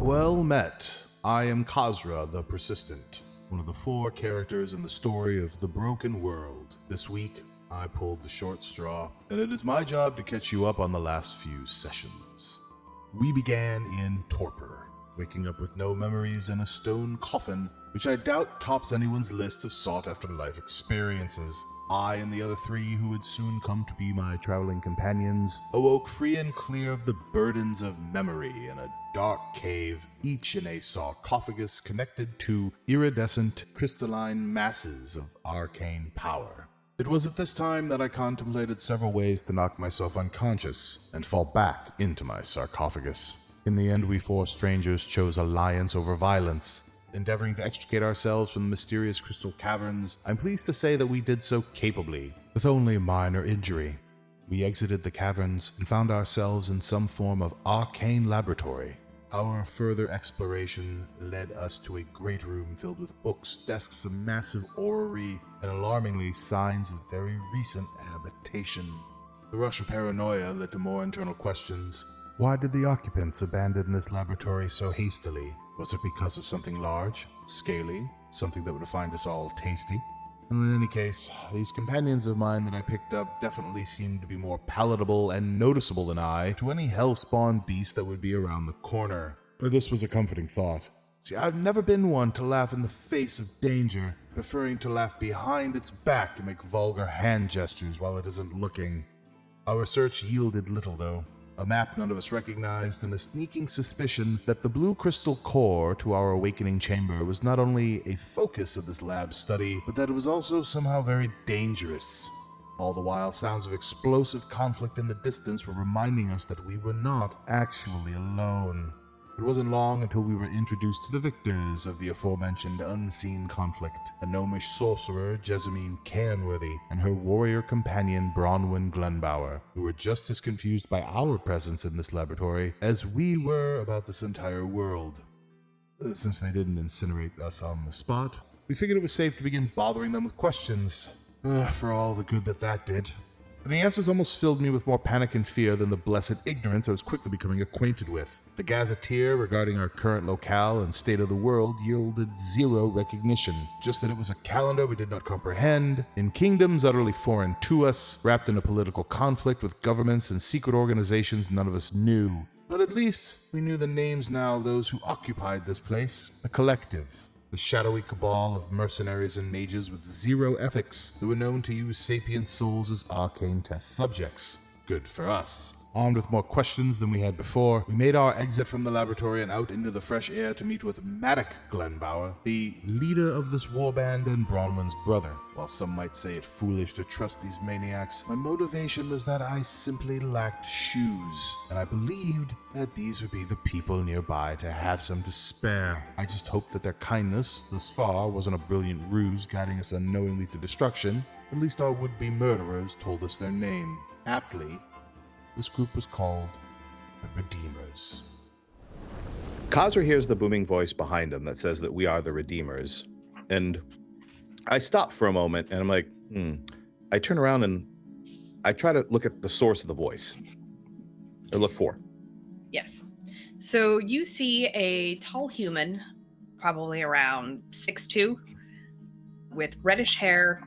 Well met. I am Kazzra the Persistent, one of the 4 characters in the story of The Broken World. This week, I pulled the short straw, and it is my job to catch you up on the last few sessions. We began in torpor, waking up with no memories in a stone coffin, which I doubt tops anyone's list of sought-after-life experiences. I and the other 3 who would soon come to be my traveling companions awoke free and clear of the burdens of memory in a dark cave, each in a sarcophagus connected to iridescent crystalline masses of arcane power. It was at this time that I contemplated several ways to knock myself unconscious and fall back into my sarcophagus. In the end, we 4 strangers chose alliance over violence. Endeavoring to extricate ourselves from the mysterious crystal caverns, I'm pleased to say that we did so capably, with only minor injury. We exited the caverns and found ourselves in some form of arcane laboratory. Our further exploration led us to a great room filled with books, desks, a massive orrery, and alarmingly signs of very recent habitation. The rush of paranoia led to more internal questions. Why did the occupants abandon this laboratory so hastily? Was it because of something large, scaly, something that would find us all tasty? And in any case, these companions of mine that I picked up definitely seemed to be more palatable and noticeable than I to any hell-spawned beast that would be around the corner. This was a comforting thought. See, I've never been one to laugh in the face of danger, preferring to laugh behind its back and make vulgar hand gestures while it isn't looking. Our search yielded little, though. A map none of us recognized, and a sneaking suspicion that the blue crystal core to our awakening chamber was not only a focus of this lab study, but that it was also somehow very dangerous. All the while, sounds of explosive conflict in the distance were reminding us that we were not actually alone. It wasn't long until we were introduced to the victors of the aforementioned unseen conflict, a gnomish sorcerer, Jessamine Cairnworthy, and her warrior companion, Bronwyn Glenbower, who were just as confused by our presence in this laboratory as we were about this entire world. Since they didn't incinerate us on the spot, we figured it was safe to begin bothering them with questions. For all the good that did. The answers almost filled me with more panic and fear than the blessed ignorance I was quickly becoming acquainted with. The gazetteer regarding our current locale and state of the world yielded 0 recognition, just that it was a calendar we did not comprehend, in kingdoms utterly foreign to us, wrapped in a political conflict with governments and secret organizations none of us knew. But at least we knew the names now of those who occupied this place, a collective. The shadowy cabal of mercenaries and mages with 0 ethics who were known to use sapient souls as arcane test subjects. Good for us. Armed with more questions than we had before, we made our exit from the laboratory and out into the fresh air to meet with Maddox Glenbower, the leader of this warband and Bronwyn's brother. While some might say it foolish to trust these maniacs, my motivation was that I simply lacked shoes, and I believed that these would be the people nearby to have some to spare. I just hoped that their kindness, thus far, wasn't a brilliant ruse guiding us unknowingly to destruction. At least our would-be murderers told us their name. Aptly, this group was called the Redeemers. Kazzra hears the booming voice behind him that says that we are the Redeemers. And I stop for a moment and I'm like, I turn around and I try to look at the source of the voice. Or look for. Yes. So you see a tall human, probably around 6'2", with reddish hair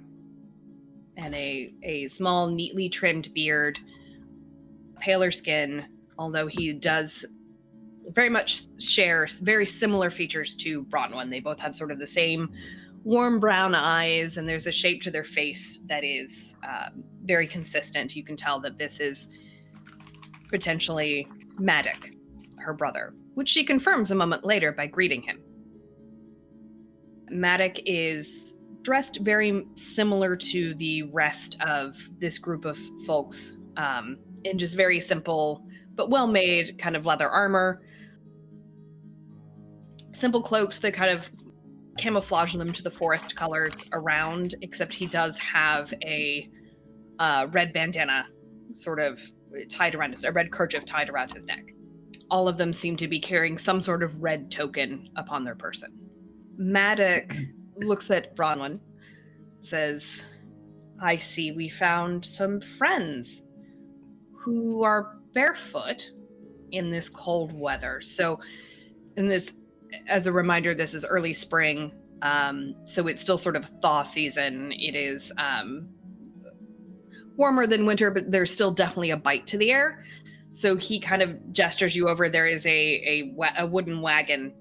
and a small, neatly trimmed beard, paler skin, although he does very much share very similar features to Bronwyn. They both have sort of the same warm brown eyes, and there's a shape to their face that is very consistent. You can tell that this is potentially Maddox, her brother, which she confirms a moment later by greeting him. Maddox is dressed very similar to the rest of this group of folks, in just very simple but well-made kind of leather armor. Simple cloaks that kind of camouflage them to the forest colors around, except he does have a red bandana sort of tied around a red kerchief tied around his neck. All of them seem to be carrying some sort of red token upon their person. Maddox looks at Bronwyn, says, I see we found some friends who are barefoot in this cold weather. So And this, as a reminder, this is early spring, so it's still sort of thaw season. It is warmer than winter, but there's still definitely a bite to the air. So he kind of gestures you over. There is a wooden wagon,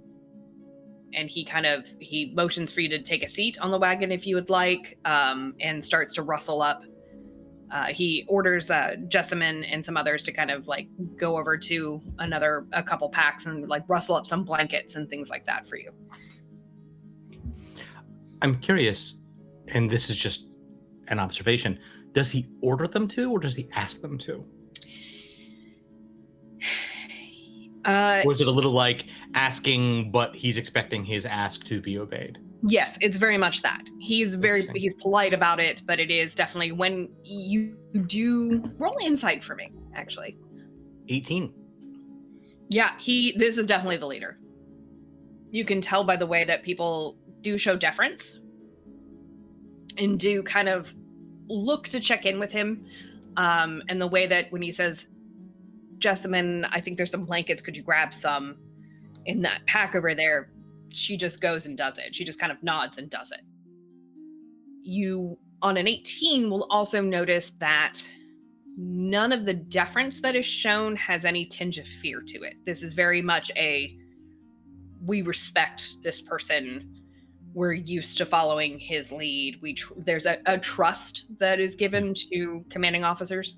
and he motions for you to take a seat on the wagon if you would like, and starts to rustle up. He orders Jessamine and some others to kind of like go over to a couple packs and like rustle up some blankets and things like that for you. I'm curious, and this is just an observation, does he order them to, or does he ask them to? Or is it a little like asking, but he's expecting his ask to be obeyed? Yes, it's very much that. He's polite about it, but it is definitely when you do roll insight for me, actually. 18. Yeah, this is definitely the leader. You can tell by the way that people do show deference and do kind of look to check in with him. And the way that when he says, Jessamine, I think there's some blankets, could you grab some in that pack over there? She just goes and does it. She just kind of nods and does it. You, on an 18, will also notice that none of the deference that is shown has any tinge of fear to it. This is very much we respect this person. We're used to following his lead. There's a trust that is given to commanding officers.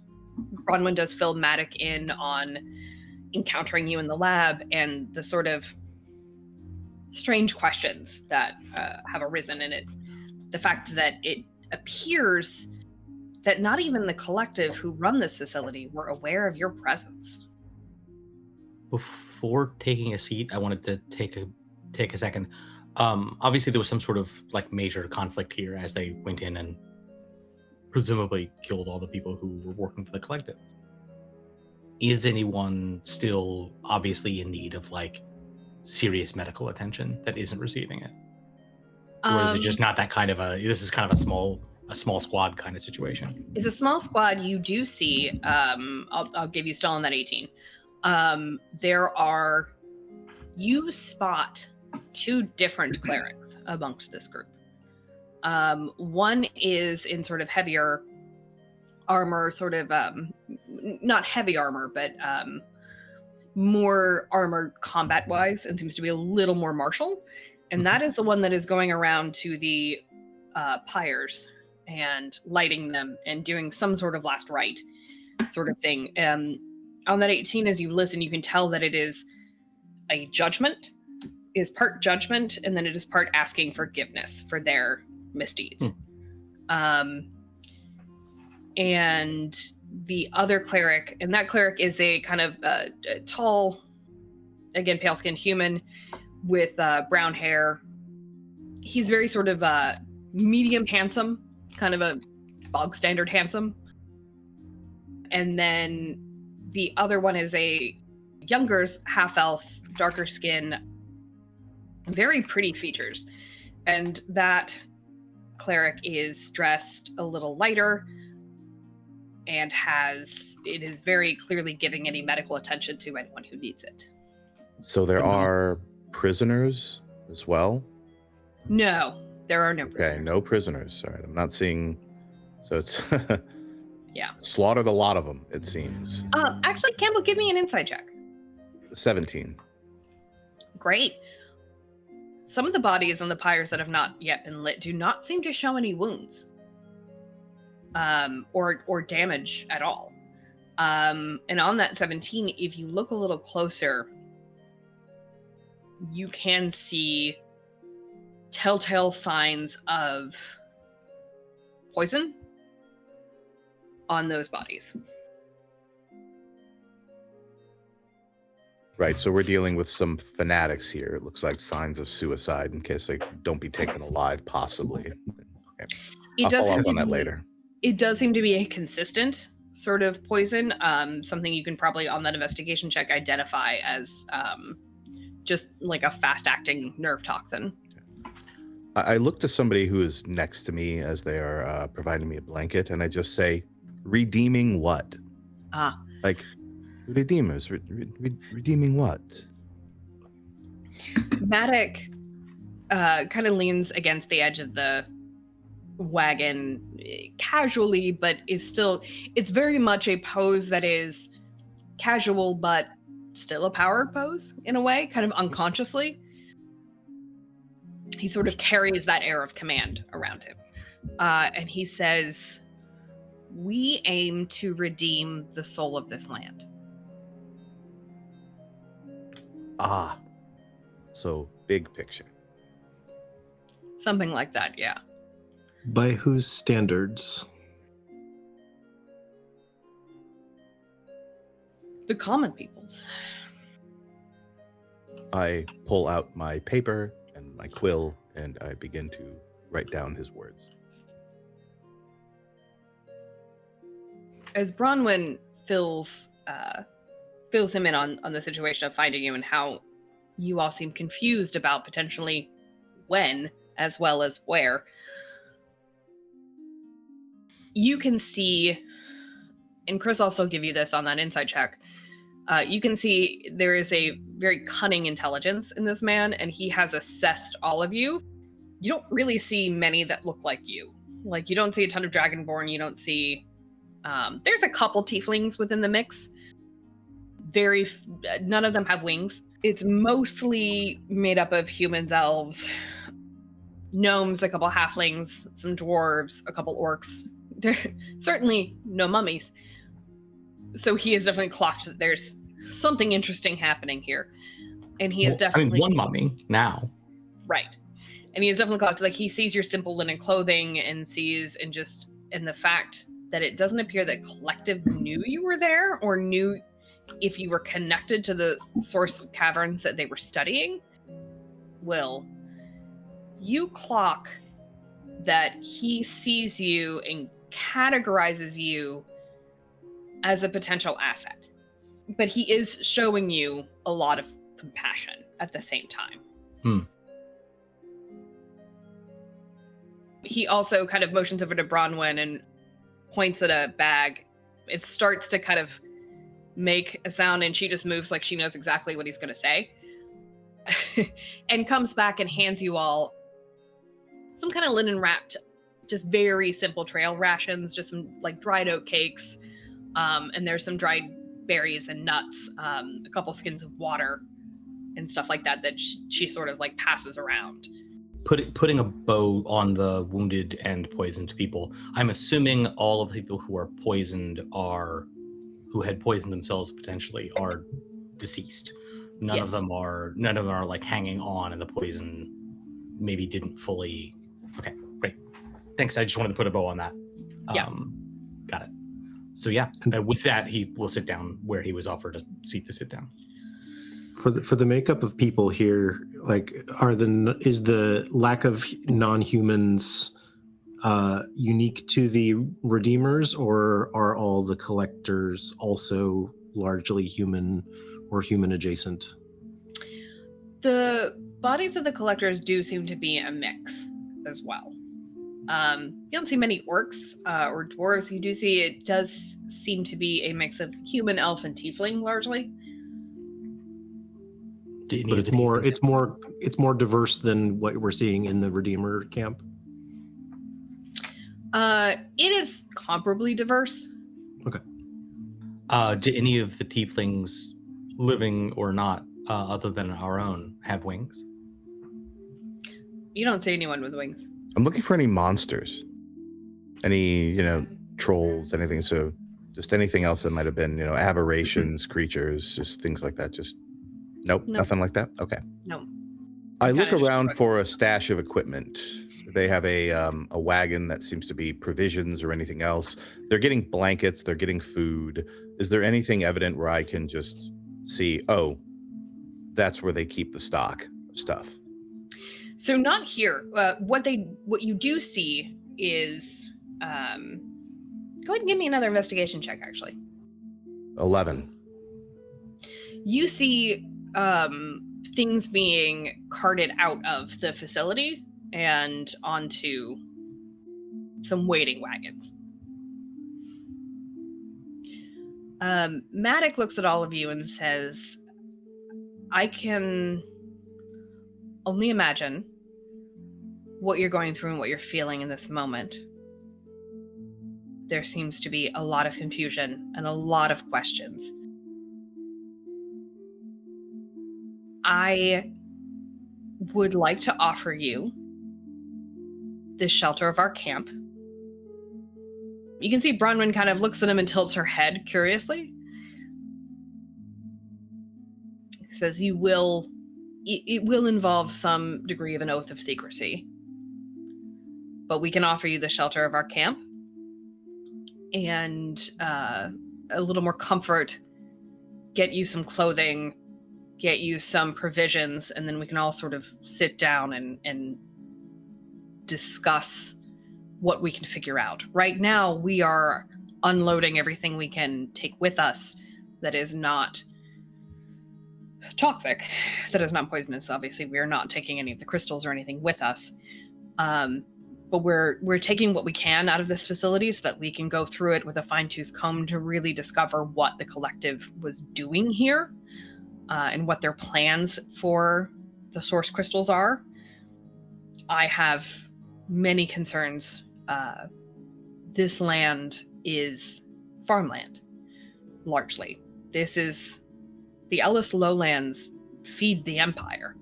Bronwyn does fill Maddock in on encountering you in the lab and the sort of strange questions that have arisen in it. The fact that it appears that not even the collective who run this facility were aware of your presence. Before taking a seat, I wanted to take a second. Obviously, there was some sort of like major conflict here as they went in and presumably killed all the people who were working for the collective. Is anyone still obviously in need of like serious medical attention that isn't receiving it? Or is it just not that kind of this is kind of a small squad kind of situation? It's a small squad. You do see, I'll give you still on that 18. You spot 2 different clerics amongst this group. One is in sort of heavier armor, sort of, not heavy armor, but more armored combat-wise, and seems to be a little more martial. And that is the one that is going around to the pyres and lighting them and doing some sort of last rite sort of thing. On that 18, as you listen, you can tell that it is a judgment, is part judgment, and then it is part asking forgiveness for their misdeeds. And the other cleric, and that cleric is a kind of a tall, again, pale-skinned human with brown hair. He's very sort of medium handsome, kind of a bog standard handsome. And then the other one is a younger half-elf, darker skin, very pretty features. And that cleric is dressed a little lighter and it is very clearly giving any medical attention to anyone who needs it. So there are prisoners as well? No, there are no prisoners. Okay, no prisoners. All right, I'm not seeing. So it's yeah, slaughtered a lot of them, it seems. Actually, Campbell, give me an insight check. 17. Great. Some of the bodies on the pyres that have not yet been lit do not seem to show any wounds, or damage at all. And on that 17, if you look a little closer, you can see telltale signs of poison on those bodies. Right, so we're dealing with some fanatics here. It looks like signs of suicide in case they don't be taken alive, possibly. Okay. I'll follow up on that later. It does seem to be a consistent sort of poison, something you can probably, on that investigation check, identify as just like a fast-acting nerve toxin. I look to somebody who is next to me as they are providing me a blanket, and I just say, redeeming what? Like, redeemers, redeeming what? Matic kind of leans against the edge of the wagon casually, but it's very much a pose that is casual, but still a power pose in a way, kind of unconsciously. He sort of carries that air of command around him. And he says, "We aim to redeem the soul of this land." Ah, so big picture. Something like that, yeah. By whose standards? The common people's. I pull out my paper and my quill, and I begin to write down his words. As Bronwyn fills him in on the situation of finding you and how you all seem confused about potentially when as well as where, you can see, and Chris will also give you this on that insight check, you can see there is a very cunning intelligence in this man, and he has assessed all of you. You don't really see many that look like you. Like, you don't see a ton of Dragonborn, you don't see... there's a couple tieflings within the mix. None of them have wings. It's mostly made up of humans, elves, gnomes, a couple halflings, some dwarves, a couple orcs. Certainly no mummies. So he has definitely clocked that there's something interesting happening here. And he is definitely... one mummy now. Right. And he is definitely clocked, like, he sees your simple linen clothing and sees, and the fact that it doesn't appear that Collective knew you were there or knew if you were connected to the source caverns that they were studying. Will, you clock that he sees you and categorizes you as a potential asset, but he is showing you a lot of compassion at the same time. He also kind of motions over to Bronwyn and points at a bag. It starts to kind of make a sound, and she just moves like she knows exactly what he's going to say. And comes back and hands you all some kind of linen wrapped, just very simple trail rations, just some like dried oat cakes. And there's some dried berries and nuts, a couple skins of water and stuff like that she sort of like passes around. Putting a bow on the wounded and poisoned people. I'm assuming all of the people who are poisoned who had poisoned themselves potentially are deceased. None of them are like hanging on, and the poison maybe didn't fully. Okay, great. Thanks. I just wanted to put a bow on that. Got it. So with that, he will sit down where he was offered a seat to sit down. For the makeup of people here, like, is the lack of non-humans unique to the Redeemers, or are all the collectors also largely human or human adjacent? The bodies of the collectors do seem to be a mix as well. You don't see many orcs or dwarves. You do see it does seem to be a mix of human, elf, and tiefling largely. But it's more diverse than what we're seeing in the Redeemer camp. It is comparably diverse. Okay. Do any of the tieflings, living or not, other than our own, have wings? You don't see anyone with wings. I'm looking for any monsters, any trolls, anything. So just anything else that might have been aberrations, creatures, just things like that. Just nope. Nothing like that. Okay. No. I look around for a stash of equipment. They have a wagon that seems to be provisions or anything else. They're getting blankets. They're getting food. Is there anything evident where I can just see, oh, that's where they keep the stock of stuff? So not here. What you do see is, go ahead and give me another investigation check, actually. 11. You see things being carted out of the facility and onto some waiting wagons. Matic looks at all of you and says, I can only imagine what you're going through and what you're feeling in this moment. There seems to be a lot of confusion and a lot of questions. I would like to offer you the shelter of our camp. You can see Bronwyn kind of looks at him and tilts her head curiously. He says, it will involve some degree of an oath of secrecy, but we can offer you the shelter of our camp and a little more comfort, get you some clothing, get you some provisions, and then we can all sort of sit down and discuss what we can figure out. Right now, we are unloading everything we can take with us that is not toxic, that is not poisonous. Obviously, we are not taking any of the crystals or anything with us. But we're taking what we can out of this facility so that we can go through it with a fine-tooth comb to really discover what the collective was doing here, and what their plans for the source crystals are. I have many concerns. This land is farmland, largely. This is the Ellis Lowlands feed the Empire.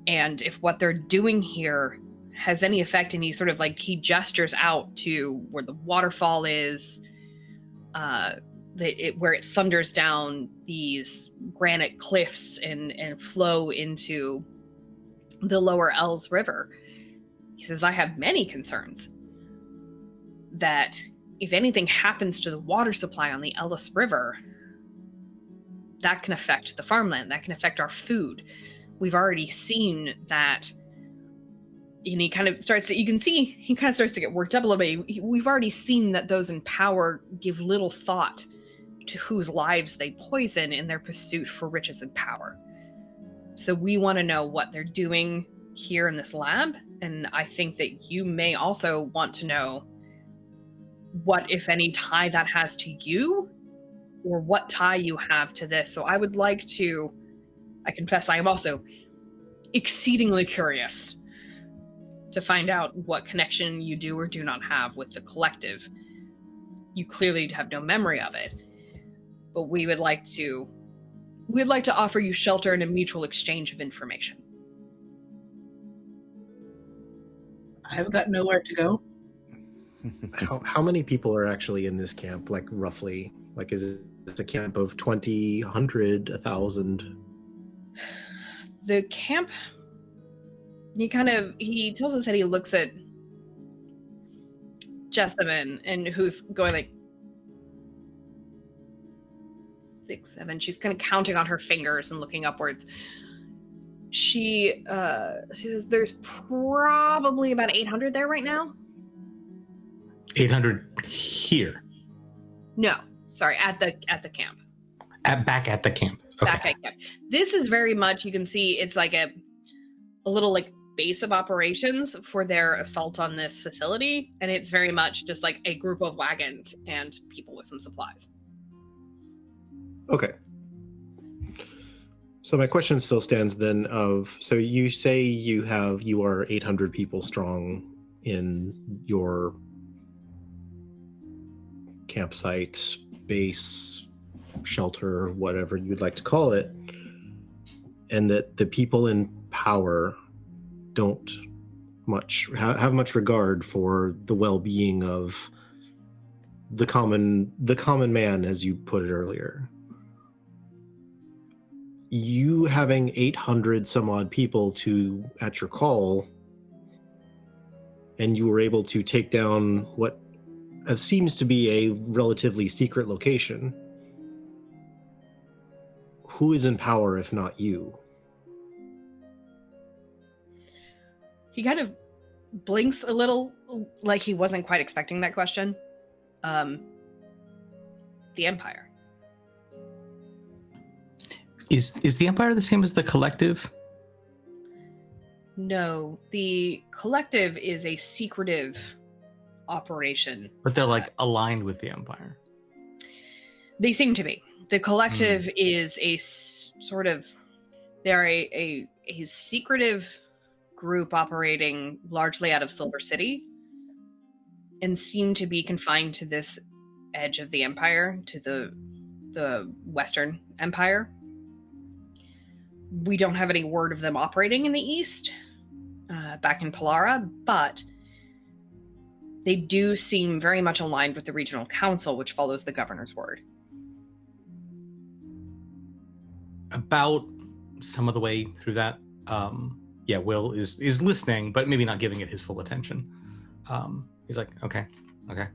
And if what they're doing here has any effect, and he gestures out to where the waterfall is, where it thunders down these granite cliffs and flow into the lower Ells River. He says, I have many concerns that if anything happens to the water supply on the Ellis River, that can affect the farmland, that can affect our food. We've already seen that, and he kind of starts to get worked up a little bit. We've already seen that those in power give little thought to whose lives they poison in their pursuit for riches and power. So we want to know what they're doing here in this lab, and I think that you may also want to know what, if any, tie that has to you, or what tie you have to this. So I would like to, I confess I am also exceedingly curious to find out what connection you do or do not have with the collective. You clearly have no memory of it, but we'd like to offer you shelter and a mutual exchange of information. I've got nowhere to go. How many people are actually in this camp, like roughly? Like, is it a camp of 20, 100, 1,000? The camp, he tilts his head, he looks at Jessamine, and who's going like 6, 7. She's kind of counting on her fingers and looking upwards. She says there's probably about 800 there right now. 800 here? No, sorry, at the camp. Back at the camp. Okay. Back at camp. This is very much, you can see it's like a little like base of operations for their assault on this facility, and it's very much just like a group of wagons and people with some supplies. Okay. So my question still stands then so you say you are 800 people strong in your campsite, base, shelter, whatever you'd like to call it, and that the people in power don't have much regard for the well-being of the common man, as you put it earlier. You having 800 some odd people at your call, and you were able to take down what seems to be a relatively secret location. Who is in power if not you? He kind of blinks a little, like he wasn't quite expecting that question. The Empire. Is the Empire the same as the Collective? No, the Collective is a secretive operation. But they're like aligned with the Empire. They seem to be. The Collective is a sort of They are a secretive group operating largely out of Silver City and seem to be confined to this edge of the Empire, to the Western Empire. We don't have any word of them operating in the East, back in Palara, but they do seem very much aligned with the Regional Council, which follows the governor's word. About some of the way through that, Will is listening, but maybe not giving it his full attention. He's like, okay. I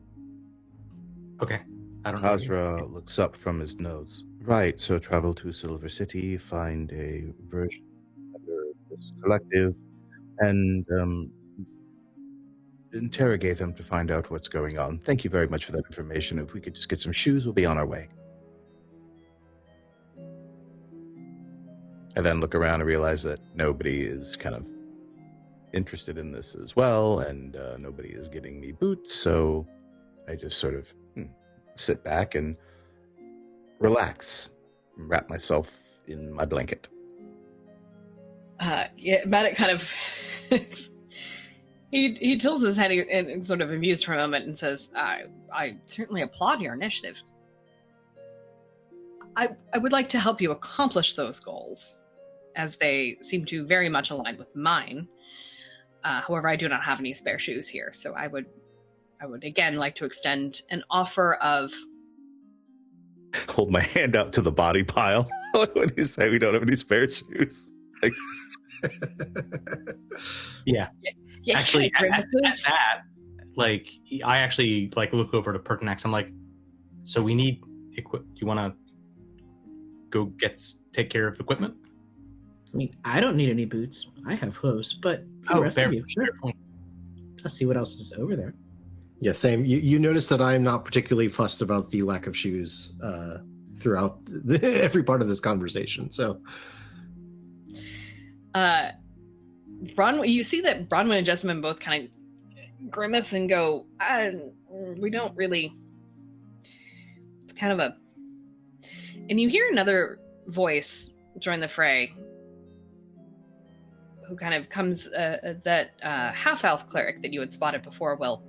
don't know. Kazzra looks up from his notes. Right, so travel to Silver City, find a version of this collective, and interrogate them to find out what's going on. Thank you very much for that information. If we could just get some shoes, we'll be on our way. And then look around and realize that nobody is kind of interested in this as well, and nobody is getting me boots, so I just sort of sit back and relax and wrap myself in my blanket. Matt kind of he tilts his head and sort of amused for a moment and says, I certainly applaud your initiative. I would like to help you accomplish those goals, as they seem to very much align with mine. However, I do not have any spare shoes here, so I would again like to extend an offer of... Hold my hand out to the body pile. What do you say? We don't have any spare shoes. Like... Yeah, actually, at that, like, I actually like look over to Pertinax. I'm like, so we need you want to go take care of equipment? I mean, I don't need any boots. I have hooves, but fair point. I'll see what else is over there. Yeah, same. You notice that I'm not particularly fussed about the lack of shoes throughout every part of this conversation. So, you see that Bronwyn and Jessamine both kind of grimace and go, we don't really... It's kind of a... And you hear another voice join the fray, who kind of comes, that half-elf cleric that you had spotted before, Will,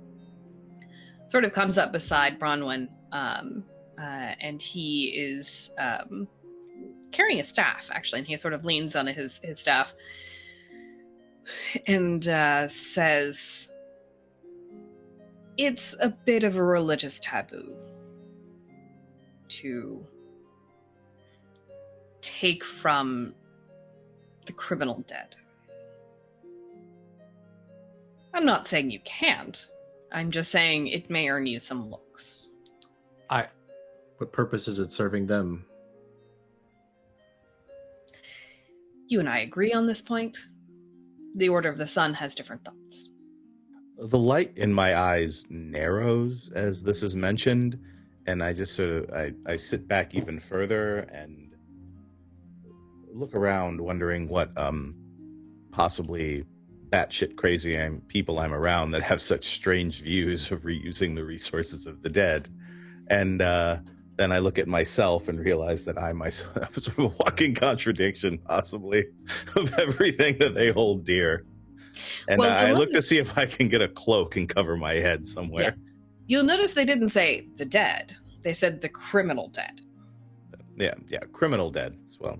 sort of comes up beside Bronwyn, and he is carrying a staff, actually, and he sort of leans on his staff and says, it's a bit of a religious taboo to take from the criminal dead. I'm not saying you can't. I'm just saying it may earn you some looks. What purpose is it serving them? You and I agree on this point. The Order of the Sun has different thoughts. The light in my eyes narrows as this is mentioned, and I just sort of, I sit back even further and look around wondering what possibly batshit crazy people I'm around that have such strange views of reusing the resources of the dead. And then I look at myself and realize that I myself am sort of a walking contradiction, possibly, of everything that they hold dear. And Well, I look to see if I can get a cloak and cover my head somewhere. Yeah. You'll notice they didn't say the dead. They said the criminal dead. Yeah, criminal dead as well.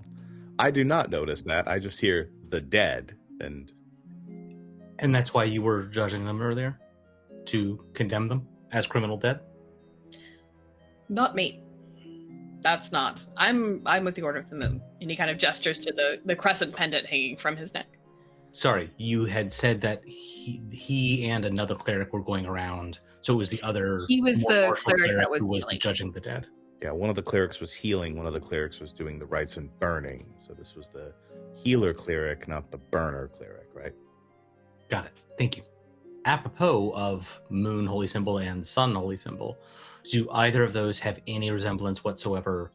I do not notice that. I just hear the dead, and that's why you were judging them earlier, to condemn them as criminal dead? Not me. That's not. I'm with the Order of the Moon. And he kind of gestures to the crescent pendant hanging from his neck. Sorry, you had said that he and another cleric were going around, so it was the other... He was more the martial cleric that was who was healing. judging the dead. yeah, one of the clerics was healing, one of the clerics was doing the rites and burning. So this was the healer cleric, not the burner cleric, right? Got it. Thank you. Apropos of Moon Holy Symbol and Sun Holy Symbol, do either of those have any resemblance whatsoever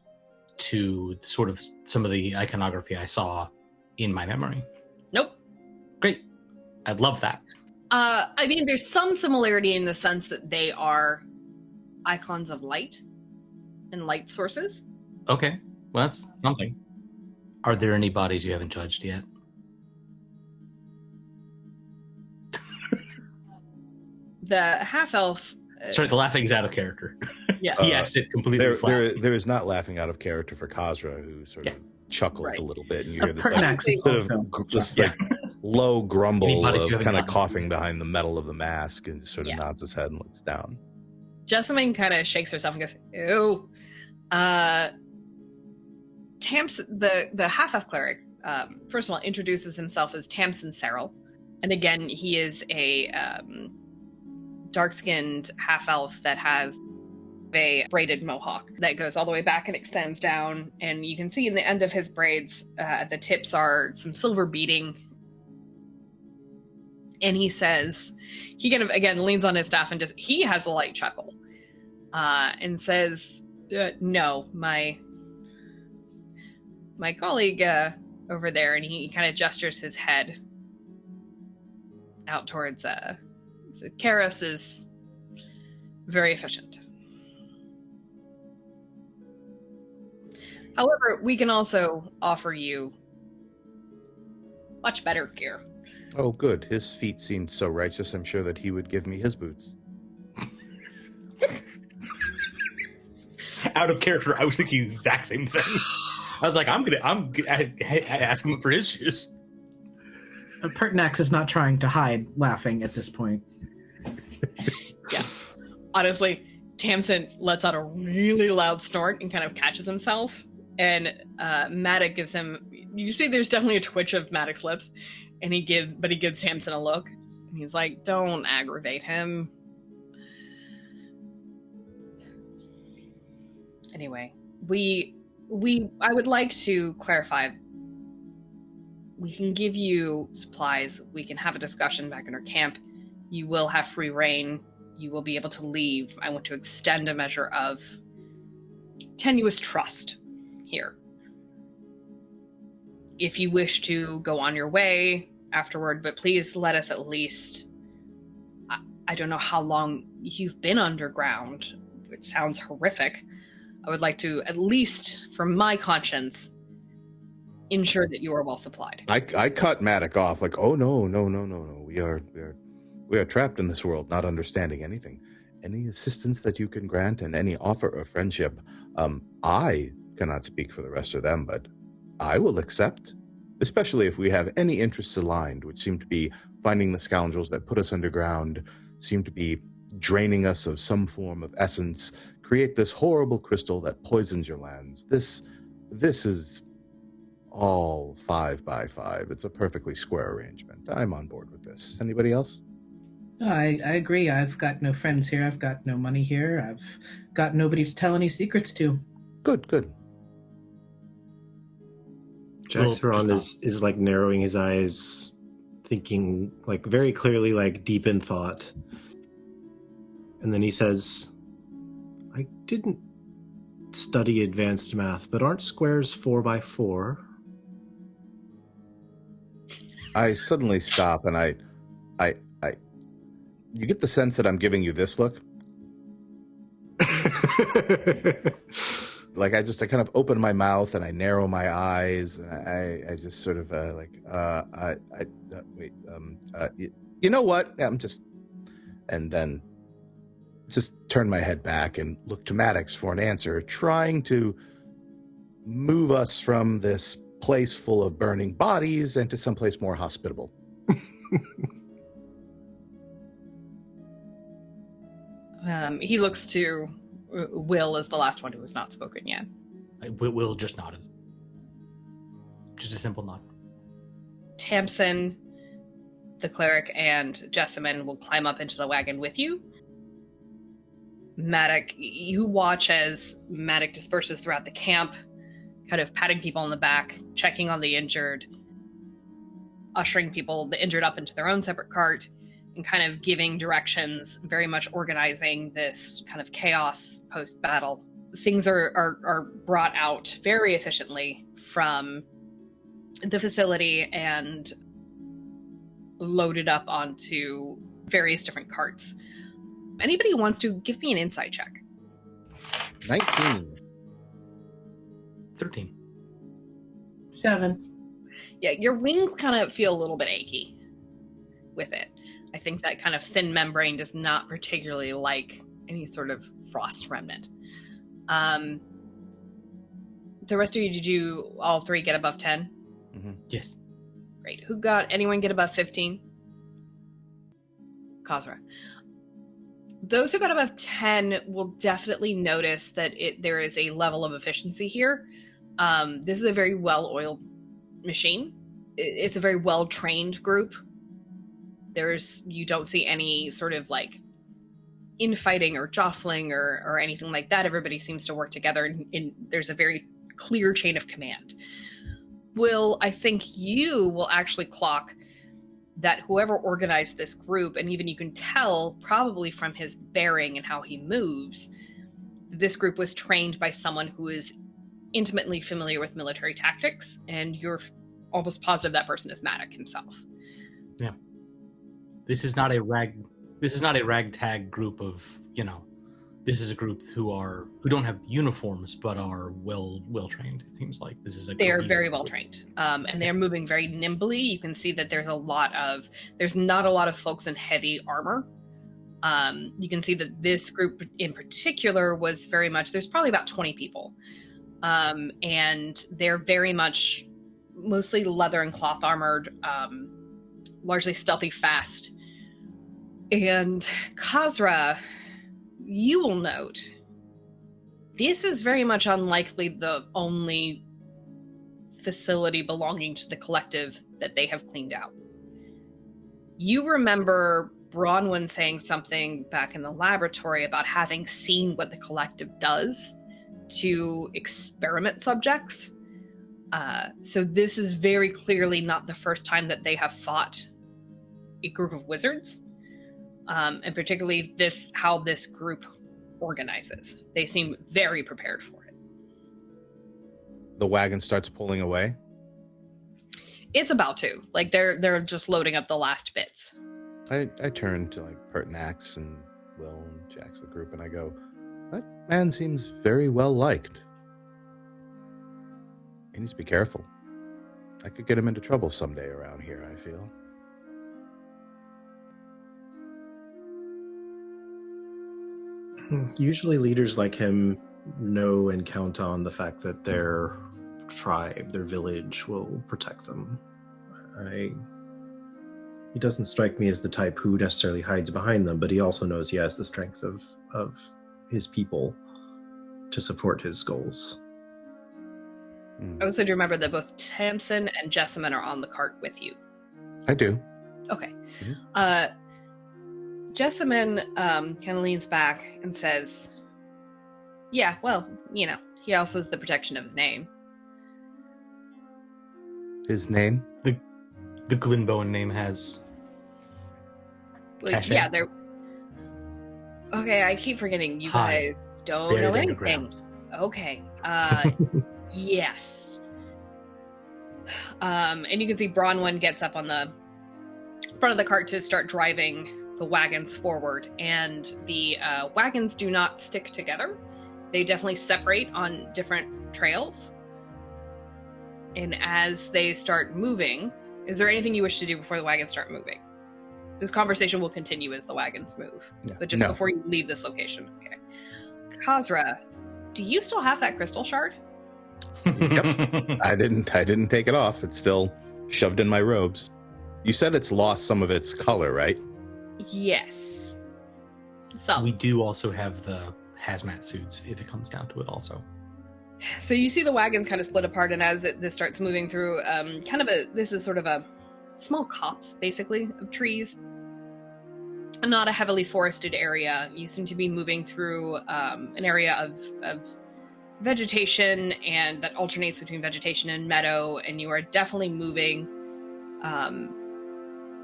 to sort of some of the iconography I saw in my memory? Nope. Great. I'd love that. I mean, there's some similarity in the sense that they are icons of light and light sources. Okay. Well, that's something. Are there any bodies you haven't judged yet? The half-elf... Sorry, the laughing's out of character. Yeah. Yes, it completely flat. There is not laughing out of character for Kazzra, who sort of chuckles a little bit, and you hear this Pertinax is sort also of this like low grumble Anybody's of who haven't kind of gotten- coughing behind the metal of the mask, and sort of Yeah. nods his head and looks down. Jessamine kind of shakes herself and goes, ew. The half-elf cleric, first of all, introduces himself as Tamsin Serral. And again, he is a dark-skinned half-elf that has a braided mohawk that goes all the way back and extends down. And you can see in the end of his braids, at the tips are some silver beading. And he says, he kind of, again, leans on his staff and he has a light chuckle. And says, no, my colleague over there, and he kind of gestures his head out towards Karis is very efficient. However, we can also offer you much better gear. Oh, good. His feet seemed so righteous. I'm sure that he would give me his boots. Out of character, I was thinking the exact same thing. I was like, I'm asking him for his shoes. Pertinax is not trying to hide laughing at this point. Yeah. Honestly, Tamsin lets out a really loud snort and kind of catches himself. And Maddox gives him, you see there's definitely a twitch of Maddox's lips, and he gives Tamsin a look. And he's like, don't aggravate him. Anyway, I would like to clarify. We can give you supplies. We can have a discussion back in our camp. You will have free reign. You will be able to leave. I want to extend a measure of tenuous trust here. If you wish to go on your way afterward, but please let us at least... I don't know how long you've been underground. It sounds horrific. I would like to, at least from my conscience, ensure that you are well supplied. I cut Maddox off like, oh no. We are trapped in this world, not understanding anything. Any assistance that you can grant and any offer of friendship, I cannot speak for the rest of them, but I will accept, especially if we have any interests aligned, which seem to be finding the scoundrels that put us underground, seem to be draining us of some form of essence, create this horrible crystal that poisons your lands. This is all 5 by 5. It's a perfectly square arrangement. I'm on board with this. Anybody else? I agree. I've got no friends here. I've got no money here. I've got nobody to tell any secrets to. Good. Jaxiron Well, is like narrowing his eyes, thinking like very clearly, like deep in thought. And then he says, I didn't study advanced math, but aren't squares 4 by 4? I suddenly stop and I you get the sense that I'm giving you this look. Like I kind of open my mouth and I narrow my eyes and I just sort of wait, you know what? I'm just, and then just turn my head back and look to Maddox for an answer, trying to move us from this place full of burning bodies into someplace more hospitable. He looks to Will as the last one who has not spoken yet. Will just nodded. Just a simple nod. Tamsin, the cleric, and Jessamine will climb up into the wagon with you. Maddox, you watch as Maddox disperses throughout the camp, kind of patting people on the back, checking on the injured, ushering the injured up into their own separate cart, and kind of giving directions, very much organizing this kind of chaos post-battle. Things are brought out very efficiently from the facility and loaded up onto various different carts. Anybody who wants to, give me an insight check. 19. 13. 7. Yeah, your wings kind of feel a little bit achy with it. I think that kind of thin membrane does not particularly like any sort of frost remnant. The rest of you, did you all three get above 10? Mm-hmm. Yes. Great. Anyone get above 15? Kazzra. Those who got above 10 will definitely notice that there is a level of efficiency here. This is a very well-oiled machine. It's a very well-trained group. You don't see any sort of like infighting or jostling or anything like that. Everybody seems to work together, and there's a very clear chain of command. Will, I think you will actually clock that whoever organized this group, and even you can tell probably from his bearing and how he moves, this group was trained by someone who is intimately familiar with military tactics, and you're almost positive that person is Maddox himself. Yeah. This is not a ragtag group of, this is a group who don't have uniforms but are well trained. It seems like this is They are very well trained, and they're moving very nimbly. You can see that there's not a lot of folks in heavy armor. You can see that this group in particular was very much, there's probably about 20 people, and they're very much mostly leather and cloth armored, largely stealthy, fast. And Kazzra, you will note, this is very much unlikely the only facility belonging to the collective that they have cleaned out. You remember Bronwyn saying something back in the laboratory about having seen what the collective does to experiment subjects. So this is very clearly not the first time that they have fought a group of wizards. And particularly how this group organizes. They seem very prepared for it. The wagon starts pulling away. It's about to. Like they're just loading up the last bits. I turn to like Pertinax and Will and Jax, the group, and I go, that man seems very well liked. He needs to be careful. I could get him into trouble someday around here, I feel. Usually leaders like him know and count on the fact that their tribe, their village, will protect them. He doesn't strike me as the type who necessarily hides behind them, but he also knows he has the strength of his people to support his goals. I also do remember that both Tamsin and Jessamine are on the cart with you. I do. Okay. Mm-hmm. Jessamine kind of leans back and says, yeah, well, he also has the protection of his name. His name? The Glenbowen name has... cachet? Yeah, they're... Okay, I keep forgetting. You guys don't Buried know anything. underground. Okay. Yes. And you can see Bronwyn gets up on the front of the cart to start driving the wagons forward, and the wagons do not stick together. They definitely separate on different trails. And as they start moving, is there anything you wish to do before the wagons start moving? This conversation will continue as the wagons move, but just before you leave this location. Okay. Kazzra, do you still have that crystal shard? Yep. I didn't take it off. It's still shoved in my robes. You said it's lost some of its color, right? Yes. So we do also have the hazmat suits if it comes down to it also. So you see the wagons kind of split apart, and as this starts moving through this is sort of a small copse, basically, of trees. Not a heavily forested area. You seem to be moving through an area of vegetation, and that alternates between vegetation and meadow, and you are definitely moving.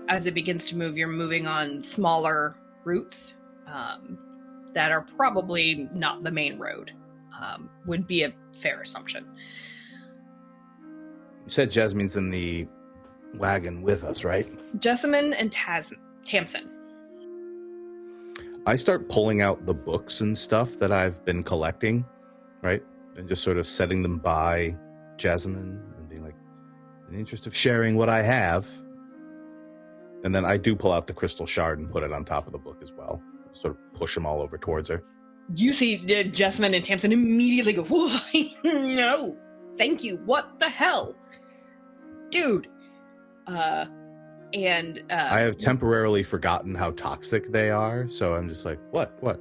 As it begins to move, you're moving on smaller routes that are probably not the main road, would be a fair assumption. You said Jasmine's in the wagon with us, right? Jessamine and Tamsin. I start pulling out the books and stuff that I've been collecting, right? And just sort of setting them by Jasmine and being like, in the interest of sharing what I have. And then I do pull out the crystal shard and put it on top of the book as well. Sort of push them all over towards her. You see Jessamine and Tamsin immediately go, why? No, thank you. What the hell? Dude. I have temporarily forgotten how toxic they are, so I'm just like, what?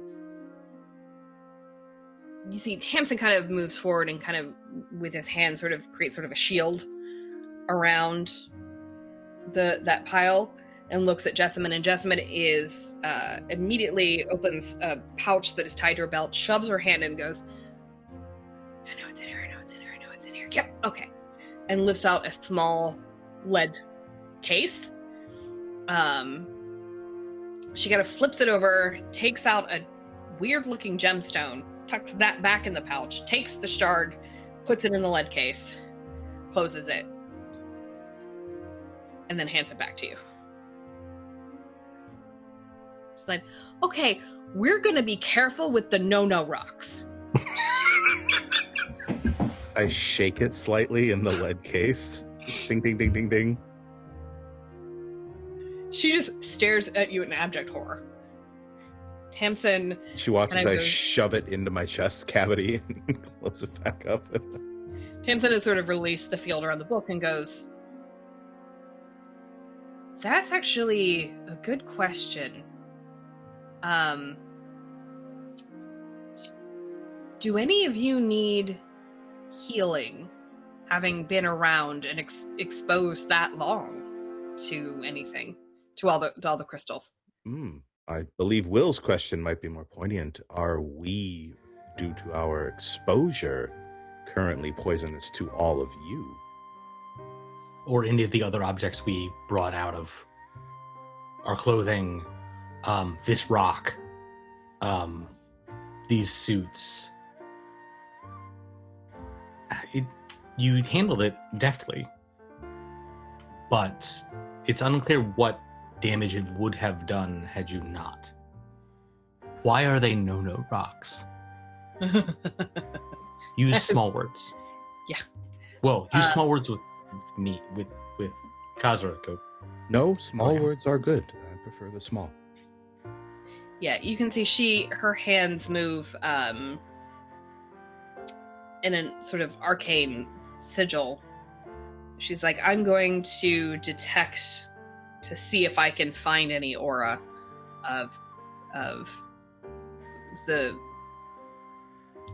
You see Tamsin kind of moves forward and kind of, with his hand, sort of creates sort of a shield around that pile and looks at Jessamine, and Jessamine is immediately opens a pouch that is tied to her belt, shoves her hand in and goes, I know it's in here, I know it's in here, I know it's in here. Yep, okay. And lifts out a small lead case. She kind of flips it over, takes out a weird looking gemstone, tucks that back in the pouch, takes the shard, puts it in the lead case, closes it, and then hands it back to you. She's like, okay, we're gonna be careful with the no-no rocks. I shake it slightly in the lead case. Ding, ding, ding, ding, ding. She just stares at you in abject horror. Tamsin... She watches I goes, shove it into my chest cavity and close it back up. Tamsin has sort of released the field around the book and goes, that's actually a good question. Do any of you need healing, having been around and exposed that long to anything, to all the crystals? I believe Will's question might be more poignant. Are we, due to our exposure, currently poisonous to all of you? Or any of the other objects we brought out of our clothing, this rock, these suits. You handled it deftly, but it's unclear what damage it would have done had you not. Why are they no-no rocks? Use small words. Yeah. Well, use small words with me, with Kazzra. Go. No, small words are good. I prefer the small. Yeah, you can see her hands move in a sort of arcane sigil. She's like, I'm going to detect to see if I can find any aura of the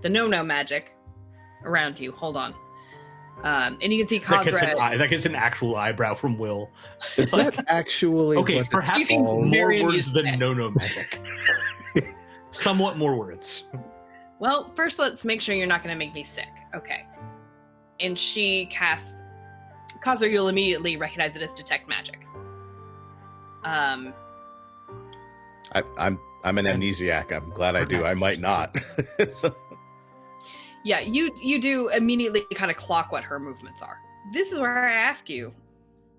no-no magic around you. Hold on. And you can see Kazzra. That gets an actual eyebrow from Will. Is that actually okay? what Perhaps more words than no-no magic. Somewhat more words. Well, first let's make sure you're not going to make me sick. Okay. And she casts... Kazzra, you'll immediately recognize it as detect magic. I'm an amnesiac. I'm glad I do. I might not. So. Yeah, you do immediately kind of clock what her movements are. This is where I ask you,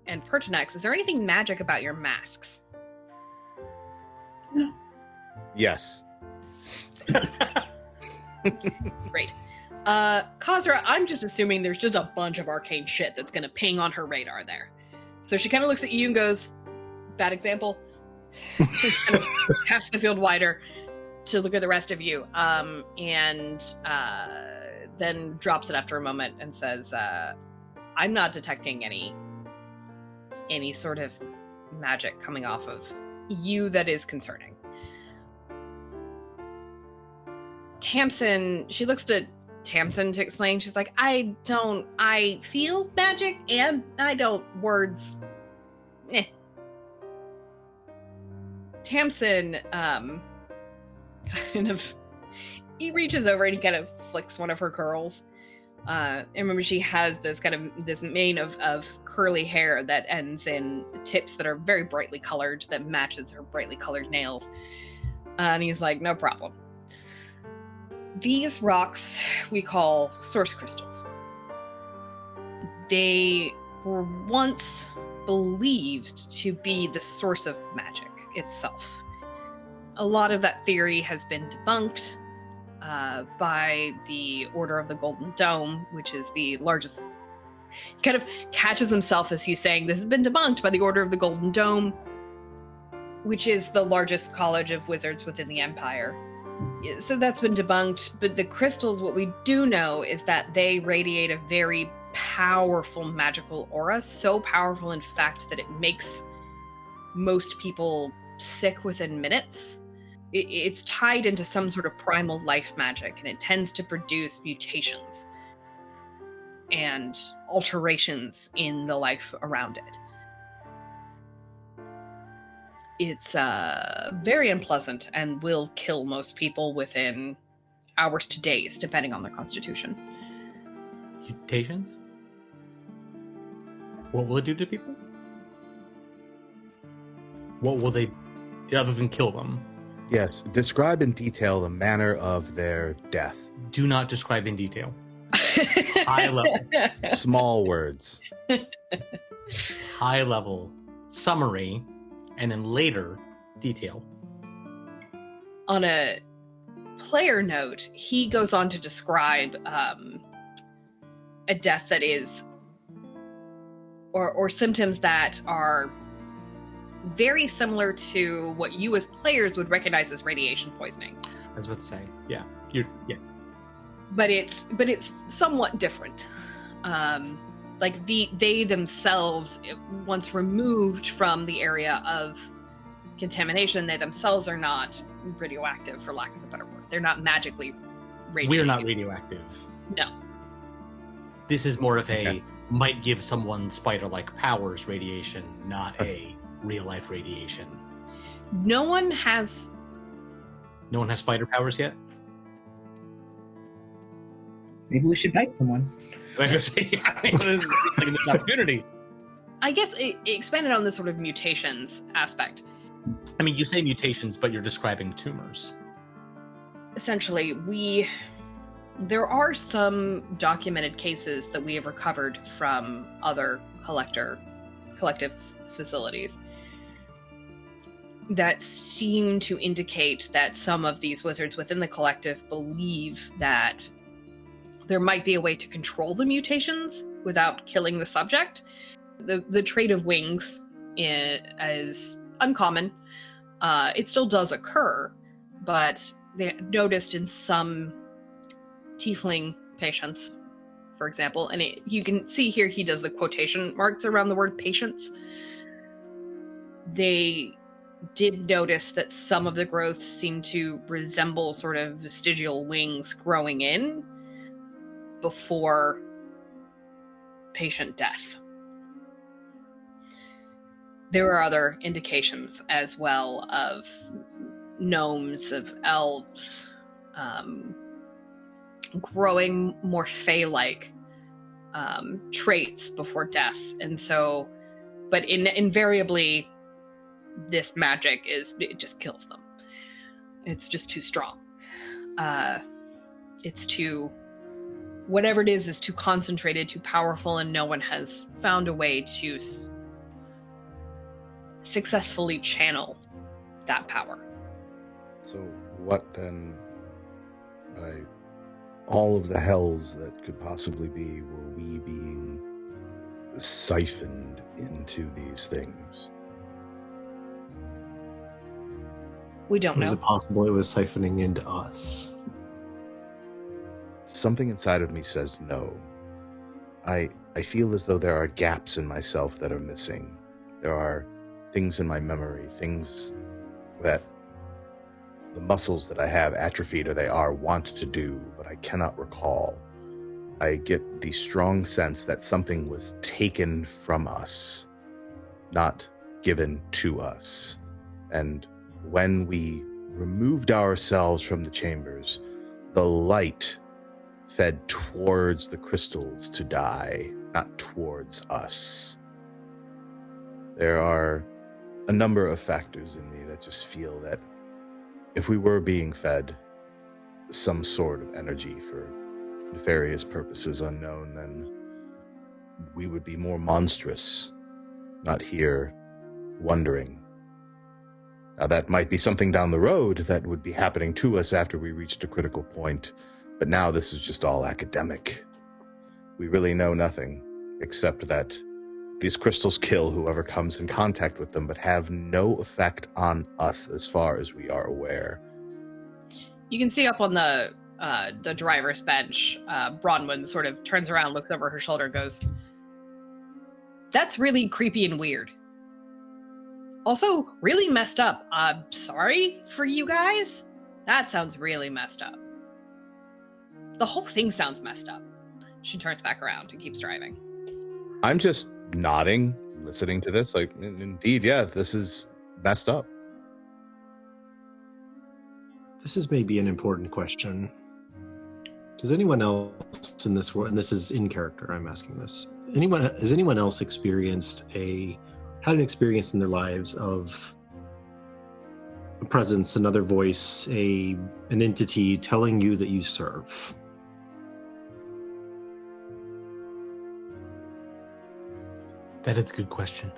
and Pertinax, is there anything magic about your masks? No. Yes. Great. Kazzra, I'm just assuming there's just a bunch of arcane shit that's going to ping on her radar there. So she kind of looks at you and goes, bad example. Kind of casts the field wider to look at the rest of you, and then drops it after a moment and says, I'm not detecting any sort of magic coming off of you that is concerning. Tamsin, she looks to Tamsin to explain. She's like, I feel magic and I don't words. Tamsin, kind of, he reaches over and he kind of flicks one of her curls. And remember, she has this kind of this mane of curly hair that ends in tips that are very brightly colored, that matches her brightly colored nails. And he's like, no problem. These rocks we call source crystals. They were once believed to be the source of magic itself. A lot of that theory has been debunked by the Order of the Golden Dome, which is the largest He kind of catches himself as he's saying, this has been debunked by the Order of the Golden Dome, which is the largest college of wizards within the Empire. So that's been debunked, but the crystals, what we do know is that they radiate a very powerful magical aura, so powerful in fact that it makes most people sick within minutes. It's tied into some sort of primal life magic, and it tends to produce mutations and alterations in the life around it. It's very unpleasant and will kill most people within hours to days, depending on their constitution. Mutations? What will it do to people? What will they, other than kill them? Yes, describe in detail the manner of their death. Do not describe in detail. High level. Small words. High level. Summary. And then later, detail. On a player note, he goes on to describe a death that is, or symptoms that are very similar to what you as players would recognize as radiation poisoning. I was about to say, yeah. But it's somewhat different. Like they themselves, once removed from the area of contamination, they themselves are not radioactive, for lack of a better word. They're not magically radioactive. We're not radioactive. No. This is more of a might give someone spider-like powers radiation, not a real-life radiation. No one has spider powers yet? Maybe we should bite someone. This is like this opportunity. I guess it expanded on this sort of mutations aspect. I mean, you say mutations, but you're describing tumors. Essentially, there are some documented cases that we have recovered from other collective facilities that seem to indicate that some of these wizards within the collective believe that there might be a way to control the mutations without killing the subject. The trait of wings is uncommon. It still does occur, but they noticed in some tiefling patients, for example, and you can see here he does the quotation marks around the word patients. They did notice that some of the growth seemed to resemble sort of vestigial wings growing in before patient death. There are other indications as well of gnomes, of elves, growing more fey-like traits before death. And so, but invariably, this magic it just kills them. It's just too strong. It's too, whatever it is too concentrated, too powerful, and no one has found a way to successfully channel that power. So what then, by all of the hells that could possibly be, were we being siphoned into these things? We don't Or is know. it possible it was siphoning into us? Something inside of me says no. I feel as though there are gaps in myself that are missing. There are things in my memory, things that the muscles that I have atrophied, or they want to do, but I cannot recall. I get the strong sense that something was taken from us, not given to us. And when we removed ourselves from the chambers, the light fed towards the crystals to die, not towards us. There are a number of factors in me that just feel that if we were being fed some sort of energy for nefarious purposes unknown, then we would be more monstrous, not here wondering. Now, that might be something down the road that would be happening to us after we reached a critical point, but now this is just all academic. We really know nothing. except that these crystals kill whoever comes in contact with them, but have no effect on us as far as we are aware. You can see up on the driver's bench, Bronwyn sort of turns around, looks over her shoulder, and goes, "That's really creepy and weird. Also, really messed up. Sorry for you guys. That sounds really messed up. The whole thing sounds messed up." She turns back around and keeps driving. I'm just nodding, listening to this. Like, indeed, yeah, this is messed up. This is maybe an important question. Does anyone else in this world, and this is in character, I'm asking this, has anyone else had an experience in their lives of a presence, another voice, an entity telling you that you serve? That is a good question.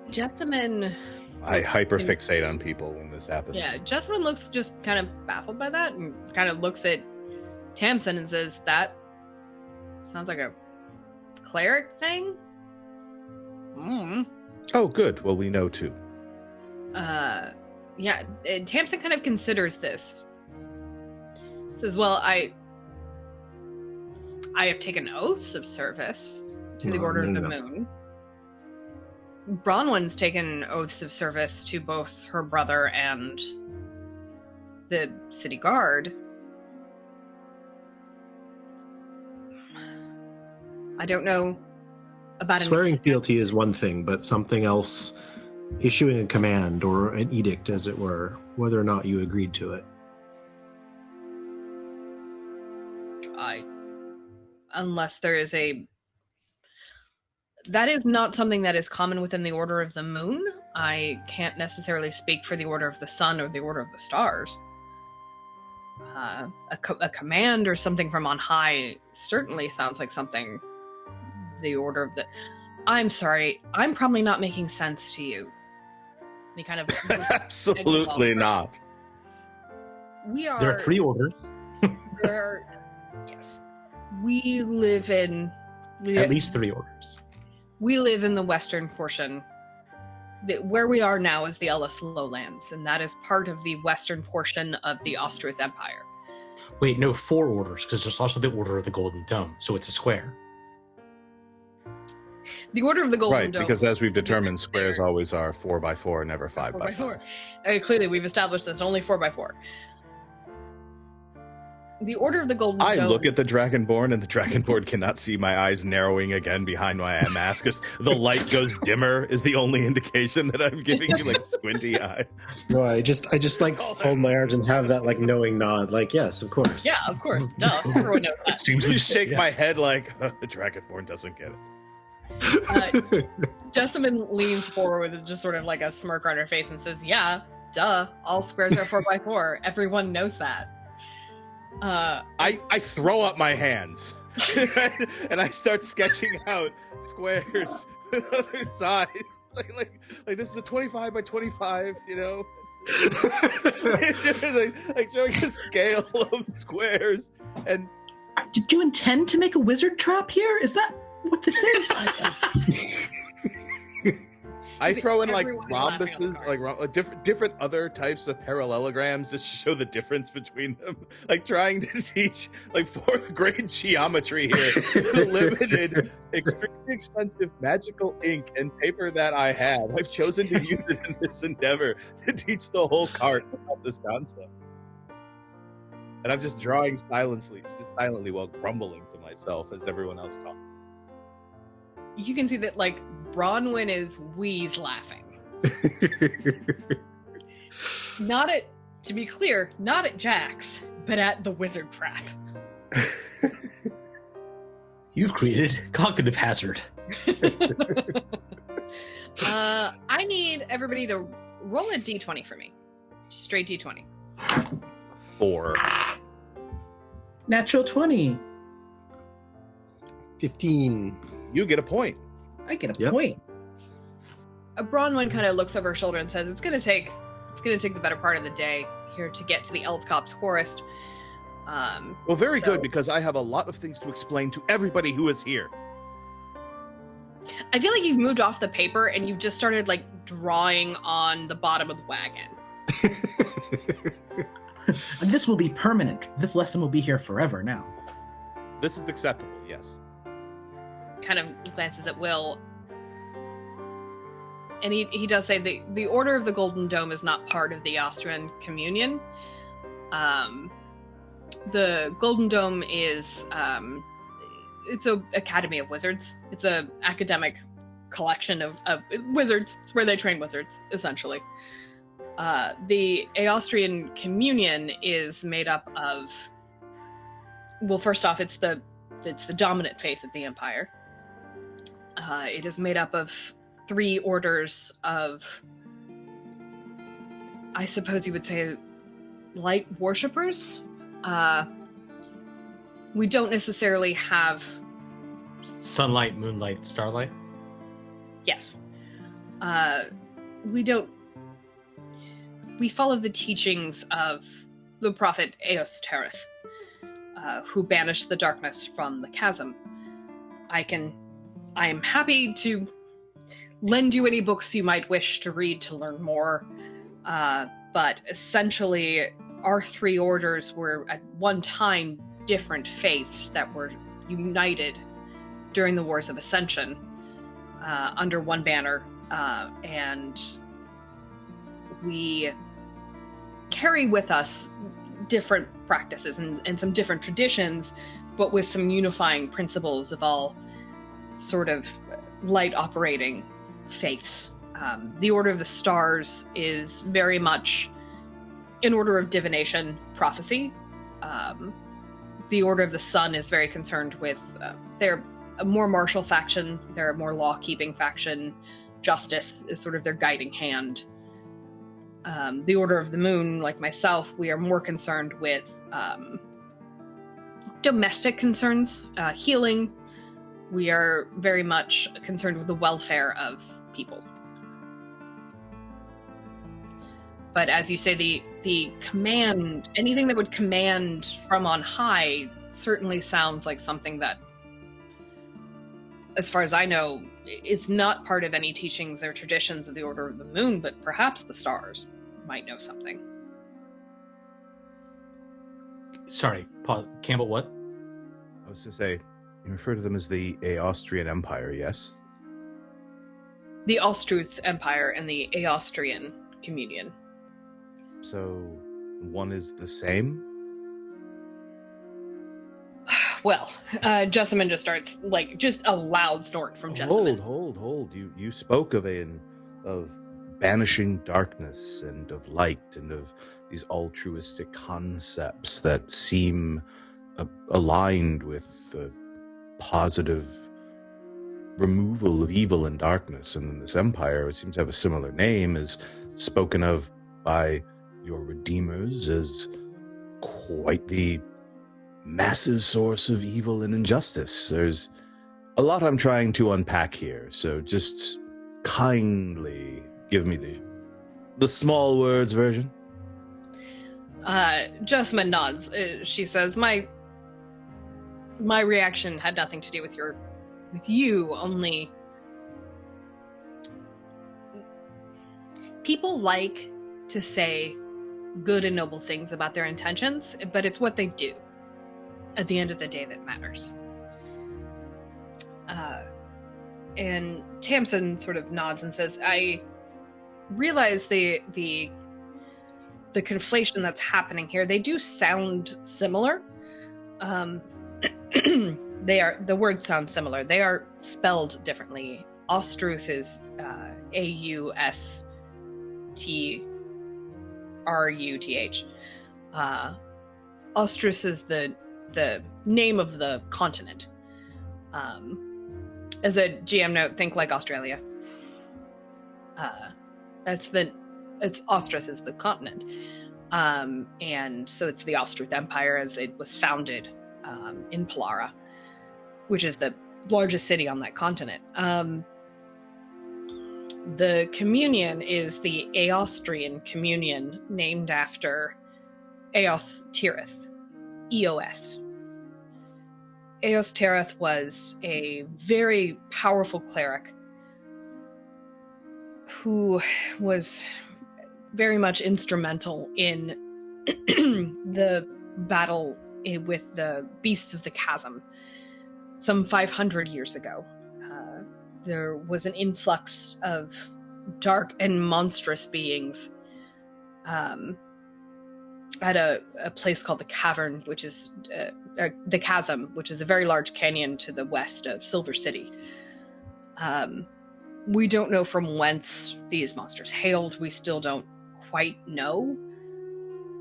Jessamine... I hyperfixate on people when this happens. Yeah, Jessamine looks just kind of baffled by that and kind of looks at Tamsin and says, "That sounds like a cleric thing?" Oh, good. Well, we know too. Yeah, Tamsin kind of considers this. Says, "Well, I have taken oaths of service to the Order of the Moon. Bronwyn's taken oaths of service to both her brother and the city guard. I don't know about swearing fealty is one thing, but something else, issuing a command or an edict, as it were, whether or not you agreed to it." Unless there is that is not something that is common within the Order of the Moon. I can't necessarily speak for the Order of the Sun or the Order of the Stars. A command or something from on high certainly sounds like something the Order of the... I'm sorry, I'm probably not making sense to you. He kind of... Absolutely not. There are 3 orders. Yes. We live in... At least 3 orders. We live in the western portion. Where we are now is the Ellis Lowlands, and that is part of the western portion of the Ostruth Empire. Wait, no, 4 orders, because there's also the Order of the Golden Dome, so it's a square. The Order of the Golden Dome. Right, because as we've determined, squares always are 4x4, never 5x5. Clearly, we've established this only 4x4. The Order of the Golden Dome. I look at the Dragonborn, and the Dragonborn cannot see my eyes narrowing again behind my mask. The light goes dimmer is the only indication that I'm giving you, like, squinty eye. No, I just like fold my arms and have that like knowing nod, like, yes, of course. Yeah, of course. Duh. Everyone knows that. Seems to shake my head like the Dragonborn doesn't get it. Jessamine leans forward with just sort of like a smirk on her face and says, "Yeah, duh. All squares are 4x4. Everyone knows that." I throw up my hands and I start sketching out squares with other sides. Like this is a 25 by 25, you know? like showing a scale of squares. And did you intend to make a wizard trap here? Is that what this is? I throw in like rhombuses, like different other types of parallelograms just to show the difference between them. Like trying to teach like 4th grade geometry here with the limited, extremely expensive magical ink and paper that I have. I've chosen to use it in this endeavor to teach the whole cart about this concept. And I'm just drawing silently while grumbling to myself as everyone else talks. You can see that, like, Bronwyn is wheeze laughing. To be clear, not at Jax, but at the wizard trap. You've created cognitive hazard. I need everybody to roll a d20 for me. Straight d20. 4. Natural 20. 15. You get a point. I get a point. Bronwyn kind of looks over her shoulder and says, "It's gonna take the better part of the day here to get to the Eldcopse Forest." Well, very good, because I have a lot of things to explain to everybody who is here. I feel like you've moved off the paper and you've just started like drawing on the bottom of the wagon. This will be permanent. This lesson will be here forever now. This is acceptable, yes. Kind of glances at Will. And he does say the Order of the Golden Dome is not part of the Austrian Communion. The Golden Dome is it's a academy of wizards. It's a academic collection of wizards. It's where they train wizards, essentially. The Austrian Communion is made up of, well, first off, it's the dominant faith of the Empire. It is made up of 3 orders of, I suppose you would say, light worshippers. We don't necessarily have Sunlight, moonlight, starlight. Yes. We follow the teachings of the prophet Eostareth, who banished the darkness from the chasm. I am happy to lend you any books you might wish to read to learn more. But essentially, our 3 orders were at one time different faiths that were united during the Wars of Ascension under one banner. And we carry with us different practices and some different traditions, but with some unifying principles of all sort of light operating faiths. The Order of the Stars is very much an order of divination, prophecy. The Order of the Sun is very concerned with, they're a more martial faction, they're a more law-keeping faction. Justice is sort of their guiding hand. The Order of the Moon, like myself, we are more concerned with domestic concerns, healing. We are very much concerned with the welfare of people. But as you say, the command, anything that would command from on high certainly sounds like something that, as far as I know, is not part of any teachings or traditions of the Order of the Moon, but perhaps the Stars might know something. Sorry, Campbell, what? I was going to say, you refer to them as the Austrian Empire, yes? The Ostruth Empire and the Austrian Communion. So, one is the same? Well, Jessamine just starts, like, just a loud snort from Jessamine. Hold. You spoke of banishing darkness and of light and of these altruistic concepts that seem aligned with the positive removal of evil and darkness. And then this empire, it seems to have a similar name, is spoken of by your redeemers as quite the massive source of evil and injustice. There's a lot I'm trying to unpack here, so just kindly give me the small words version. Jessamine nods. She says, my reaction had nothing to do with you, only people like to say good and noble things about their intentions, but it's what they do at the end of the day that matters. And Tamsin sort of nods and says, I realize the conflation that's happening here. They do sound similar. The words sound similar. They are spelled differently. Ostruth is Austruth. Ostrus is the name of the continent. As a GM note, think like Australia. It's Ostrus is the continent. And so it's the Ostruth Empire as it was founded in Pelara, which is the largest city on that continent. The communion is the Austrian Communion, named after Eos Tirith, EOS. Eos Tereth was a very powerful cleric who was very much instrumental in the battle with the beasts of the chasm some 500 years ago. There was an influx of dark and monstrous beings at a place called the Cavern, which is the Chasm, which is a very large canyon to the west of Silver City. We don't know from whence these monsters hailed. We still don't quite know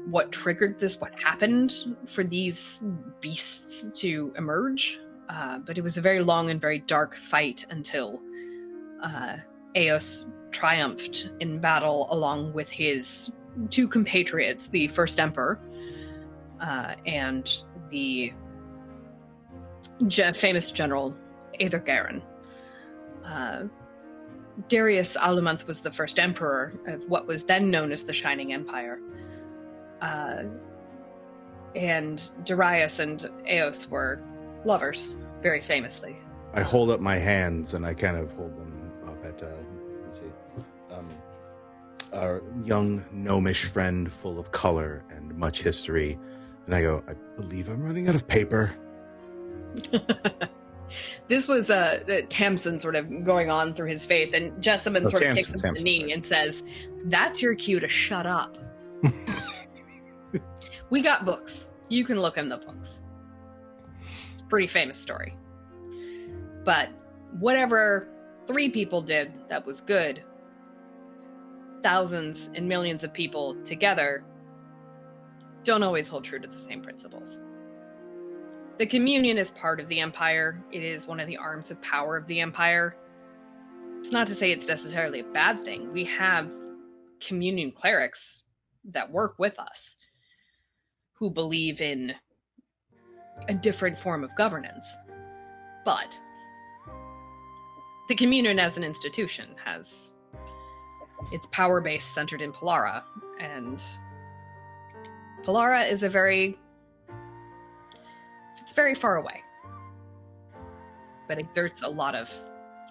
what triggered this, what happened for these beasts to emerge. But it was a very long and very dark fight until Eos triumphed in battle along with his two compatriots, the First Emperor and the famous general Thesekar. Darius Alumonth was the first emperor of what was then known as the Shining Empire. And Darius and Eos were lovers, very famously. I hold up my hands and I kind of hold them up at, let's see, our young gnomish friend full of color and much history. And I go, I believe I'm running out of paper. This was Tamsin sort of going on through his faith, and Jessamine sort of kicks him in the knee and says, "That's your cue to shut up." We got books. You can look in the books. It's a pretty famous story. But whatever 3 people did that was good, thousands and millions of people together don't always hold true to the same principles. The communion is part of the Empire. It is one of the arms of power of the Empire. It's not to say it's necessarily a bad thing. We have communion clerics that work with us who believe in a different form of governance. But the communion as an institution has its power base centered in Pollara, and Pollara is it's very far away, but exerts a lot of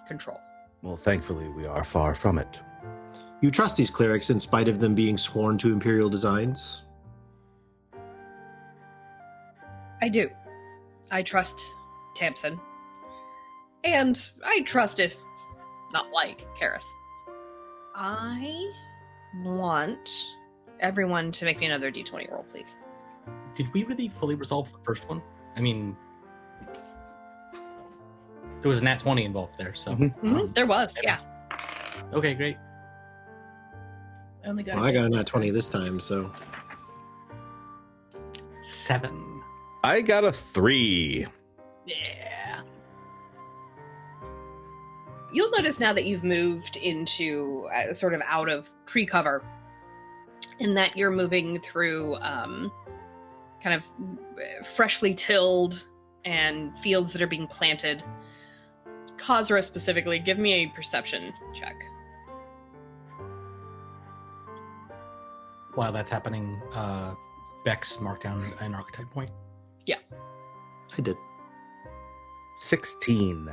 control. Well, thankfully, we are far from it. You trust these clerics in spite of them being sworn to Imperial designs? I do. I trust Tamsin. And I trust, if not like, Karis. I want everyone to make me another d20 roll, please. Did we really fully resolve the first one? I mean, there was a nat 20 involved there, so. There was, yeah. Okay, great. I only got Well, I got a nat 20 this time, so. 7. I got a 3. Yeah. You'll notice now that you've moved into sort of out of tree cover, in that you're moving through kind of freshly tilled and fields that are being planted. Kazzra specifically, give me a perception check. While that's happening, Bex marked down an archetype point. Yeah. I did. 16.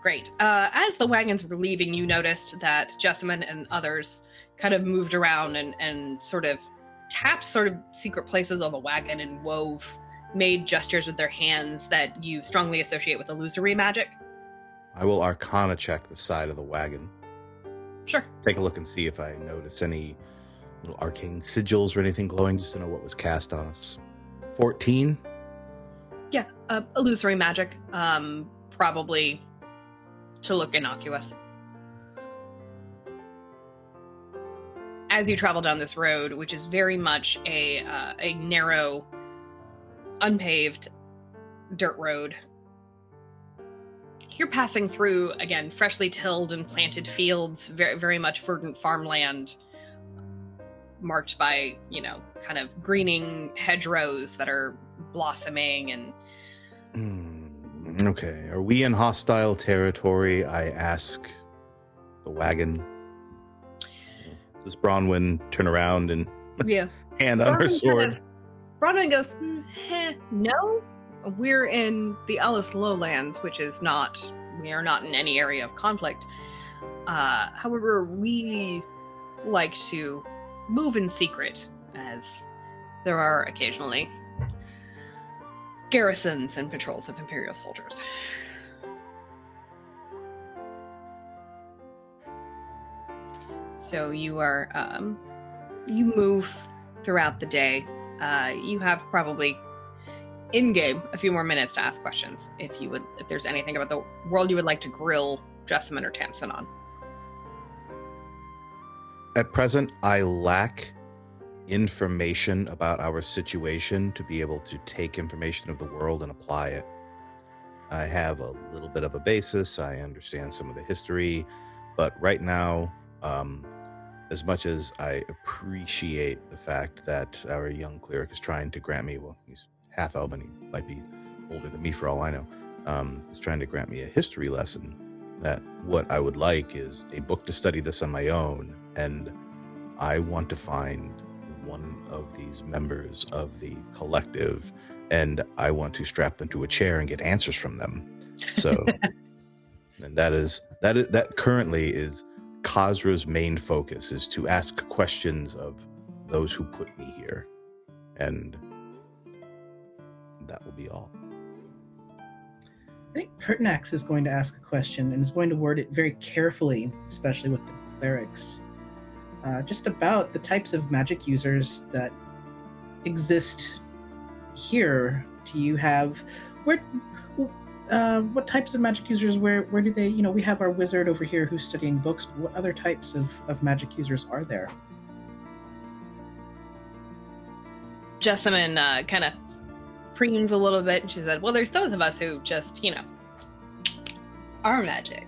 Great. As the wagons were leaving, you noticed that Jessamine and others kind of moved around and sort of tapped sort of secret places on the wagon and made gestures with their hands that you strongly associate with illusory magic. I will Arcana check the side of the wagon. Sure. Take a look and see if I notice any little arcane sigils or anything glowing, just to know what was cast on us. 14. Yeah, illusory magic. Probably to look innocuous. As you travel down this road, which is very much a narrow, unpaved dirt road, you're passing through, again, freshly tilled and planted fields, very, very much verdant farmland, marked by, kind of greening hedgerows that are blossoming and... Okay. Are we in hostile territory? I ask the wagon. Does Bronwyn turn around and yeah. hand on her sword? Bronwyn goes, no, we're in the Alice Lowlands, which is we are not in any area of conflict. However, we like to move in secret, as there are occasionally garrisons and patrols of Imperial soldiers. So you are, you move throughout the day. You have probably in-game a few more minutes to ask questions if there's anything about the world you would like to grill Jessamine or Tamsin on. At present, I lack information about our situation to be able to take information of the world and apply it. I have a little bit of a basis. I understand some of the history, but right now, as much as I appreciate the fact that our young cleric is trying to grant me, well, he's half elven, he might be older than me for all I know, is trying to grant me a history lesson, that what I would like is a book to study this on my own, and I want to find one of these members of the collective, and I want to strap them to a chair and get answers from them. So, and that currently is Kazzra's main focus, is to ask questions of those who put me here, and that will be all. I think Pertinax is going to ask a question and is going to word it very carefully, especially with the clerics, just about the types of magic users that exist here. Do you have what types of magic users? Where do they? We have our wizard over here who's studying books. But what other types of magic users are there? Jessamine kind of preens a little bit, and she said, well, there's those of us who just, are magic.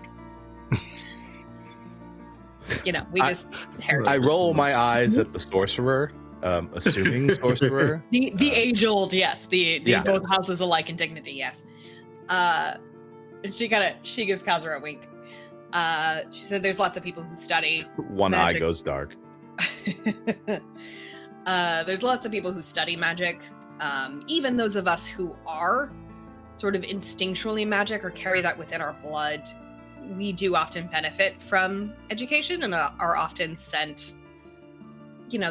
We just... I roll my eyes at the sorcerer, assuming sorcerer. The age-old, yes. The Yeah. both houses alike in dignity, yes. And she gives Kazzra a wink. She said there's lots of people who study One magic. eye goes dark. There's lots of people who study magic. Even those of us who are sort of instinctually magic or carry that within our blood, we do often benefit from education and are often sent,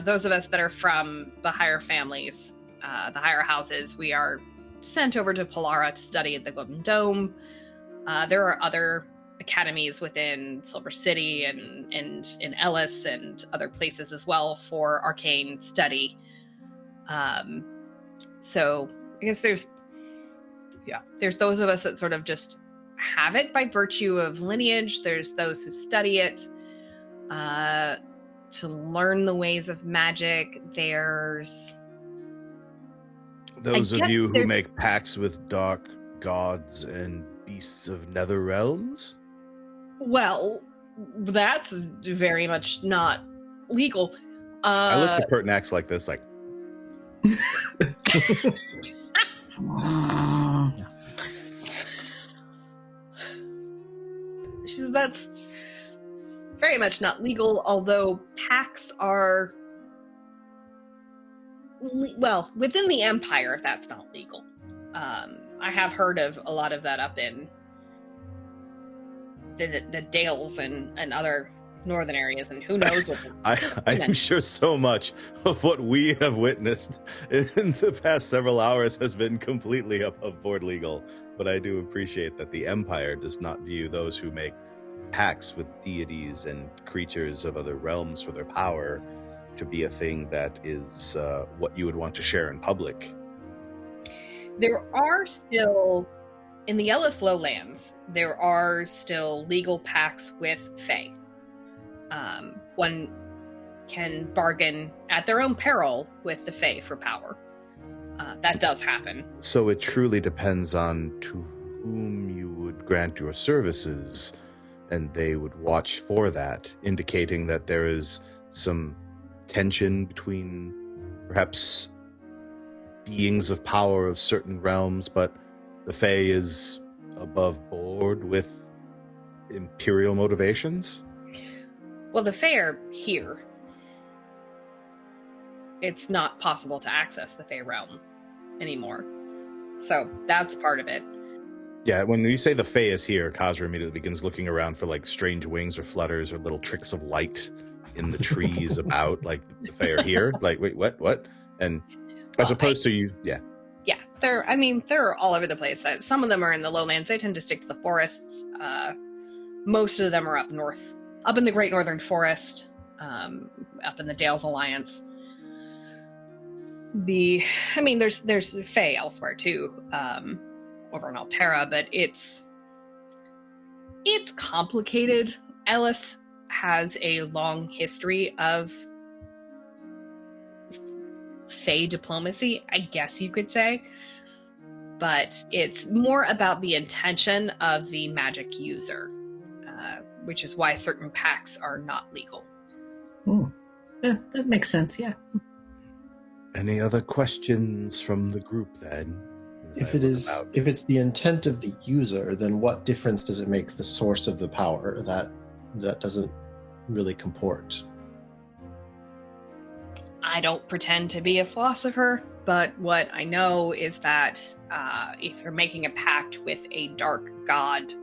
those of us that are from the higher families, the higher houses, we are sent over to Polara to study at the Golden Dome. There are other academies within Silver City and in Ellis and other places as well for arcane study. So I guess there's those of us that sort of just have it by virtue of lineage. There's those who study it to learn the ways of magic. There's those of you who make pacts with dark gods and beasts of nether realms. Well, that's very much not legal. I look at Pertinax like this, like. She says that's very much not legal, although pacts are, well, within the Empire, that's not legal. I have heard of a lot of that up in the Dales and other northern areas, and who knows what I am sure so much of what we have witnessed in the past several hours has been completely above board legal, but I do appreciate that the Empire does not view those who make pacts with deities and creatures of other realms for their power to be a thing that is what you would want to share in public. There are still, in the Ellis Lowlands, there are still legal pacts with Fae. One can bargain at their own peril with the Fae for power. That does happen. So it truly depends on to whom you would grant your services, and they would watch for that, indicating that there is some tension between perhaps beings of power of certain realms, but the Fae is above board with imperial motivations? Well, the Fae are here. It's not possible to access the Fae realm anymore. So that's part of it. Yeah, when you say the Fae is here, Kazzra immediately begins looking around for like strange wings or flutters or little tricks of light in the trees about, like the Fae are here. Like, wait, what? And as opposed to you, yeah. Yeah, they're all over the place. Some of them are in the lowlands. They tend to stick to the forests. Most of them are up north, up in the Great Northern Forest, up in the Dales Alliance. There's Fae elsewhere too, over in Altera, but it's complicated. Ellis has a long history of Fae diplomacy, I guess you could say, but it's more about the intention of the magic user, which is why certain pacts are not legal. Yeah, that makes sense. Yeah. Any other questions from the group then? If it's the intent of the user, then what difference does it make the source of the power? That doesn't really comport. I don't pretend to be a philosopher, but what I know is that if you're making a pact with a dark god,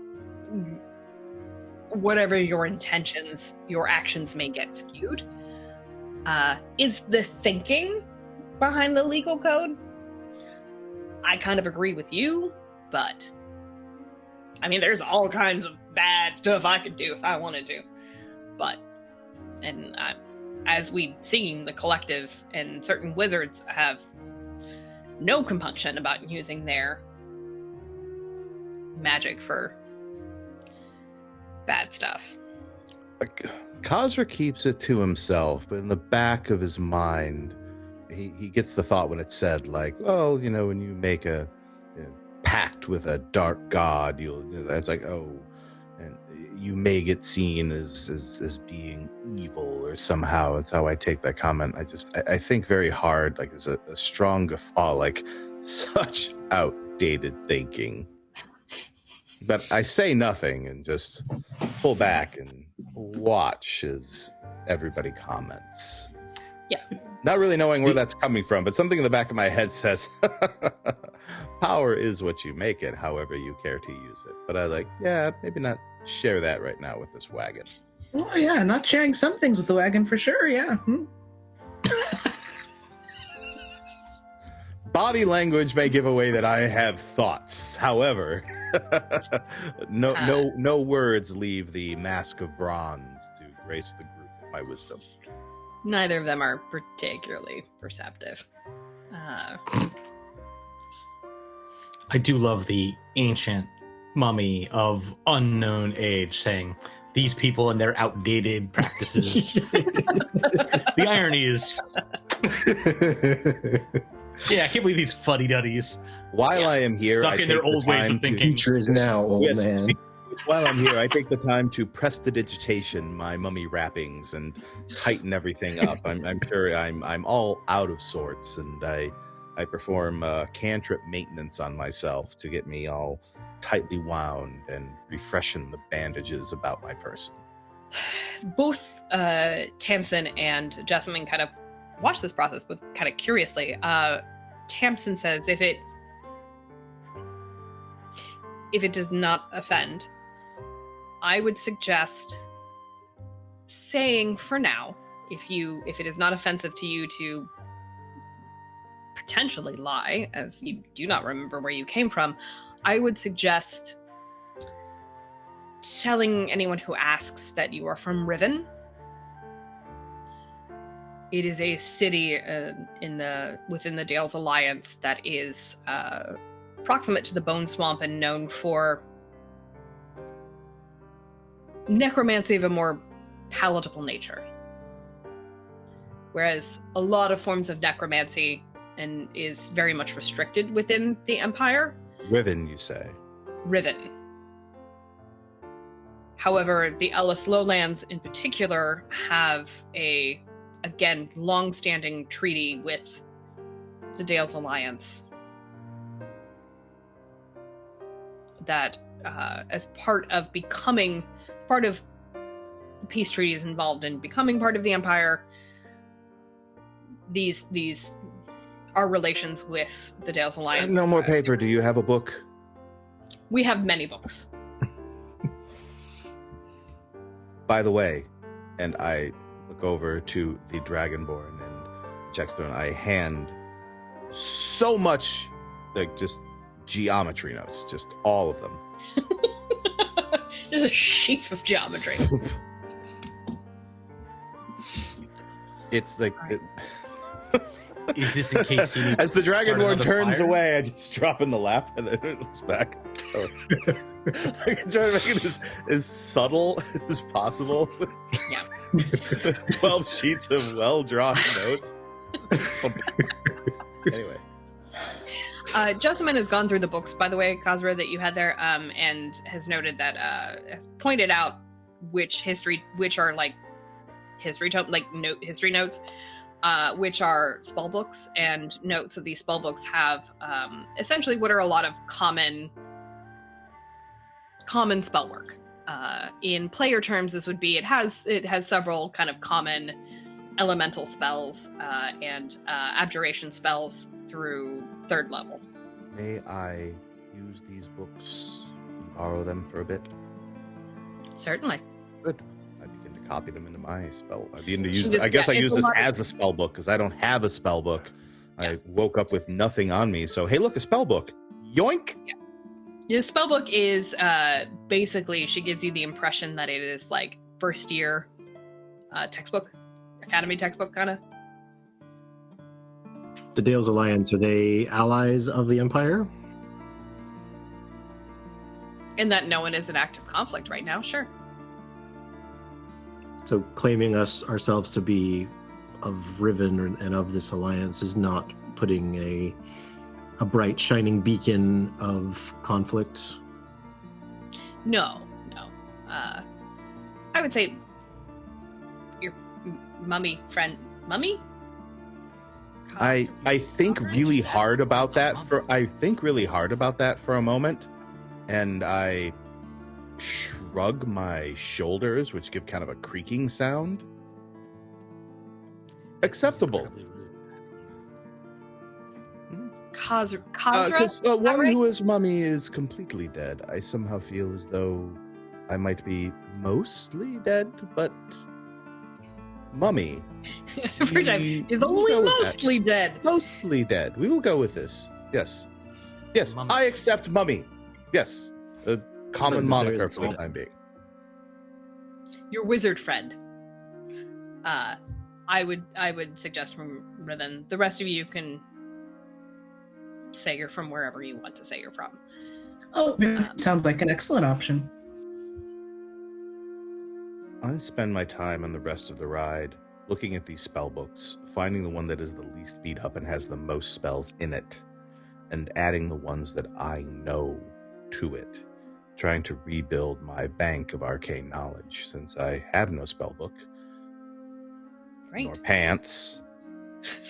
whatever your intentions, your actions may get skewed. Is the thinking behind the legal code? I kind of agree with you, but there's all kinds of bad stuff I could do if I wanted to. But, as we've seen, the collective and certain wizards have no compunction about using their magic for bad stuff. Kazzra keeps it to himself, but in the back of his mind, he gets the thought when it's said, like, well, when you make a pact with a dark god, it's like, oh, and you may get seen as being evil or somehow. That's how I take that comment. I think very hard, like, it's a strong guffaw, like, such outdated thinking. But I say nothing and just pull back and watch as everybody comments. Yeah. Not really knowing where that's coming from, but something in the back of my head says, power is what you make it, however you care to use it. But I maybe not share that right now with this wagon. Oh, yeah, not sharing some things with the wagon for sure, yeah. Body language may give away that I have thoughts. However, no words leave the mask of bronze to grace the group with my wisdom. Neither of them are particularly perceptive. I do love the ancient mummy of unknown age saying, these people and their outdated practices. The irony is... Yeah, I can't believe these fuddy-duddies. While I am here, stuck in their old ways of thinking. Future is now, old man. While I'm here, I take the time to prestidigitation my mummy wrappings and tighten everything up. I'm sure I'm all out of sorts, and I perform cantrip maintenance on myself to get me all tightly wound and refreshen the bandages about my person. Both Tamsin and Jessamine kind of watch this process, but kind of curiously. Tamsin says, if it does not offend, I would suggest saying for now, if it is not offensive to you to potentially lie, as you do not remember where you came from, I would suggest telling anyone who asks that you are from Riven. It is a city within the Dales Alliance that is proximate to the Bone Swamp and known for necromancy of a more palatable nature. Whereas a lot of forms of necromancy is very much restricted within the Empire. Riven, you say? Riven. However, the Ellis Lowlands in particular have again, long-standing treaty with the Dales Alliance that as part of the peace treaties involved in becoming part of the Empire, these our relations with the Dales Alliance. No more paper. Do you have a book? We have many books. By the way, and I look over to the Dragonborn and Jaxiron. I hand so much, like, just geometry notes, just all of them. There's a sheaf of geometry. It's like... Is this in case you need As the to start Dragonborn another turns fire? away, I just drop in the lap and then it looks back. Oh. I can try to make it as subtle as possible. Yeah. 12 sheets of well-drawn notes. Anyway. Jessamine has gone through the books, by the way, Kazzra, that you had there, and has noted that, has pointed out which are like history notes, which are spell books, and notes of these spell books have essentially what are a lot of common spell work. In player terms, this would be it has several kind of common elemental spells and abjuration spells through 3rd level. May I use these books and borrow them for a bit? Certainly. Good. I begin to copy them into my spell. I begin to She use. just- I guess yeah, I it's use a this lot of- as a spell book because I don't have a spell book. Yeah. I woke up with nothing on me, so hey, look, a spell book. Yoink! The spellbook is basically she gives you the impression that it is like first year textbook, academy textbook kind of. The Dales Alliance, are they allies of the Empire? In that no one is in active conflict right now, sure. So claiming ourselves to be of Riven and of this alliance is not putting a bright shining beacon of conflict. No. I would say your mummy friend, mummy. I think really hard about that for a moment, and I shrug my shoulders, which give kind of a creaking sound. Acceptable. Kazzra? Because one right? who is mummy is completely dead. I somehow feel as though I might be mostly dead, but mummy. Every time we he's will only go with that. mostly dead. Mostly dead. We will go with this. Yes. Mummy. I accept mummy. Yes. A common There moniker is for the a- time being. Your wizard friend. I would suggest from Riven. The rest of you can say you're from wherever you want to say you're from. Oh, sounds like an excellent option. I spend my time on the rest of the ride looking at these spell books, finding the one that is the least beat up and has the most spells in it, and adding the ones that I know to it, trying to rebuild my bank of arcane knowledge since I have no spell book, Great. nor pants,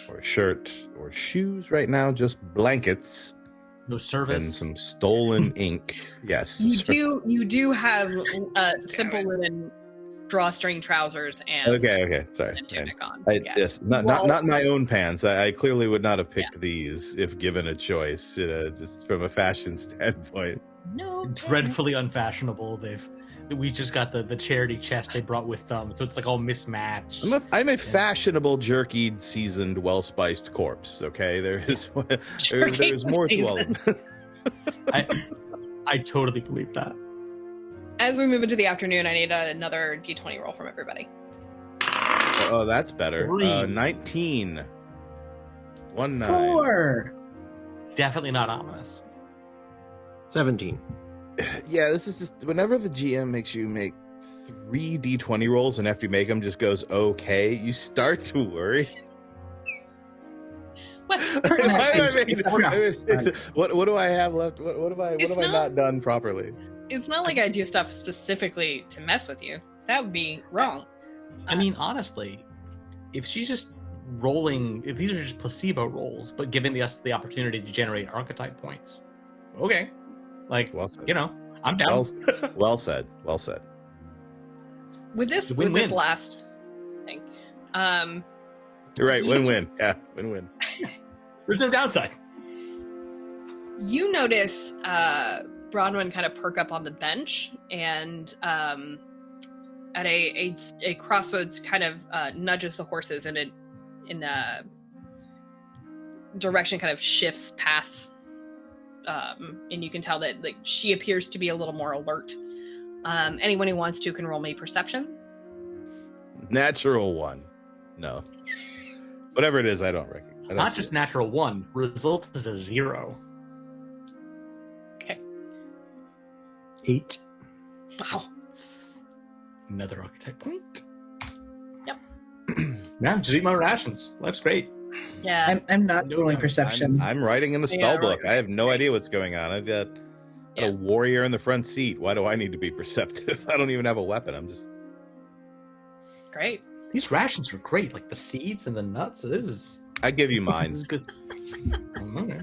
or shirt, or shoes right now, just blankets No and service. some stolen ink. Yes. You do have simple linen drawstring trousers and Okay, sorry. and tunic on. Yeah. Yes, not my own pants. I clearly would not have picked these if given a choice, just from a fashion standpoint. No. Dreadfully unfashionable. We just got the charity chest they brought with them, so it's like all mismatched. I'm a fashionable, jerkied, seasoned, well-spiced corpse. Okay, there is more to all of this. I totally believe that. As we move into the afternoon, I need another d20 roll from everybody. Oh, that's better. 3. 19. 1 9. 4. Definitely not ominous. 17. Yeah, this is just whenever the GM makes you make 3 d20 rolls, and after you make them, just goes okay. You start to worry. What? What do I have left? What have I not done properly? It's not like I do stuff specifically to mess with you. That would be wrong. I mean, honestly, if she's just rolling, if these are just placebo rolls, but giving us the opportunity to generate archetype points, okay. Like, Well said. I'm down. Well said. With this Win-win. last thing, You're right. Win-win. Yeah, win-win. There's no downside. You notice Bronwyn kind of perk up on the bench and at a crossroads kind of nudges the horses in a direction, kind of shifts past, and you can tell that like she appears to be a little more alert. Anyone who wants to can roll me perception. Natural 1. No. Whatever it is, I don't recognize. Not just natural 1. Result is a 0. Okay. 8. Wow. Another archetype point. Yep. Yeah, just eat my rations. Life's great. Yeah. I'm not No, rolling I'm- perception. I'm writing in the Yeah, spell book. I have no idea what's going on. I've got a warrior in the front seat. Why do I need to be perceptive? I don't even have a weapon. I'm just... Great. These rations are great. Like the seeds and the nuts. This is I give you this mine. is good. Okay.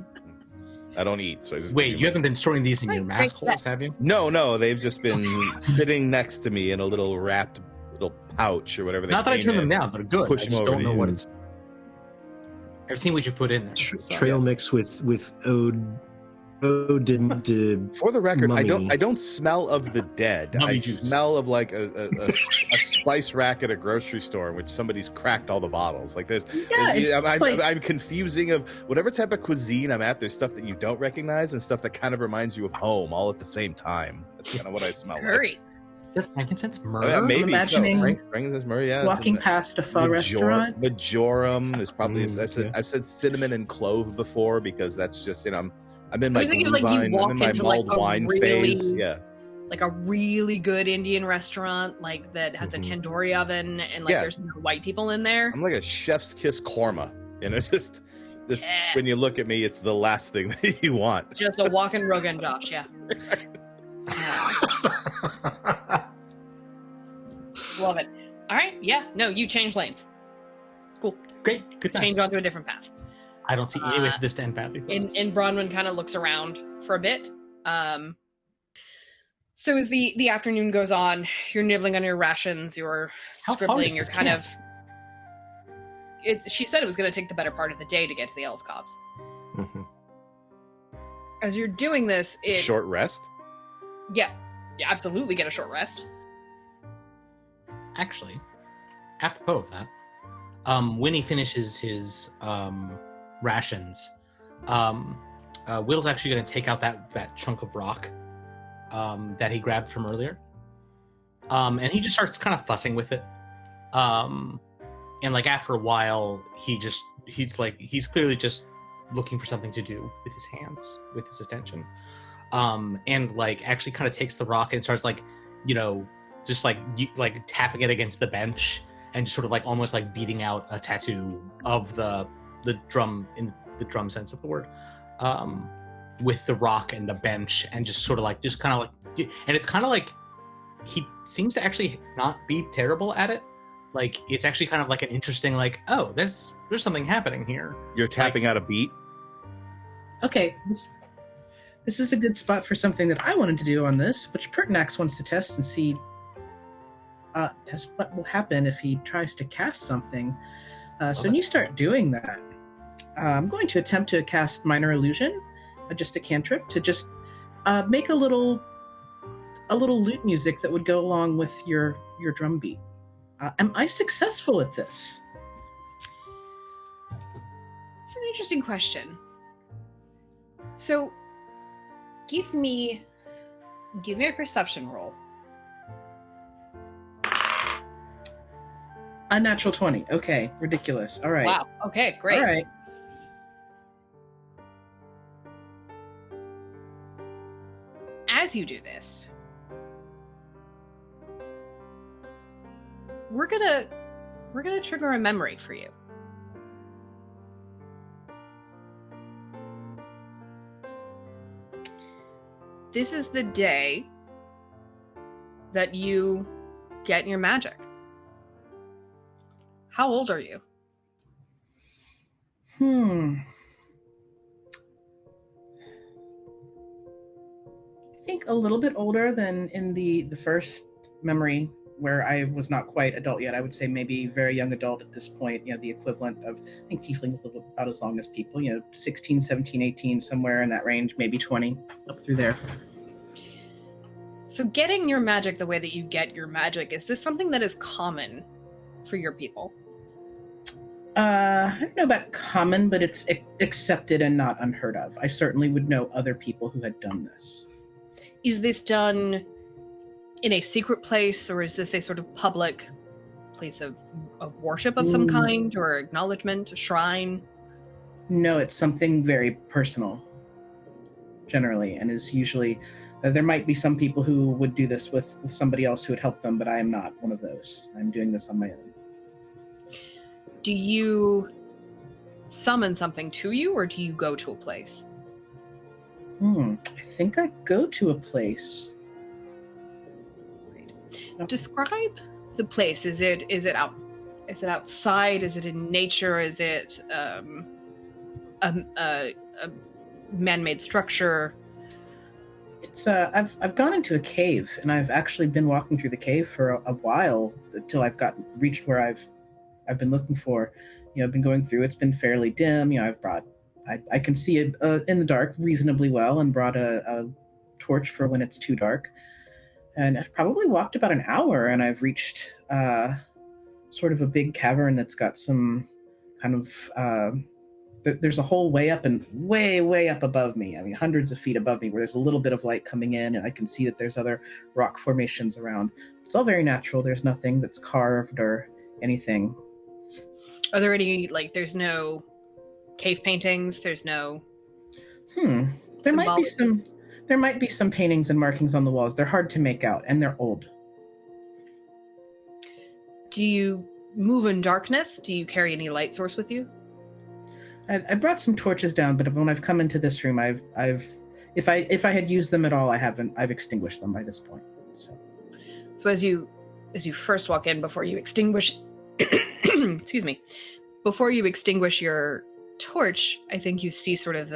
I don't eat, so I just Wait, give you mine. haven't been storing these in your Great, mask great. holes, have you? No, they've just been sitting next to me in a little wrapped little pouch or whatever they Not that I came turn them in. down. They're good. Push I them just over don't to know you. what it's. I've seen what you put in there. Trail yes. mix with Ode For the record, I Mummy. don't smell of the dead. Mummy I juice. smell of like a spice rack at a grocery store in which somebody's cracked all the bottles. Like there's, Yeah, it's I'm confusing of whatever type of cuisine I'm at. There's stuff that you don't recognize and stuff that kind of reminds you of home all at the same time. That's kind of what I smell like. Curry. Is that frankincense Oh, myrrh? yeah, maybe imagining Frankincense Murray, yeah. Walking past a pho restaurant. Majorum. There's probably okay. I've said cinnamon and clove before because that's just I'm in my was thinking of, blue like, you wine, walk I'm in my into, like, mulled a wine really- phase. Yeah. Like a really good Indian restaurant, like that has Mhm. a tandoori oven and like Yeah. there's no white people in there. I'm like a chef's kiss korma. Just Yeah. when you look at me, it's the last thing that you want. Just a walking Rogan Josh, yeah. Love it. All right, yeah. No, you change lanes. Cool. Great. Good Change times. onto a different path. I don't see any way for this to end badly for us. And Bronwyn kind of looks around for a bit. So as the afternoon goes on, you're nibbling on your rations, you're How far scribbling, is you're this kind camp? of. She said it was going to take the better part of the day to get to the Elscops. Mhm. As you're doing this, Short rest. yeah, absolutely get a short rest. Actually, apropos of that, when he finishes his rations, Will's actually going to take out that chunk of rock that he grabbed from earlier, and he just starts kind of fussing with it. And like after a while, he's clearly just looking for something to do with his hands, with his attention, and like actually kind of takes the rock and starts like, just like tapping it against the bench and just sort of like almost like beating out a tattoo of the drum in the drum sense of the word, with the rock and the bench, and just sort of like and it's kind of like he seems to actually not be terrible at it. Like it's actually kind of like an interesting like, oh, there's something happening here. You're tapping out a beat. Okay, this is a good spot for something that I wanted to do on this, which Pertinax wants to test and see. Test what will happen if he tries to cast something. So when you start doing that, I'm going to attempt to cast Minor Illusion, just a cantrip, to just make a little lute music that would go along with your drum beat. Am I successful at this? It's an interesting question. So, give me a perception roll. A natural 20. Okay, ridiculous. All right. Wow. Okay, great. All right. As you do this, we're gonna trigger a memory for you. This is the day that you get your magic. How old are you? I think a little bit older than in the first memory where I was not quite adult yet. I would say maybe very young adult at this point, the equivalent of, I think tieflings live about as long as people, 16, 17, 18, somewhere in that range, maybe 20, up through there. So getting your magic the way that you get your magic, is this something that is common for your people? I don't know about common, but it's accepted and not unheard of. I certainly would know other people who had done this. Is this done in a secret place, or is this a sort of public place of worship of some kind, or acknowledgement, a shrine? No, it's something very personal, generally, and is usually... there might be some people who would do this with somebody else who would help them, but I am not one of those. I'm doing this on my own. Do you summon something to you, or do you go to a place? I think I go to a place. Describe the place. Is it outside? Is it in nature? Is it a man-made structure? It's I've gone into a cave, and I've actually been walking through the cave for a while until I've reached where I've been looking for. I've been going through. It's been fairly dim. I can see it in the dark reasonably well, and brought a torch for when it's too dark. And I've probably walked about an hour, and I've reached sort of a big cavern that's got some kind of... there's a hole way up and way up above me. I mean, hundreds of feet above me, where there's a little bit of light coming in, and I can see that there's other rock formations around. It's all very natural. There's nothing that's carved or anything. Are there any, there's no cave paintings? There's no... There might be some paintings and markings on the walls. They're hard to make out, and they're old. Do you move in darkness? Do you carry any light source with you? I brought some torches down, but when I've come into this room, if I had used them at all, I've extinguished them by this point. So as you first walk in, before you extinguish, excuse me, before you extinguish your torch, I think you see sort of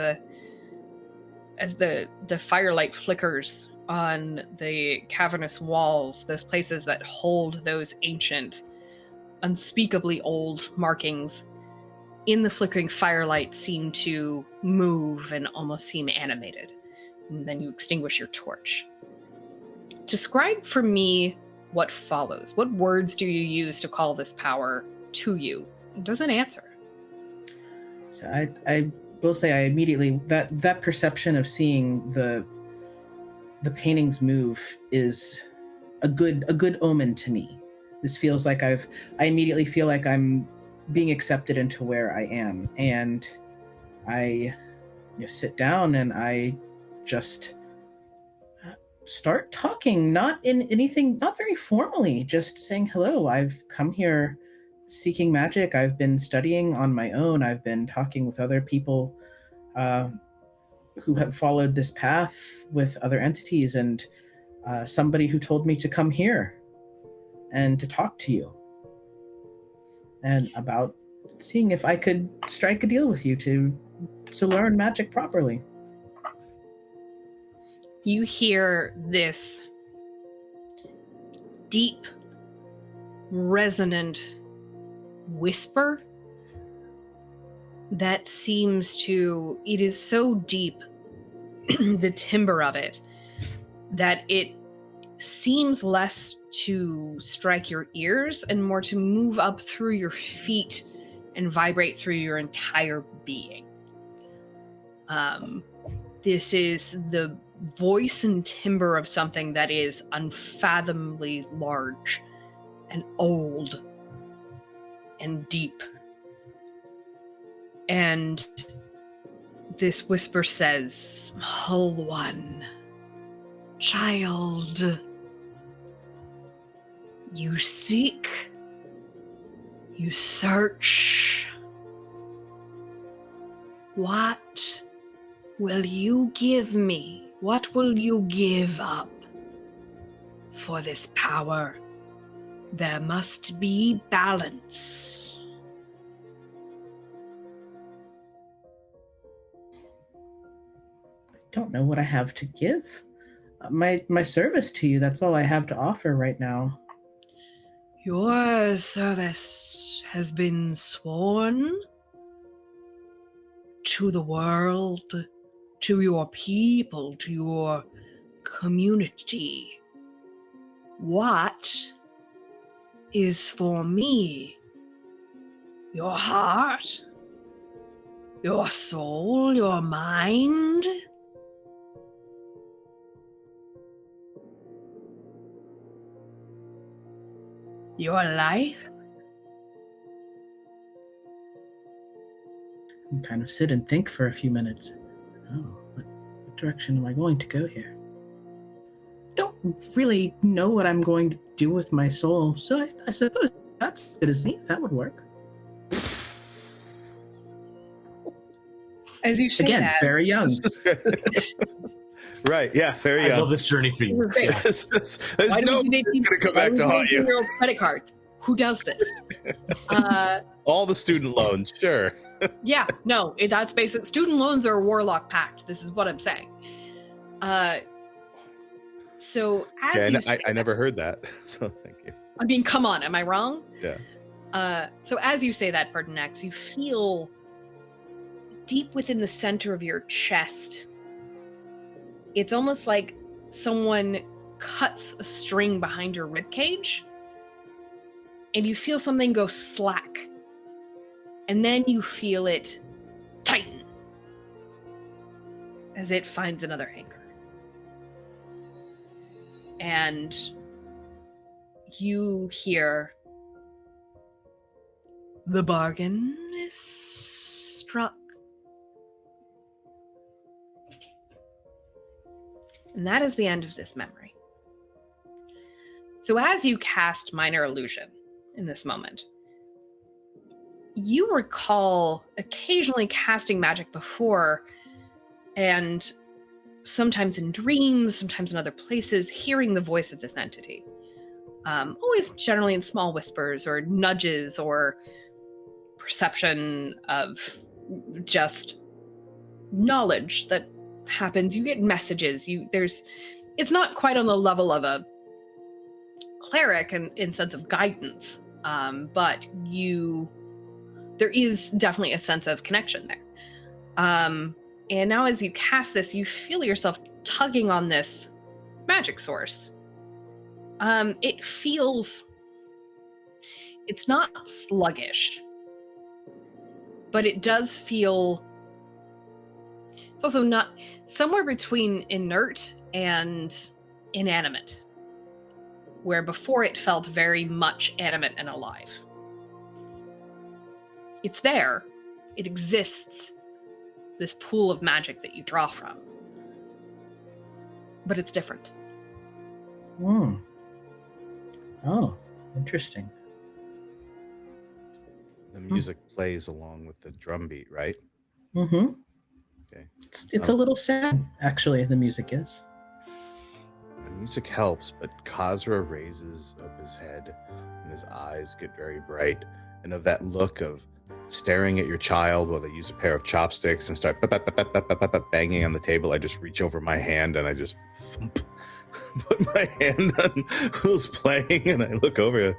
as the firelight flickers on the cavernous walls, those places that hold those ancient, unspeakably old markings, in the flickering firelight seem to move and almost seem animated. And then you extinguish your torch. Describe for me what follows. What words do you use to call this power to you? It doesn't answer. So I will say I immediately... That perception of seeing the paintings move is a good omen to me. This feels like I immediately feel like I'm being accepted into where I am, and I sit down and I just start talking, not in anything, not very formally, just saying hello. I've come here seeking magic. I've been studying on my own. I've been talking with other people who have followed this path with other entities, and somebody who told me to come here and to talk to you, and about seeing if I could strike a deal with you to learn magic properly. You hear this deep, resonant whisper that seems to... It is so deep, the timbre of it, that it seems less to strike your ears and more to move up through your feet and vibrate through your entire being. This is the voice and timbre of something that is unfathomably large and old and deep. And this whisper says, "Hull One, child, you seek, you search. What will you give me? What will you give up for this power? There must be balance." I don't know what I have to give. My service to you, that's all I have to offer right now. Your service has been sworn to the world, to your people, to your community. What is for me? Your heart? Your soul? Your mind? Your life? And kind of sit and think for a few minutes. Oh, what direction am I going to go here? Don't really know what I'm going to do with my soul, so I suppose that's as good as me. That would work. As you say Again, that, very young. Right, yeah, very I young. love this journey for you. Great. Yeah. There's why no do way you it's gonna come back to haunt you. your credit cards? Who does this? All the student loans, sure. Yeah, no, that's basic. Student loans are a warlock pact. This is what I'm saying. So as Okay, you I never heard that, so thank you. I mean, come on, am I wrong? Yeah. So as you say that, Pertinax, you feel deep within the center of your chest. It's almost like someone cuts a string behind your ribcage, and you feel something go slack. And then you feel it tighten as it finds another anchor. And you hear, the bargain is struck. And that is the end of this memory. So as you cast Minor Illusion in this moment, you recall occasionally casting magic before, and sometimes in dreams, sometimes in other places, hearing the voice of this entity. Always generally in small whispers or nudges or perception of just knowledge that happens. You get messages. It's not quite on the level of a cleric in sense of guidance, but there is definitely a sense of connection there. And now as you cast this, you feel yourself tugging on this magic source. It's not sluggish, but it does feel, it's also not, somewhere between inert and inanimate, where before it felt very much animate and alive. It's there. It exists. This pool of magic that you draw from. But it's different. Oh, interesting. The music plays along with the drum beat, right? Mm-hmm. Okay. It's a little sad, actually, the music is. The music helps, but Kazzra raises up his head and his eyes get very bright. And of that look of staring at your child while they use a pair of chopsticks and start banging on the table, I just reach over my hand and I just thump, put my hand on who's playing, and I look over.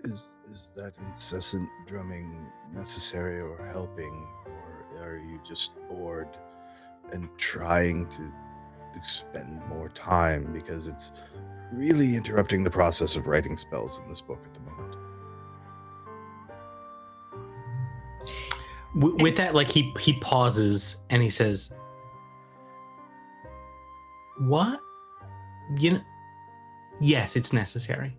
Is that incessant drumming necessary or helping, or are you just bored and trying to spend more time, because it's really interrupting the process of writing spells in this book at the moment? With that, like he pauses and he says, "What? Yes, it's necessary."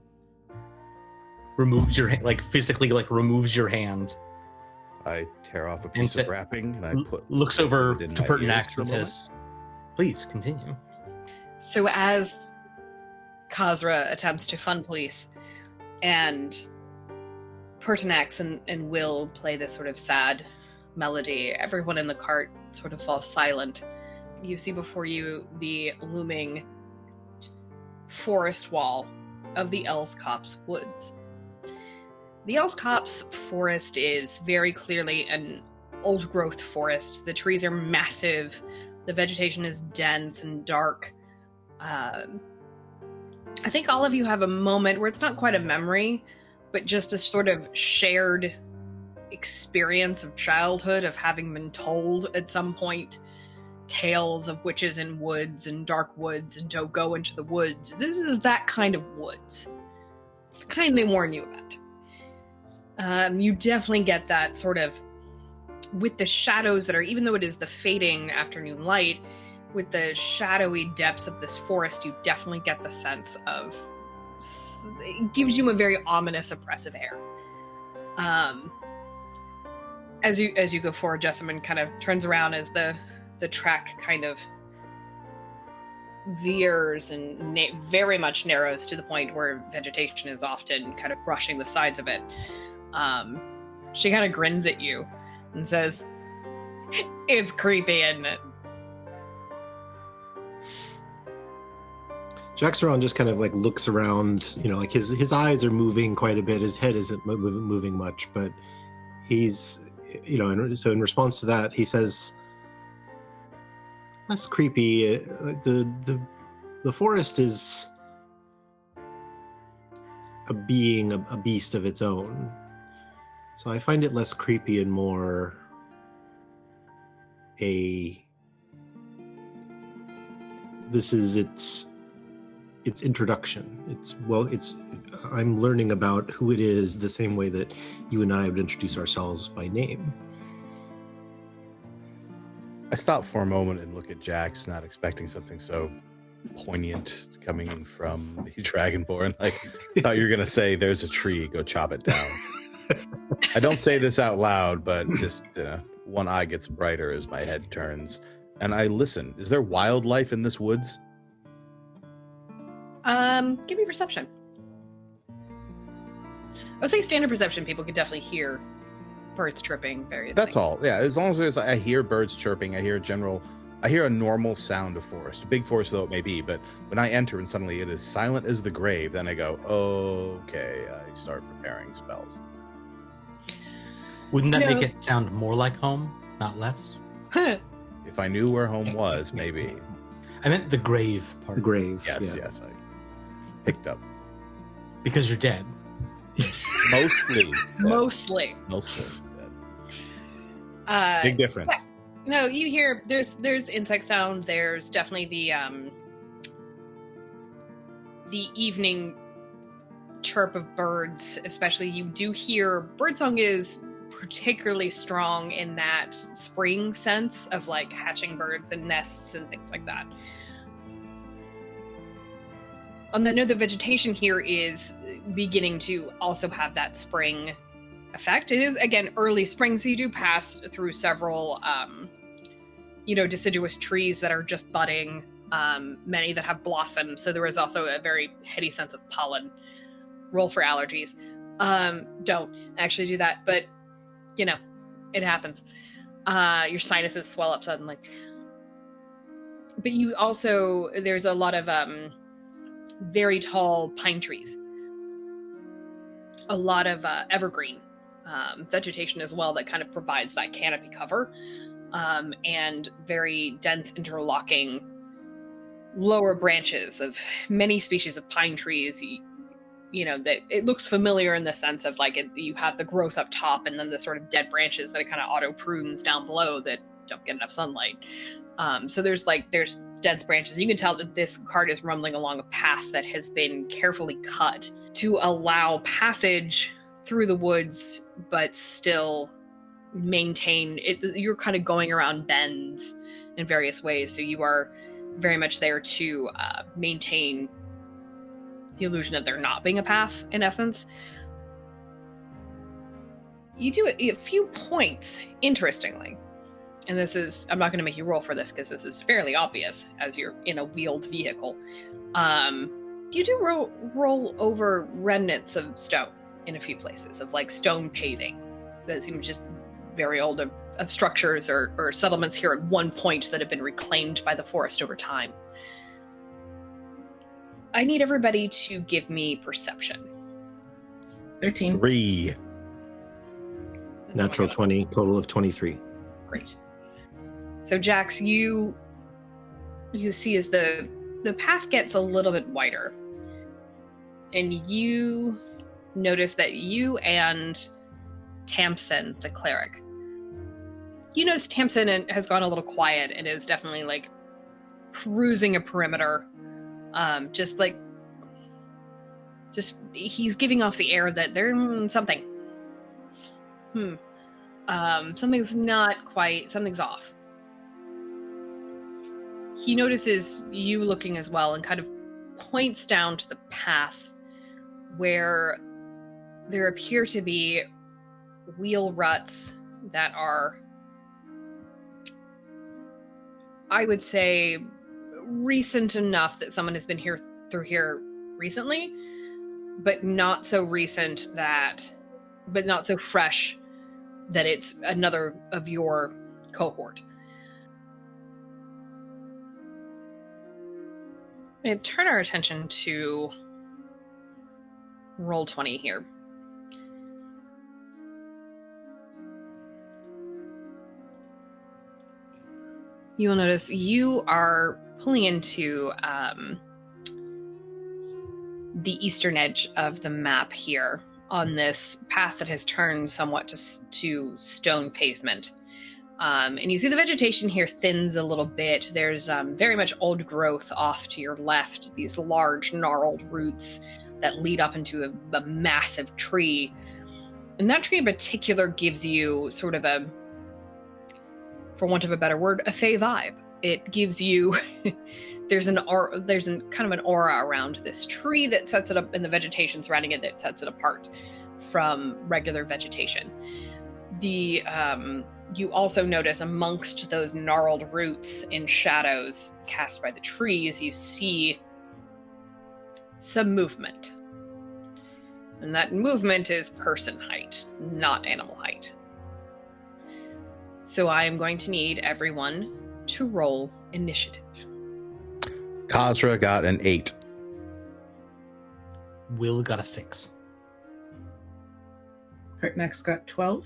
Removes your like physically like removes your hand. I tear off a piece of wrapping and I looks over it in to my Pertinax ears for a and says, "Please continue." So as Kazzra attempts to fund police, and Pertinax and Will play this sort of sad melody, everyone in the cart sort of falls silent. You see before you the looming forest wall of the Elskop's woods. The Elskop's forest is very clearly an old growth forest. The trees are massive. The vegetation is dense and dark. I think all of you have a moment where it's not quite a memory, but just a sort of shared experience of childhood, of having been told at some point tales of witches in woods and dark woods and don't go into the woods. This is that kind of woods. It's the kind they warn you about. You definitely get that sort of, with the shadows that are, even though it is the fading afternoon light, with the shadowy depths of this forest, you definitely get the sense of, it gives you a very ominous, oppressive air. As you go forward, Jessamine kind of turns around as the track kind of veers and very much narrows to the point where vegetation is often kind of brushing the sides of it. She kind of grins at you and says, "It's creepy, isn't it?" Jaxiron just kind of like looks around, you know, like his eyes are moving quite a bit. His head isn't moving much, but he's, you know, and so in response to that, he says, "Less creepy. The forest is a being, a beast of its own. So I find it less creepy and more this is its introduction. I'm learning about who it is the same way that you and I would introduce ourselves by name." I stop for a moment and look at Jax, not expecting something so poignant coming from the Dragonborn. Like, I thought you were going to say, "There's a tree, go chop it down." I don't say this out loud, but just one eye gets brighter as my head turns. And I listen. Is there wildlife in this woods? Give me perception. I would say standard perception, people could definitely hear birds chirping, various That's things. all. Yeah, as long as I hear birds chirping, I hear a normal sound of forest. Big forest though it may be, but when I enter and suddenly it is silent as the grave, then I go, okay, I start preparing spells. Wouldn't that make it sound more like home, not less? If I knew where home was, maybe. I meant the grave part. The grave. Yes, yeah. yes, I picked up. Because you're dead. Mostly. Mostly. Big difference. No, you hear there's insect sound. There's definitely the evening chirp of birds. Especially, you do hear birdsong is particularly strong in that spring sense of like hatching birds and nests and things like that. On the note, the vegetation here is beginning to also have that spring effect. It is, again, early spring, so you do pass through several, deciduous trees that are just budding, many that have blossomed, so there is also a very heady sense of pollen. Roll for allergies. Don't actually do that, but, it happens. Your sinuses swell up suddenly. But you also, there's a lot of very tall pine trees. A lot of evergreen vegetation as well that kind of provides that canopy cover, and very dense interlocking lower branches of many species of pine trees. That it looks familiar in the sense of like you have the growth up top and then the sort of dead branches that it kind of auto prunes down below that don't get enough sunlight. So there's dense branches. You can tell that this cart is rumbling along a path that has been carefully cut to allow passage through the woods, but still maintain it. You're kind of going around bends in various ways, so you are very much there to maintain the illusion of there not being a path, in essence. You do it a few points, interestingly. And this is, I'm not going to make you roll for this because this is fairly obvious as you're in a wheeled vehicle. You do roll over remnants of stone in a few places, of like stone paving that seem just very old, of structures or settlements here at one point that have been reclaimed by the forest over time. I need everybody to give me perception. 13. 3. Natural 20, total of 23. Great. So Jax, you see as the path gets a little bit wider, and you notice that you and Tamsin, the cleric, you notice Tamsin has gone a little quiet and is definitely like cruising a perimeter. Just he's giving off the air that there's something. Something's off. He notices you looking as well and kind of points down to the path where there appear to be wheel ruts that are, I would say, recent enough that someone has been through here recently, but not so fresh that it's another of your cohort. And turn our attention to roll 20 here. You will notice you are pulling into the eastern edge of the map here on this path that has turned somewhat to stone pavement. And you see the vegetation here thins a little bit. There's very much old growth off to your left, these large gnarled roots that lead up into a massive tree. And that tree in particular gives you sort of a, for want of a better word, a fey vibe. It gives you, there's kind of an aura around this tree that sets it up, and the vegetation surrounding it that sets it apart from regular vegetation. You also notice amongst those gnarled roots in shadows cast by the trees, you see some movement. And that movement is person height, not animal height. So I am going to need everyone to roll initiative. Kazzra got an 8. Will got a 6. Pertinax got 12.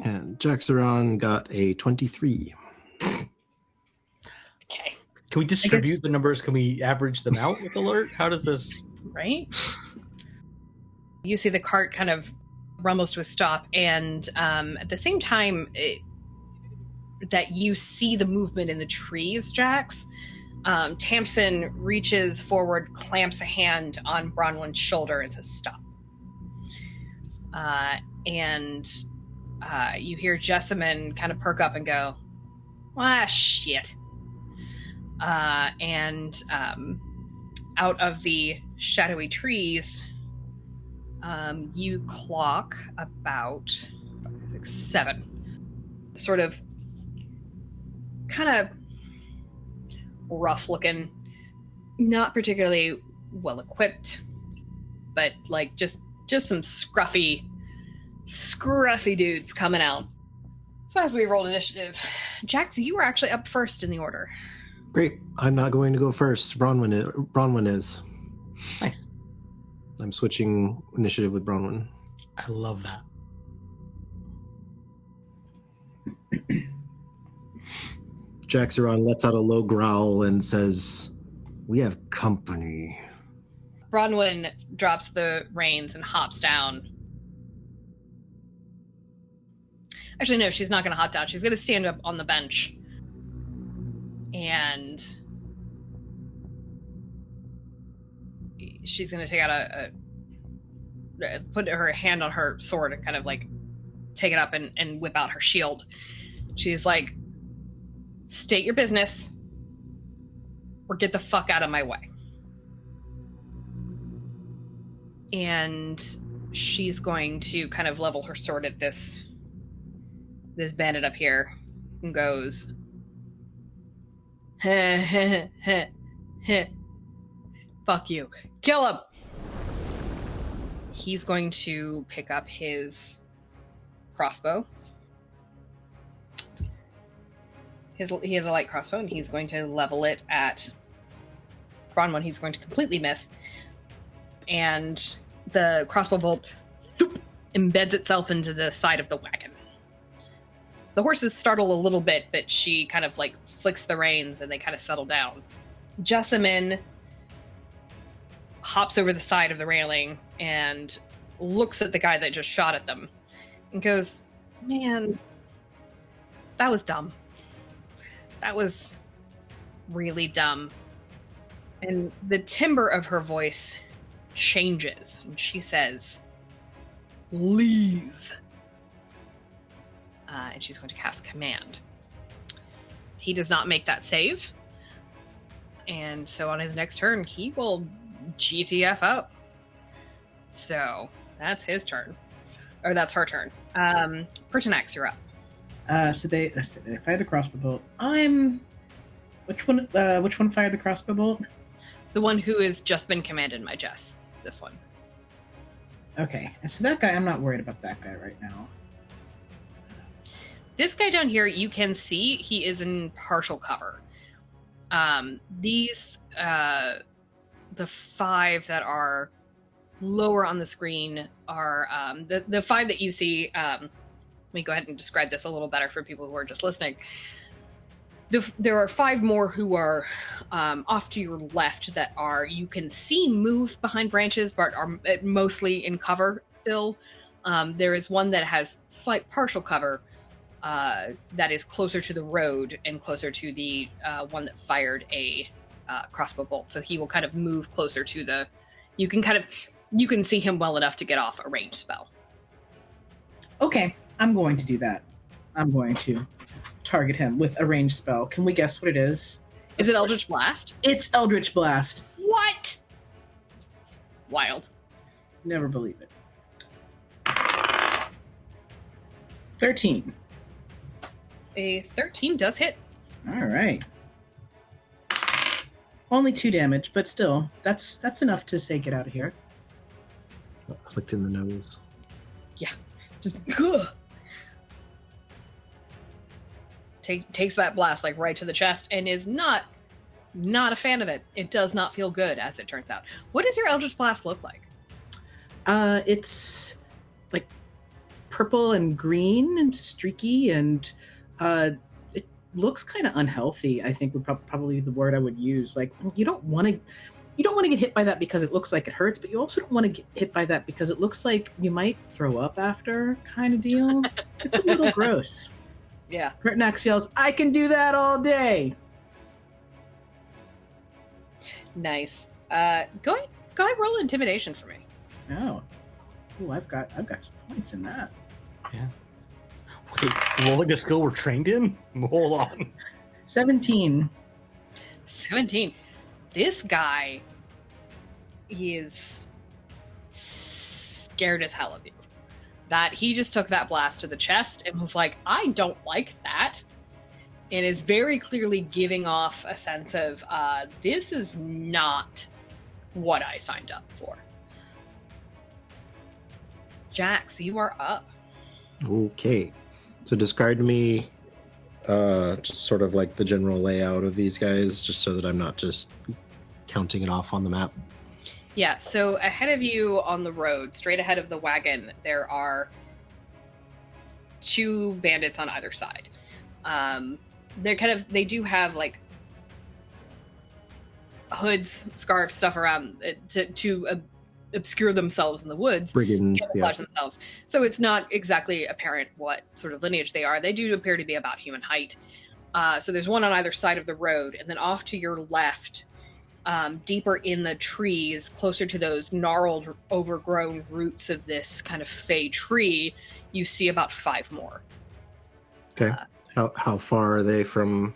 And Jaxiron got a 23. Okay. Can we distribute the numbers? Can we average them out with alert? How does this... Right? You see the cart kind of rumbles to a stop, and at the same time that you see the movement in the trees, Jax, Tamsin reaches forward, clamps a hand on Bronwyn's shoulder, and says, "Stop." You hear Jessamine kind of perk up and go, shit. Out of the shadowy trees, you clock about 7. Sort of, kind of rough looking, not particularly well equipped, but like just some scruffy dudes coming out. So as we rolled initiative, Jax, you were actually up first in the order. Great. I'm not going to go first. Bronwyn is. Nice. I'm switching initiative with Bronwyn. I love that. Jaxiron lets out a low growl and says, "We have company." Bronwyn drops the reins and hops down. Actually, no, she's not going to hop down. She's going to stand up on the bench. And she's going to take out put her hand on her sword and kind of like take it up and whip out her shield. She's like, "State your business or get the fuck out of my way." And she's going to kind of level her sword at this bandit up here and goes, "Fuck you. Kill him." He's going to pick up his crossbow. He has a light crossbow, and he's going to level it at Bronwyn. He's going to completely miss. And the crossbow bolt embeds itself into the side of the wagon. The horses startle a little bit, but she kind of like flicks the reins and they kind of settle down. Jessamine hops over the side of the railing and looks at the guy that just shot at them and goes, "Man, that was dumb. That was really dumb." And the timbre of her voice changes, and she says, "Leave." And she's going to cast Command. He does not make that save. And so on his next turn, he will GTF out. So that's his turn. Or that's her turn. Pertinax, you're up. So they fire the crossbow bolt. Which one fired the crossbow bolt? The one who has just been commanded by Jess. This one. Okay, so that guy, I'm not worried about that guy right now. This guy down here, you can see he is in partial cover. These, the 5 that are lower on the screen are, the 5 that you see, let me go ahead and describe this a little better for people who are just listening. There are 5 more who are off to your left that are, you can see move behind branches, but are mostly in cover still. There is one that has slight partial cover, that is closer to the road and closer to the one that fired a crossbow bolt. So he will kind of move closer to the. You can see him well enough to get off a ranged spell. Okay, I'm going to do that. I'm going to target him with a ranged spell. Can we guess what it is? Is it Eldritch Blast? It's Eldritch Blast. What? Wild. Never believe it. 13. A 13 does hit. All right. Only 2 damage, but still, that's enough to say get out of here. Flicked in the nose. Yeah. Just ugh. Takes that blast like right to the chest and is not a fan of it. It does not feel good, as it turns out. What does your Eldritch Blast look like? It's like purple and green and streaky, and it looks kind of unhealthy. I think would probably be the word I would use. Like you don't want to get hit by that because it looks like it hurts, but you also don't want to get hit by that because it looks like you might throw up after, kind of deal. It's a little gross. Yeah. Pertinax yells, "I can do that all day." Nice. Go ahead, roll intimidation for me. Oh. Ooh, I've got some points in that. Yeah. Wait, rolling a skill we're trained in? Hold on. 17. 17. This guy is scared as hell of you. That he just took that blast to the chest and was like, "I don't like that." And is very clearly giving off a sense of, this is not what I signed up for. Jax, you are up. Okay. So describe to me just sort of like the general layout of these guys, just so that I'm not just counting it off on the map. Yeah, so ahead of you on the road, straight ahead of the wagon, there are 2 bandits on either side. They do have like hoods, scarves, stuff around to obscure themselves in the woods, Brigands, camouflage themselves. So it's not exactly apparent what sort of lineage they are. They do appear to be about human height. So there's one on either side of the road, and then off to your left, deeper in the trees, closer to those gnarled, overgrown roots of this kind of fey tree, you see about 5 more. Okay. How far are they from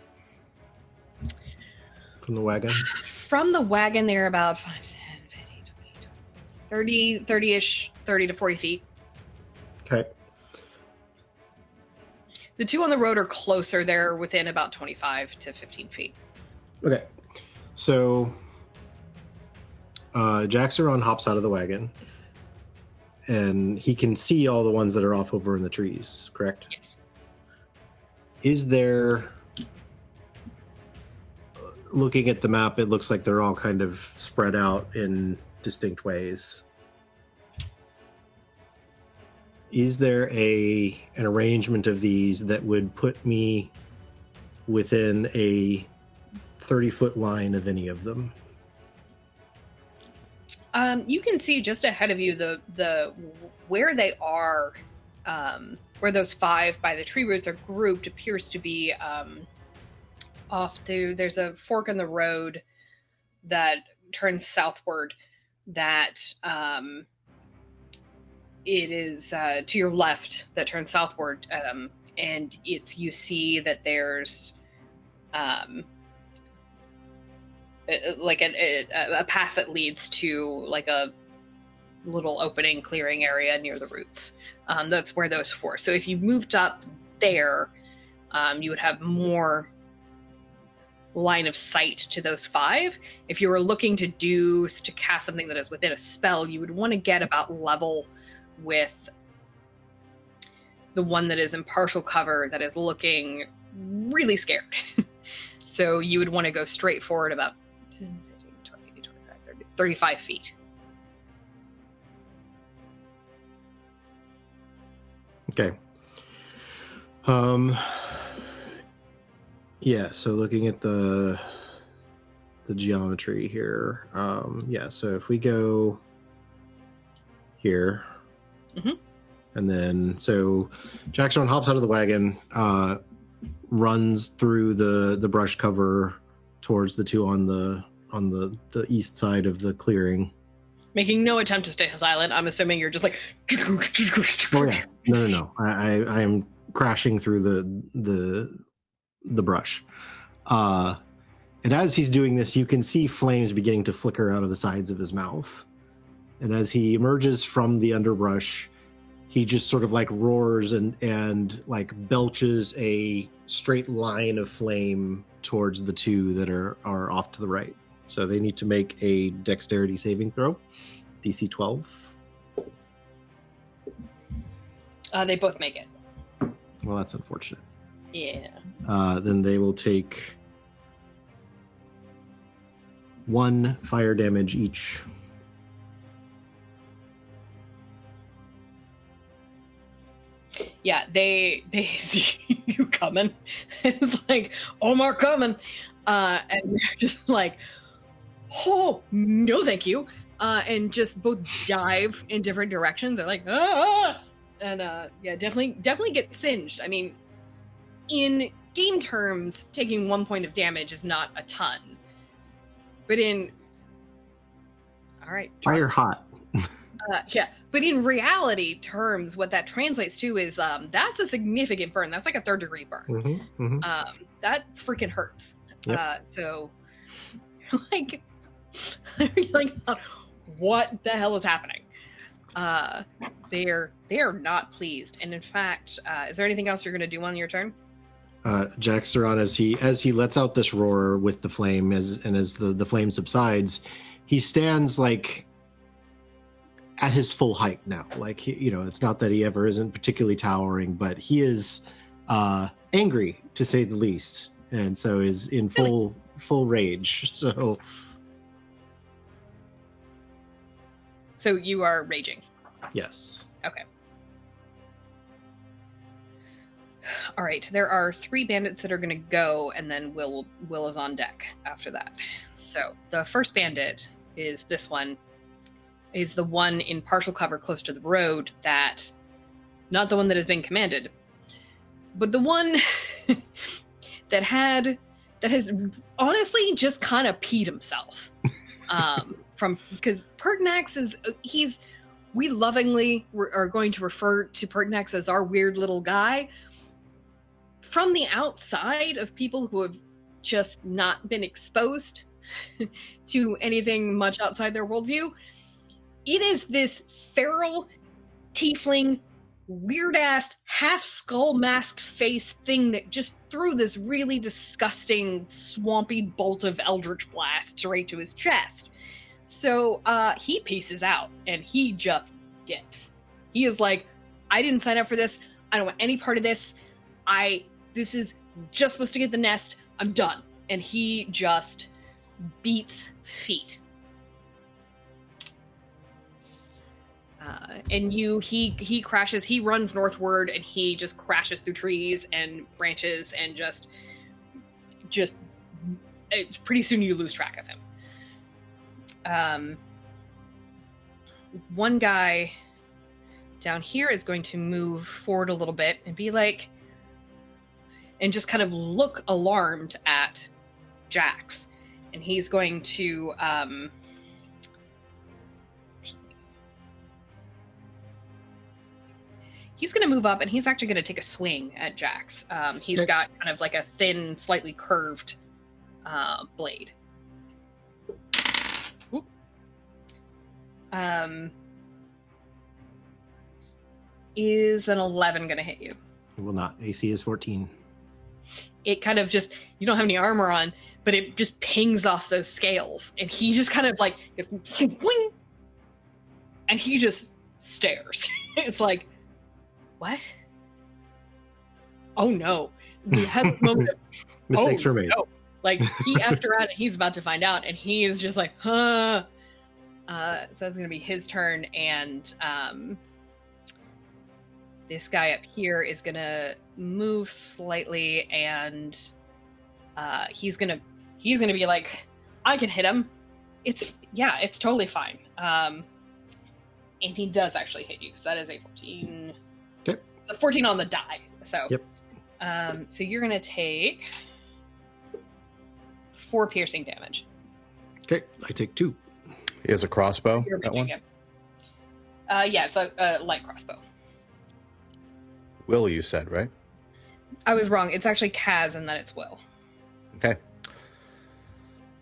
the wagon? From the wagon, they're about 5, 10, 15, 20, 30-ish, 30 to 40 feet. Okay. The 2 on the road are closer. They're within about 25 to 15 feet. Okay. So Jaxiron hops out of the wagon, and he can see all the ones that are off over in the trees, correct? Yes. Is there, looking at the map, it looks like they're all kind of spread out in distinct ways. Is there an arrangement of these that would put me within a 30-foot line of any of them? You can see just ahead of you the where they are, where those 5 by the tree roots are grouped appears to be off to. There's a fork in the road that turns southward. That it is to your left that turns southward, and you see that there's like a path that leads to like a little opening clearing area near the roots. That's where those 4. So if you moved up there, you would have more line of sight to those 5. If you were looking to cast something that is within a spell, you would want to get about level with the one that is in partial cover that is looking really scared. So you would want to go straight forward about 10, 15, 20, 25, 30, 35 feet. Okay. Yeah, so looking at the geometry here. Yeah, so if we go here, and then so Jaxiron hops out of the wagon, runs through the brush cover towards the 2 on the east side of the clearing. Making no attempt to stay silent. I'm assuming you're just like. Oh yeah, no. I am crashing through the brush. And as he's doing this, you can see flames beginning to flicker out of the sides of his mouth. And as he emerges from the underbrush, he just sort of like roars and like belches a straight line of flame towards the 2 that are off to the right. So they need to make a dexterity saving throw, DC 12. They both make it. Well, that's unfortunate. Yeah. Then they will take 1 fire damage each. Yeah, they see you coming. It's like, Omar coming. And they're just like, oh, no thank you. And just both dive in different directions. They're like, ah! And yeah, definitely get singed. I mean, in game terms, taking 1 point of damage is not a ton. But all right. Fire hot. Yeah, but in reality terms, what that translates to is that's a significant burn. That's like a 3rd-degree burn. That freaking hurts. Yep. So, like, what the hell is happening? They are not pleased, and in fact, is there anything else you're going to do on your turn? Jaxiron, as he lets out this roar with the flame, as the flame subsides, he stands like at his full height now. Like, it's not that he ever isn't particularly towering, but he is angry to say the least, and so is in full rage. So you are raging. Yes. Okay. All right. There are 3 bandits that are going to go, and then Will is on deck after that. So the first bandit is this one. Is the one in partial cover close to the road, that not the one that has been commanded, but the one that has honestly just kind of peed himself. Because Pertinax we lovingly are going to refer to Pertinax as our weird little guy. From the outside of people who have just not been exposed to anything much outside their worldview, it is this feral, tiefling, weird-ass, half-skull mask face thing that just threw this really disgusting, swampy bolt of Eldritch Blast straight to his chest. So he pieces out, and he just dips. He is like, I didn't sign up for this. I don't want any part of this. This is just supposed to get the nest. I'm done. And he just beats feet. And he crashes, he runs northward, and he just crashes through trees and branches, and just pretty soon you lose track of him. one guy down here is going to move forward a little bit and be like, and just kind of look alarmed at Jax. And he's going to, he's going to move up and he's actually going to take a swing at Jax. He's got kind of like a thin, slightly curved blade. Oop. Is an 11 going to hit you? It will not. AC is 14. It kind of just, you don't have any armor on, but it just pings off those scales. And he just kind of like, wing, and he just stares. It's like, what? Oh no. We have a moment of, Mistakes were made. No. Like, he effed around and he's about to find out, and he is just like, huh. So it's going to be his turn, and this guy up here is going to move slightly, and he's going to be like, I can hit him. It's totally fine. And he does actually hit you, so that is a 14. Okay. A 14 on the die. So, yep. So you're going to take 4 piercing damage. Okay, I take 2. He has a crossbow, that one? Yeah, it's a light crossbow. Will, you said, right? I was wrong. It's actually Kaz, and then it's Will. Okay.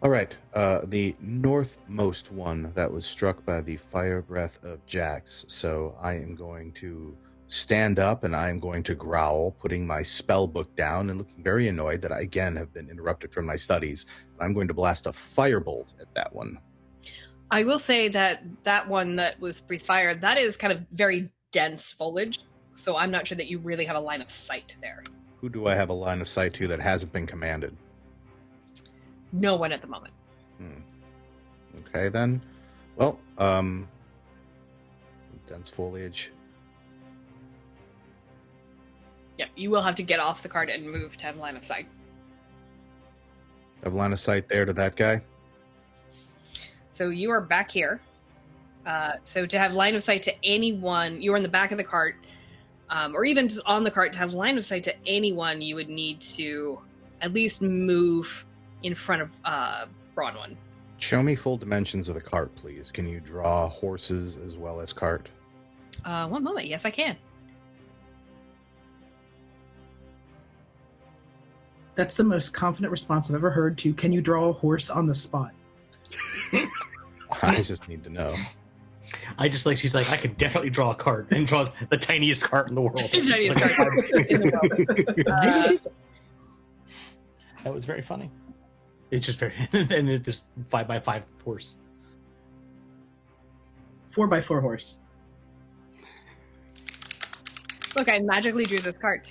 All right. The northmost one that was struck by the fire breath of Jax. So I am going to stand up and I am going to growl, putting my spell book down and looking very annoyed that I again have been interrupted from my studies. I'm going to blast a firebolt at that one. I will say that one that was breathed fire, that is kind of very dense foliage. So I'm not sure that you really have a line of sight there. Who do I have a line of sight to that hasn't been commanded? No one at the moment. Okay, then. Well, dense foliage. Yeah, you will have to get off the cart and move to have line of sight. I have line of sight there to that guy. So you are back here. So to have line of sight to anyone, you are in the back of the cart, or even just on the cart. To have line of sight to anyone, you would need to at least move in front of Bronwyn. Show me full dimensions of the cart, please. Can you draw horses as well as cart? One moment. Yes, I can. That's the most confident response I've ever heard to, can you draw a horse on the spot? I just need to know. I just like, she's like, I could definitely draw a cart, and draws the tiniest cart in the world. The tiniest cart in the world. That was very funny. It's just very, and it just 5x5 horse. 4x4 horse. Look, I magically drew this cart.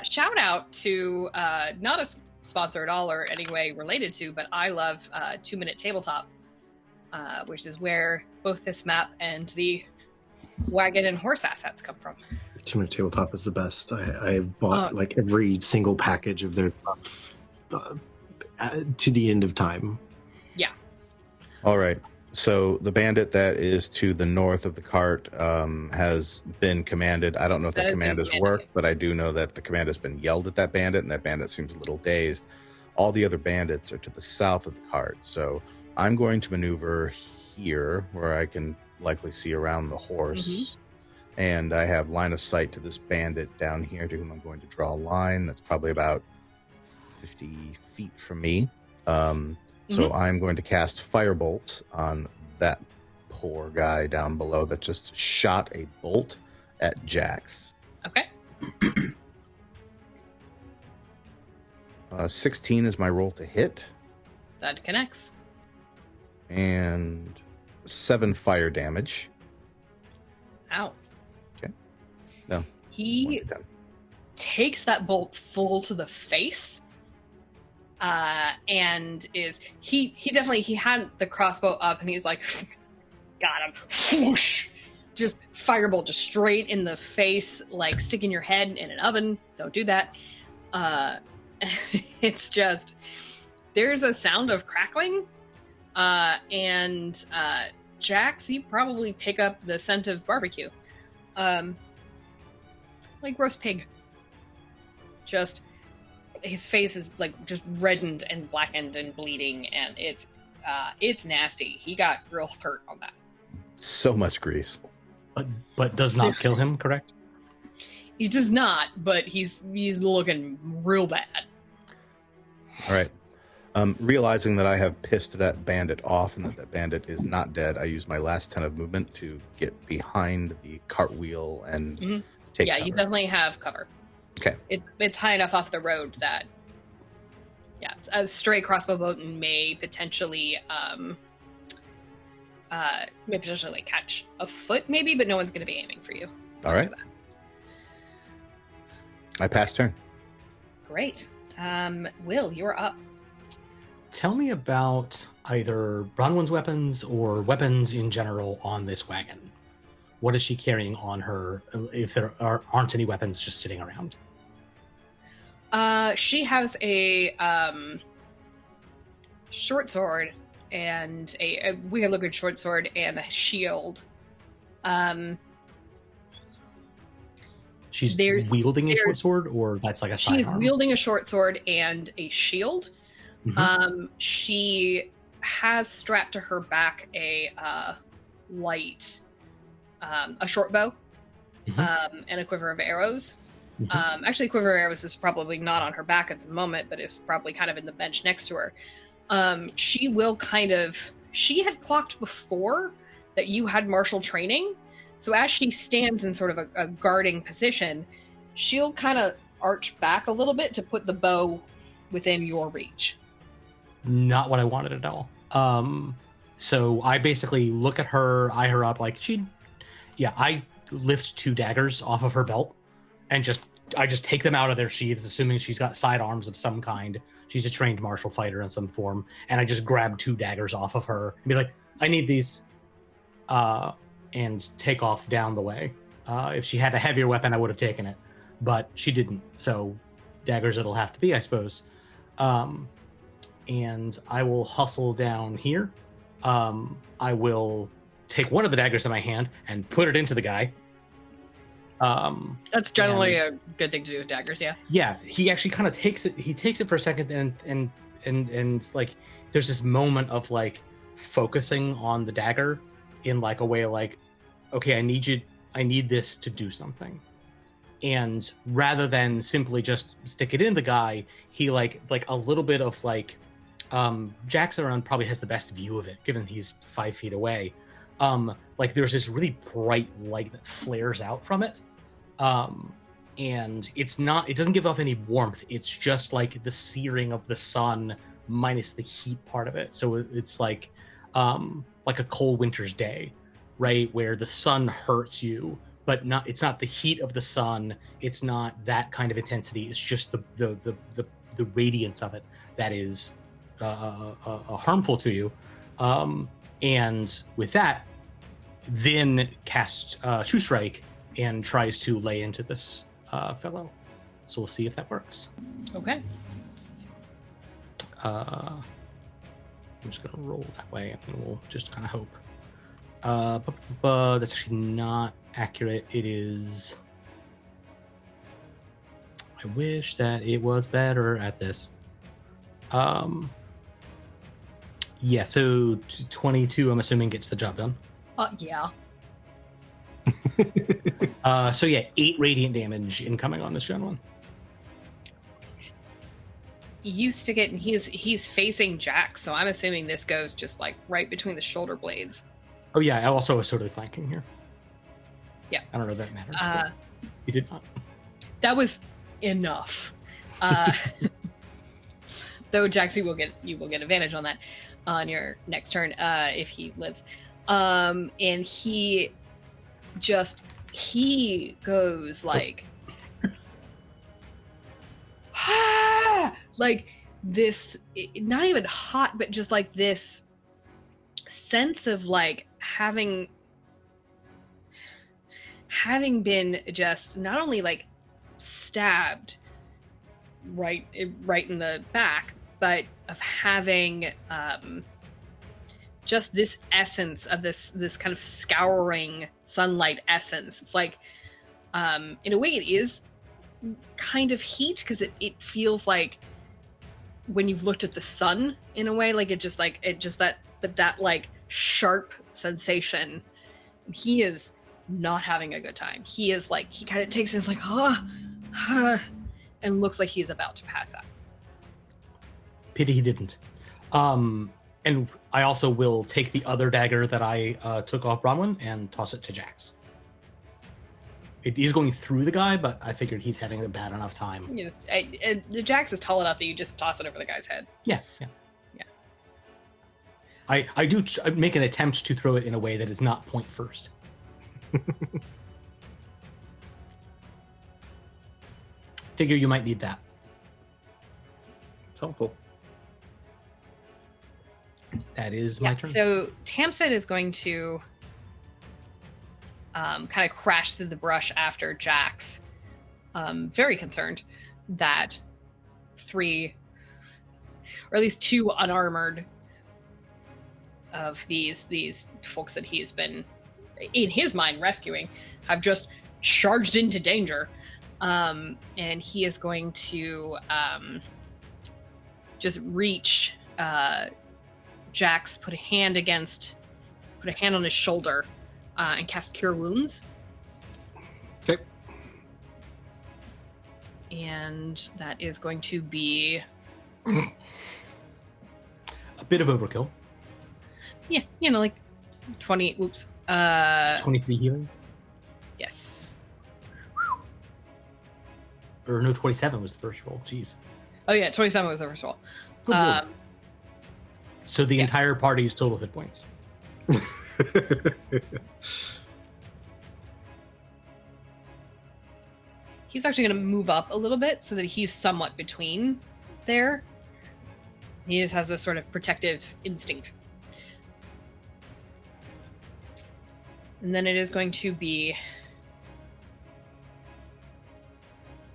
Shout out to not a sponsor at all or any way related to, but I love 2 Minute Tabletop, which is where both this map and the wagon and horse assets come from. 2 Minute Tabletop is the best. I bought like every single package of their stuff to the end of time. Yeah. All right. So the bandit that is to the north of the cart has been commanded. I don't know if that command has worked, but I do know that the command has been yelled at that bandit, and that bandit seems a little dazed. All the other bandits are to the south of the cart. So I'm going to maneuver here where I can likely see around the horse. Mm-hmm. And I have line of sight to this bandit down here to whom I'm going to draw a line. That's probably about 50 feet from me. So I'm going to cast Firebolt on that poor guy down below that just shot a bolt at Jax. Okay. 16 is my roll to hit. That connects. And 7 fire damage. Ow. Okay. No. He takes that bolt full to the face. And he had the crossbow up, and he's like, got him. Whoosh! Just firebolt just straight in the face, like sticking your head in an oven. Don't do that. It's just, there's a sound of crackling, and Jax, you probably pick up the scent of barbecue. Like roast pig. Just, his face is like just reddened and blackened and bleeding, and it's nasty. He got real hurt on that. So much grease. But does not kill him, correct? He does not, but he's looking real bad. All right. Realizing that I have pissed that bandit off and that bandit is not dead, I use my last 10 of movement to get behind the cartwheel and take cover. You definitely have cover. Okay. It's high enough off the road that, a stray crossbow bolt may potentially like catch a foot maybe, but no one's going to be aiming for you. All right. I pass turn. Great. Will, you're up. Tell me about either Bronwyn's weapons or weapons in general on this wagon. What is she carrying on her if there aren't any weapons just sitting around? She has a short sword and a weird-looking short sword and a shield. She's wielding a short sword, or that's like a sidearm? She's wielding a short sword and a shield. Mm-hmm. She has strapped to her back a light, a short bow, and a quiver of arrows. Mm-hmm. Actually, quiver of arrows is probably not on her back at the moment, but it's probably kind of in the bench next to her. She had clocked before that you had martial training. So as she stands in sort of a guarding position, she'll kind of arch back a little bit to put the bow within your reach. Not what I wanted at all. So I basically look at her, eye her up like I lift 2 daggers off of her belt and I just take them out of their sheaths, assuming she's got sidearms of some kind. She's a trained martial fighter in some form. And I just grab 2 daggers off of her and be like, I need these. And take off down the way. If she had a heavier weapon, I would have taken it, but she didn't. So daggers it'll have to be, I suppose. And I will hustle down here. I will take one of the daggers in my hand and put it into the guy. That's generally a good thing to do with daggers, yeah. Yeah, he actually kind of takes it. He takes it for a second, and like there's this moment of like focusing on the dagger in like a way like, okay, I need this to do something. And rather than simply just stick it in the guy, he like a little bit of like, Jaxiron probably has the best view of it, given he's 5 feet away. Like there's this really bright light that flares out from it. And it doesn't give off any warmth. It's just like the searing of the sun minus the heat part of it. So it's like a cold winter's day, right? Where the sun hurts you, but it's not the heat of the sun. It's not that kind of intensity. It's just the radiance of it that is harmful to you. And with that, then casts True Strike and tries to lay into this fellow. So we'll see if that works. Okay. I'm just going to roll that way, and we'll just kind of hope. That's actually not accurate. It is... I wish that it was better at this. Yeah, so 22, I'm assuming, gets the job done. Yeah. So yeah, 8 radiant damage incoming on this gentleman. You stick it, and he's facing Jax, so I'm assuming this goes just like right between the shoulder blades. Oh yeah, I also was sort of flanking here. Yeah. I don't know if that matters, but he did not. That was enough. Though Jax, you will get advantage on that on your next turn if he lives. And he goes like like this, not even hot, but just like this sense of like having been just not only like stabbed right in the back, but of having just this essence of this kind of scouring sunlight essence. It's like, in a way, it is kind of heat because it feels like when you've looked at the sun in a way, like that like sharp sensation. He is not having a good time. He is like, he kind of takes his like, and looks like he's about to pass out. Pity he didn't. And I also will take the other dagger that I took off Bronwyn and toss it to Jax. It is going through the guy, but I figured he's having a bad enough time. You just, Jax is tall enough that you just toss it over the guy's head. Yeah. I do make an attempt to throw it in a way that is not point first. Figure you might need that. It's helpful. That is my turn. So Tamsin is going to kind of crash through the brush after Jax. Very concerned that 3, or at least 2 unarmored of these folks that he's been, in his mind, rescuing, have just charged into danger. And he is going to just reach Jax, put a hand on his shoulder, and cast Cure Wounds. Okay. And that is going to be a bit of overkill. Yeah, like 20. Whoops. 23 healing? Yes. Or no, 27 was the first roll. Jeez. Oh yeah, 27 was the first roll. Good lord. So the entire party's total hit points. He's actually going to move up a little bit so that he's somewhat between there. He just has this sort of protective instinct. And then it is going to be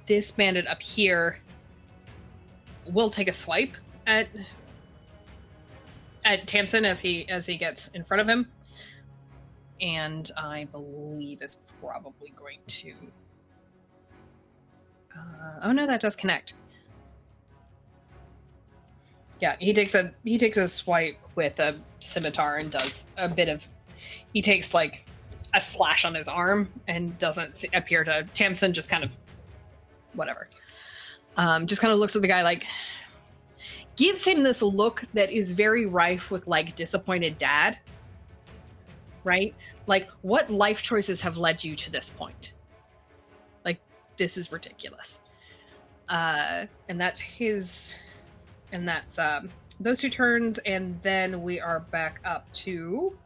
this bandit up here will take a swipe at Tamsin as he gets in front of him. And I believe it's probably going to... oh no, that does connect. Yeah, he takes a swipe with a scimitar and does a bit of... He takes like a slash on his arm and doesn't appear to... Tamsin just kind of... whatever. Just kind of looks at the guy like... gives him this look that is very rife with like disappointed dad. Right? Like, what life choices have led you to this point? Like, this is ridiculous. And that's his... And that's those 2 turns, and then we are back up to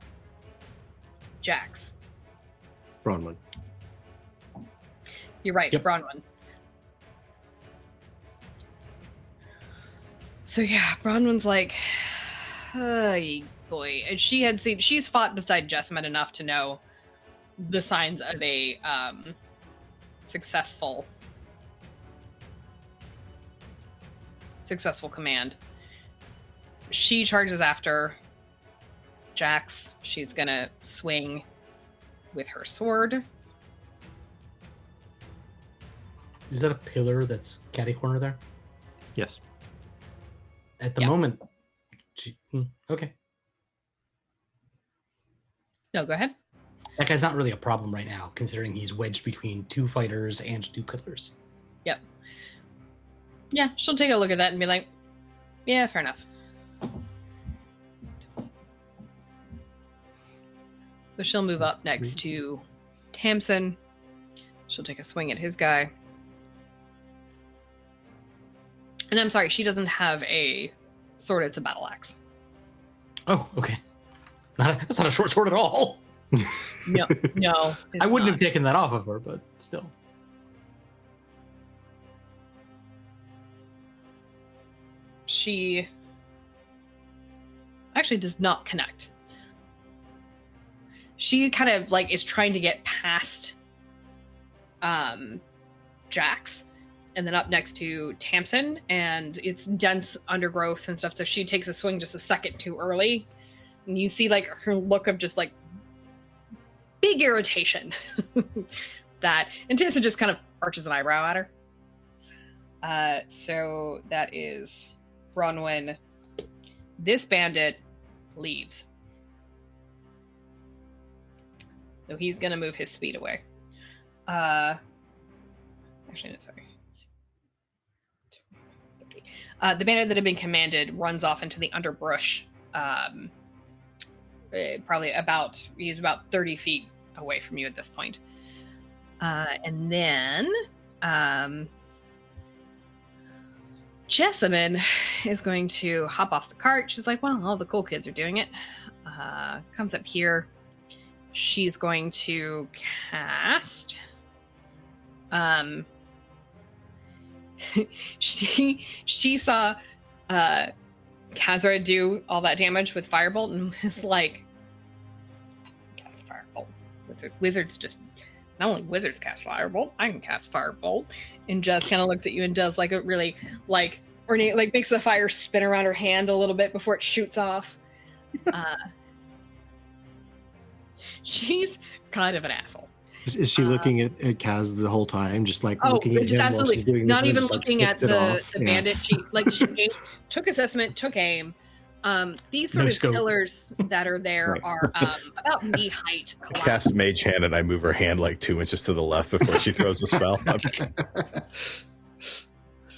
Jax. Bronwyn. You're right, Yep. Bronwyn. So yeah, Bronwyn's like, hey boy, and she's fought beside Jessamine enough to know the signs of a successful command. She charges after Jax. She's gonna swing with her sword. Is that a pillar that's catty corner there? Yes. At the Yeah. moment. Okay. No, go ahead. That guy's not really a problem right now, considering he's wedged between 2 fighters and 2 pillars. Yep. Yeah, she'll take a look at that and be like, yeah, fair enough. So she'll move up next to Tamsin. She'll take a swing at his guy. And I'm sorry, she doesn't have a sword, it's a battle axe. Oh, okay. That's not a short sword at all. No. I wouldn't have taken that off of her, but still. She actually does not connect. She kind of like is trying to get past Jax and then up next to Tamsin, and it's dense undergrowth and stuff, so she takes a swing just a second too early And you see like her look of just like big irritation. And Tamsin just kind of arches an eyebrow at her. So that is Bronwyn. This bandit leaves. So he's going to move his speed away. Actually, no, sorry. The bandit that had been commanded runs off into the underbrush. He's about 30 feet away from you at this point. And then Jessamine is going to hop off the cart. She's like, well, all the cool kids are doing it. Comes up here. She's going to cast. She saw Kazzra do all that damage with Firebolt and was like, cast Firebolt. Wizards just, not only wizards cast Firebolt, I can cast Firebolt. And just kind of looks at you and does like a really like ornate, like makes the fire spin around her hand a little bit before it shoots off. She's kind of an asshole. Is she looking at Kaz the whole time, just like looking at just him absolutely while she's doing not this, even just, like, looking at flicks it off? the bandit. She took assessment, took aim. These sort No of scope. pillars that are there Right. are about knee height. I cast Mage Hand and I move her hand like 2 inches to the left before she throws the spell. I'm just kidding.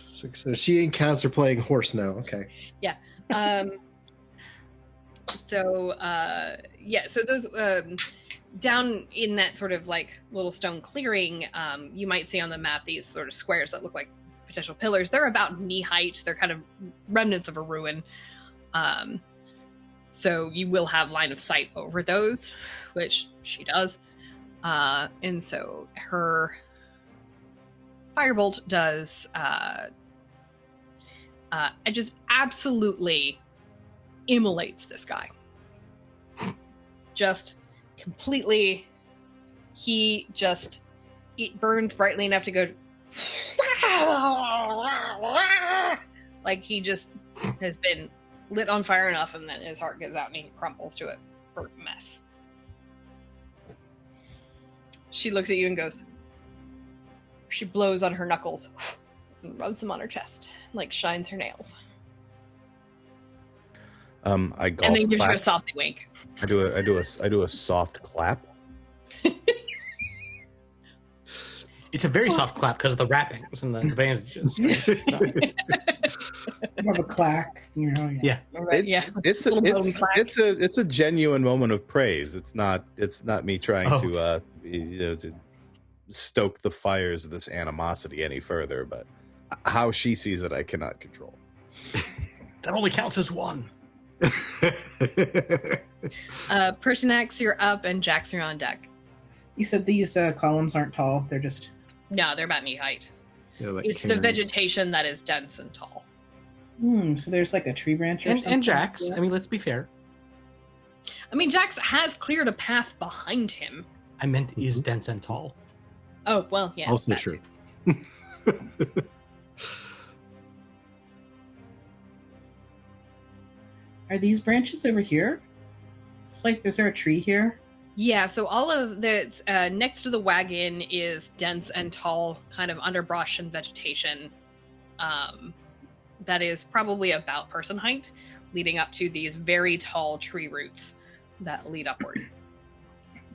So she and Kaz are playing horse now. Okay. So those down in that sort of like little stone clearing, you might see on the map these sort of squares that look like potential pillars. They're about knee height. They're kind of remnants of a ruin. So you will have line of sight over those, which she does. And so her Firebolt does it just absolutely immolates this guy. Just completely, it burns brightly enough to go like he just has been lit on fire enough, and then his heart gives out and he crumples to a burnt mess. She looks at you and goes, she blows on her knuckles and rubs them on her chest, like shines her nails. I golf And then gives clap. you a saucy wink. I do a soft clap. It's a very soft clap because of the wrappings and the bandages. Right? It's not- More of a clack, you know. Yeah. Right, It's a genuine moment of praise. It's not me trying to stoke the fires of this animosity any further, but how she sees it I cannot control. That only counts as one. Pertinax, you're up, and Jaxiron on deck. You said these columns aren't tall; they're just. No, they're about knee height. Yeah, like It's the cairns. vegetation that is dense and tall. So there's like a tree branch or something. And Jax, like that? I mean, let's be fair. I mean, Jax has cleared a path behind him. I meant is dense and tall. Oh, well, yeah. Also that true. too. Are these branches over here? It's like, is there a tree here? Yeah, so all of the next to the wagon is dense and tall, kind of underbrush and vegetation. That is probably about person height, leading up to these very tall tree roots that lead upward.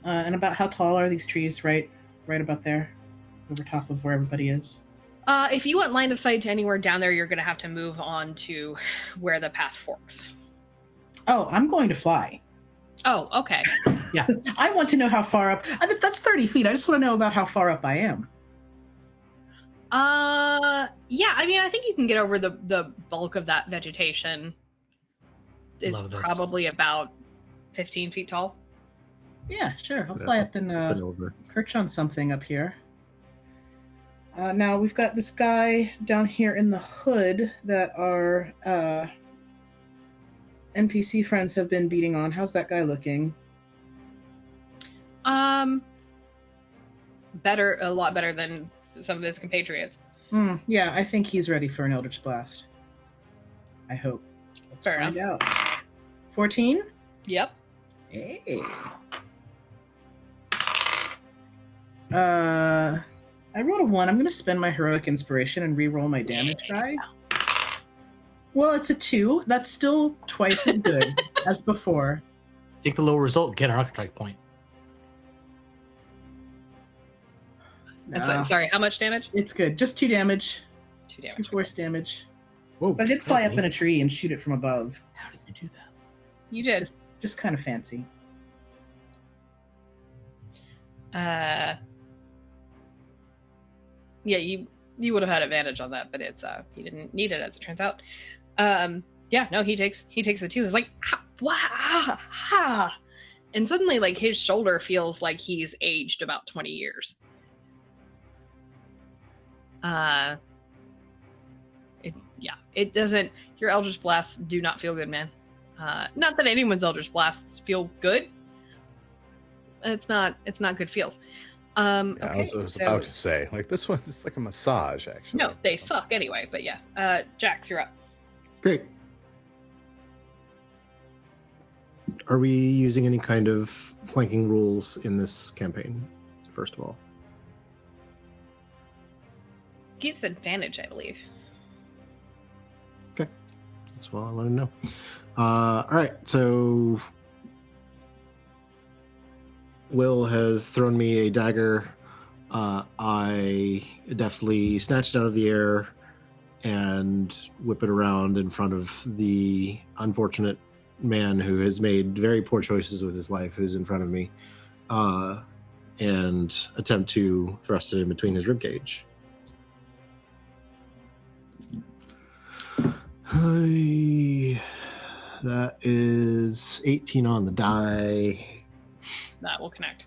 And about how tall are these trees? Right about there, over top of where everybody is. If you want line of sight to anywhere down there, you're going to have to move on to where the path forks. Oh, I'm going to fly. Oh, okay. I want to know how far up. That's 30 feet. I just want to know about how far up I am. Yeah, I mean, I think you can get over the bulk of that vegetation. It's Love this. probably about 15 feet tall. Yeah, sure. I'll Yeah, fly up and Been over. perch on something up here. Now we've got this guy down here in the hood that our NPC friends have been beating on. How's that guy looking? Better, a lot better than some of his compatriots. Yeah, I think he's ready for an Eldritch Blast. I hope. Let's Fair find out. 14? Yep. Hey. I rolled a 1. I'm going to spend my heroic inspiration and re-roll my damage die. Well, it's a 2. That's still twice as good as before. Take the lower result, get an archetype point. Sorry, how much damage? It's good. Just 2 damage. 2 damage. 2 force damage. Whoa! But I did fly that's up in a neat. tree and shoot it from above. How did you do that? You did. Just kind of fancy. Yeah, you would have had advantage on that, but it's he didn't need it as it turns out. Yeah, no, he takes the 2. It's like wow, and suddenly like his shoulder feels like he's aged about 20 years. It doesn't. Your Eldritch Blasts do not feel good, man. Not that anyone's Eldritch Blasts feel good. It's not good feels. Yeah, Okay, I was about to say, like, this one's just like a massage, actually. No, they suck anyway, but yeah. Jax, you're up. Great. Are we using any kind of flanking rules in this campaign, first of all? Gives advantage, I believe. Okay. That's what I want to know. All right, so Will has thrown me a dagger. I deftly snatch it out of the air and whip it around in front of the unfortunate man who has made very poor choices with his life, who's in front of me, and attempt to thrust it in between his ribcage. That is 18 on the die. That will connect.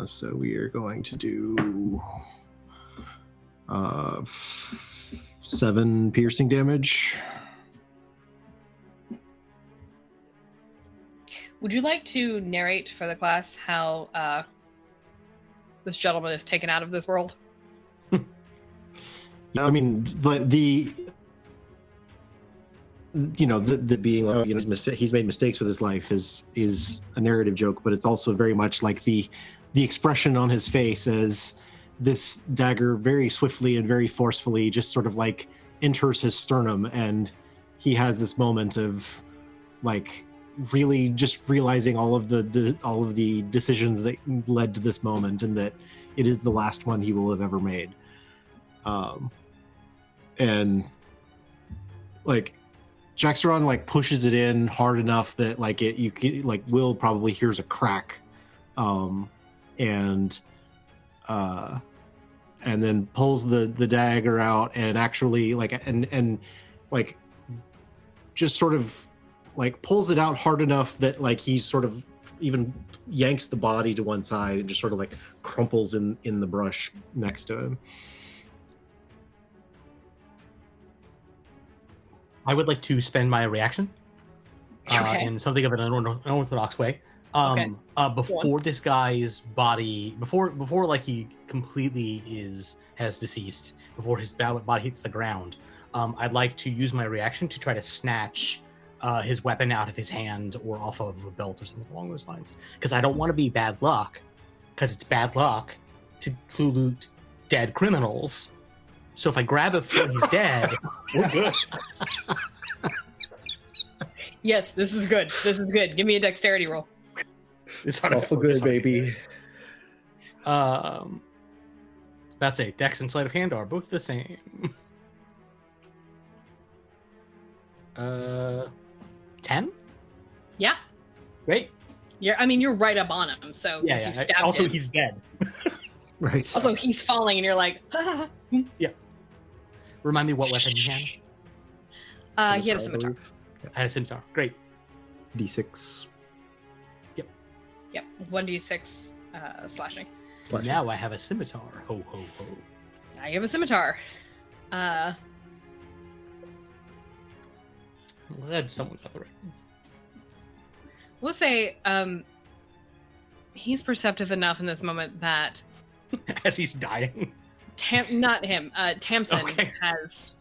So we are going to do 7 piercing damage. Would you like to narrate for the class how this gentleman is taken out of this world? I mean, but the being like, he's made mistakes with his life is a narrative joke, but it's also very much like the expression on his face as this dagger very swiftly and very forcefully just sort of like enters his sternum, and he has this moment of like really just realizing all of the decisions that led to this moment, and that it is the last one he will have ever made. And like Jaxiron like pushes it in hard enough that like Will probably hears a crack, and then pulls the dagger out and actually like and like just sort of like pulls it out hard enough that like he sort of even yanks the body to one side and just sort of like crumples in the brush next to him. I would like to spend my reaction in something of an unorthodox way. Before this guy's body, before like he completely has deceased, before his body hits the ground, I'd like to use my reaction to try to snatch his weapon out of his hand or off of a belt or something along those lines. Because I don't want to be bad luck, because it's bad luck to loot dead criminals. So if I grab it before he's dead, we're good. Yes, this is good. This is good. Give me a dexterity roll. It's Awful good, baby. That's a dex and sleight of hand are both the same. 10? Yeah. Great. You're right up on him. So Yeah. you stabbed Also, him. he's dead. Right. Also, he's falling, and you're like, Yeah. Remind me what weapon he had. he had a scimitar. I had a scimitar. Great. D6. Yep, 1d6 slashing. Now I have a scimitar. Ho, ho, ho. Now you have a scimitar. Glad someone got the reference. We'll say he's perceptive enough in this moment that As he's dying. not him. Tamsin Okay. has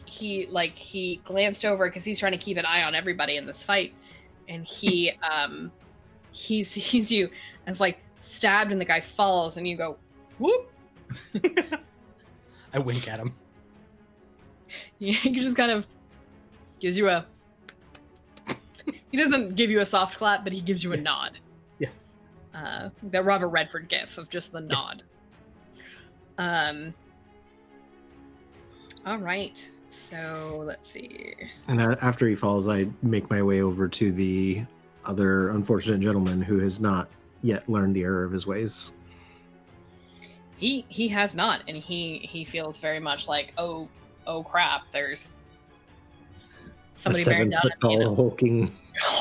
he glanced over because he's trying to keep an eye on everybody in this fight, and he sees you as like stabbed, and the guy falls, and you go, whoop. I wink at him. Yeah, he just kind of gives you a. He doesn't give you a soft clap, but he gives you a nod. Yeah. That Robert Redford gif of just the nod. All right. So let's see. And after he falls, I make my way over to the other unfortunate gentleman who has not yet learned the error of his ways. He has not, and he feels very much like, oh crap, there's somebody bearing down on me. A 7-foot tall, hulking,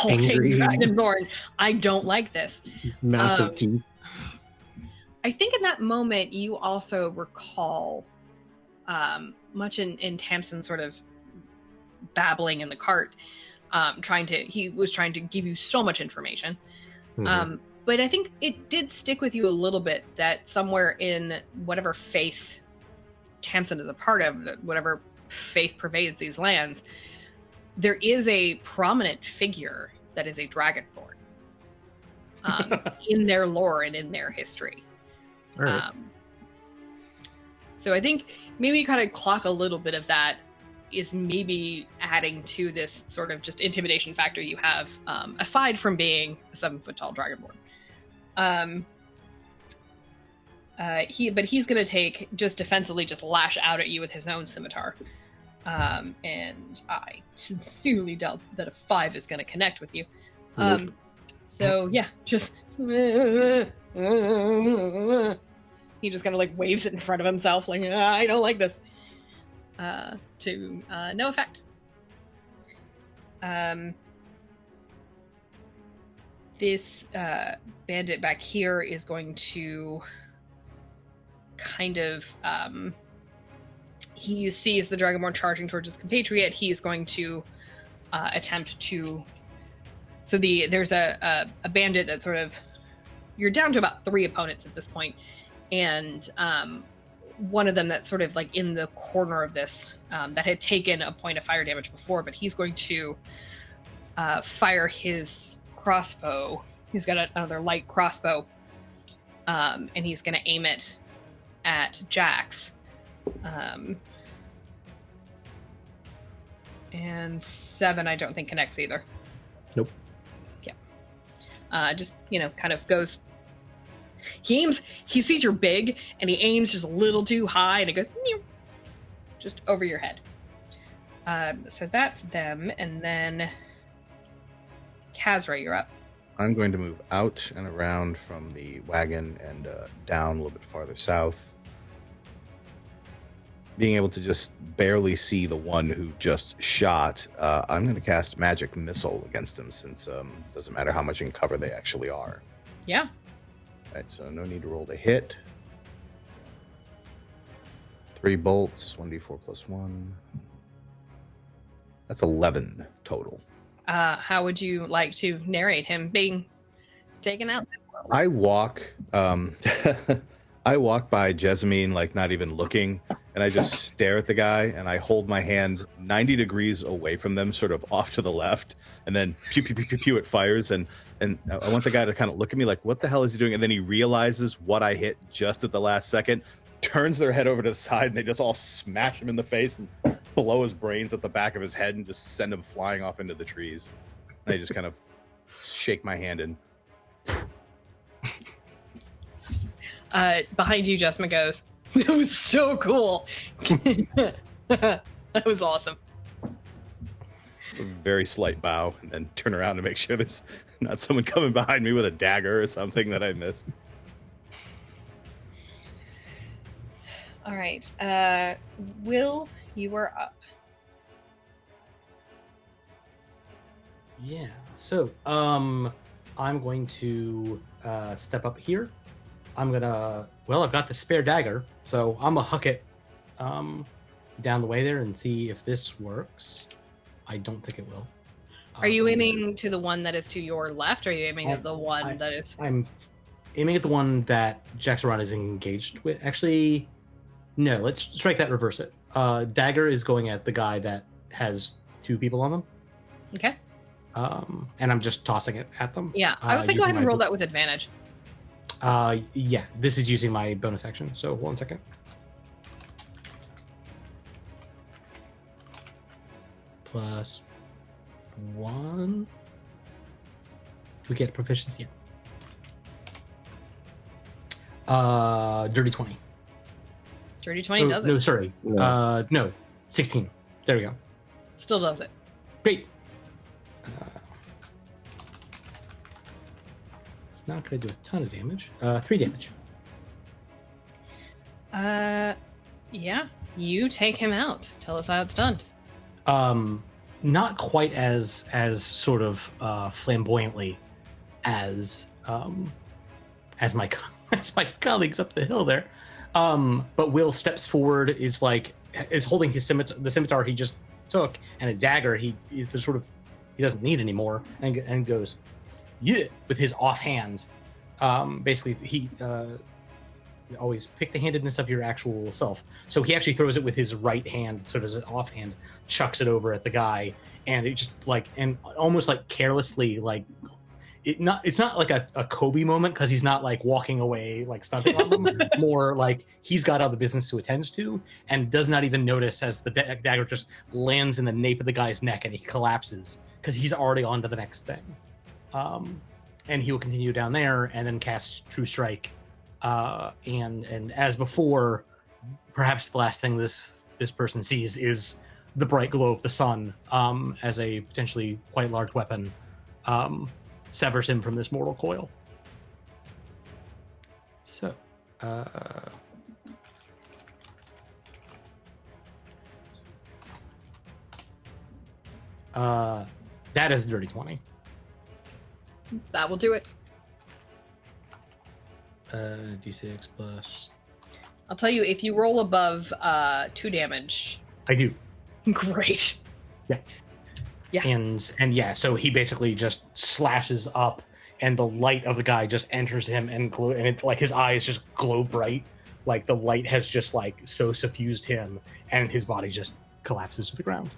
angry dragonborn. I don't like this. Massive teeth. I think in that moment you also recall much in Tamsin sort of babbling in the cart, he was trying to give you so much information. Mhm. But I think it did stick with you a little bit that somewhere in whatever faith Tamsin is a part of, whatever faith pervades these lands, there is a prominent figure that is a dragonborn in their lore and in their history. All right. So I think maybe kind of clock a little bit of that is maybe adding to this sort of just intimidation factor you have, aside from being a 7-foot tall dragonborn. He's going to take, just defensively, just lash out at you with his own scimitar. And I sincerely doubt that a 5 is going to connect with you. So yeah, just he just kind of like waves it in front of himself, like, I don't like this. To no effect. This bandit back here is going to kind of he sees the dragonborn charging towards his compatriot. He's going to attempt to. So there's a bandit that sort of, you're down to about 3 opponents at this point, and one of them that's sort of like in the corner of this that had taken a point of fire damage before, but he's going to fire his crossbow. He's got another light crossbow, and he's going to aim it at Jax. And 7 I don't think connects either. Nope. Yeah. Just, kind of goes. He aims, he sees you're big, and he aims just a little too high, and it goes just over your head. So that's them, and then Kazzra, you're up. I'm going to move out and around from the wagon and down a little bit farther south. Being able to just barely see the one who just shot, I'm going to cast Magic Missile against him, since it doesn't matter how much in cover they actually are. Yeah. Right, so no need to roll to hit. 3 bolts, 1d4 plus 1. That's 11 total. How would you like to narrate him being taken out? I walk I walk by Jessamine, like not even looking, and I just stare at the guy, and I hold my hand 90 degrees away from them, sort of off to the left, and then pew pew pew pew pew, it fires, and I want the guy to kind of look at me like, what the hell is he doing? And then he realizes what I hit just at the last second, turns their head over to the side, and they just all smash him in the face and blow his brains at the back of his head and just send him flying off into the trees. And I just kind of shake my hand and behind you, Jessma goes, that was so cool. That was awesome. a very slight bow, and then turn around to make sure there's not someone coming behind me with a dagger or something that I missed. All right. Will, you are up. Yeah. So, I'm going to step up here. I'm gonna. Well, I've got the spare dagger, so I'm gonna huck it down the way there and see if this works. I don't think it will. Are you aiming to the one that is to your left, or are you aiming at the one that is? I'm aiming at the one that Jaxiron is engaged with. Actually, no. Let's strike that. Reverse it. Dagger is going at the guy that has 2 people on them. Okay. And I'm just tossing it at them. Yeah, I would say go ahead and roll that with advantage. Yeah, this is using my bonus action. So 1 second. Plus 1. Do we get proficiency? Dirty 20. Dirty 20 does it. No, sorry. No, 16. There we go. Still does it. Great. It's not going to do a ton of damage. 3 damage. Yeah, you take him out. Tell us how it's done. Not quite as sort of flamboyantly as my colleagues up the hill there. But Will steps forward, is holding his the scimitar he just took, and a dagger he doesn't need anymore, and goes, yeah, with his offhand. Basically, he always pick the handedness of your actual self. So he actually throws it with his right hand, sort of as an offhand, chucks it over at the guy, and it just and almost carelessly, it's not like a Kobe moment, because he's not walking away stunting on them. More he's got other business to attend to, and does not even notice as the dagger just lands in the nape of the guy's neck, and he collapses because he's already on to the next thing. And he will continue down there and then cast True Strike. And as before, perhaps the last thing this person sees is the bright glow of the sun, as a potentially quite large weapon severs him from this mortal coil. So, that is a dirty 20. That will do it. D6 plus. I'll tell you, if you roll above 2 damage. I do. Great. Yeah. Yeah. And yeah, so he basically just slashes up, and the light of the guy just enters him, and his eyes just glow bright. The light has just so suffused him, and his body just collapses to the ground.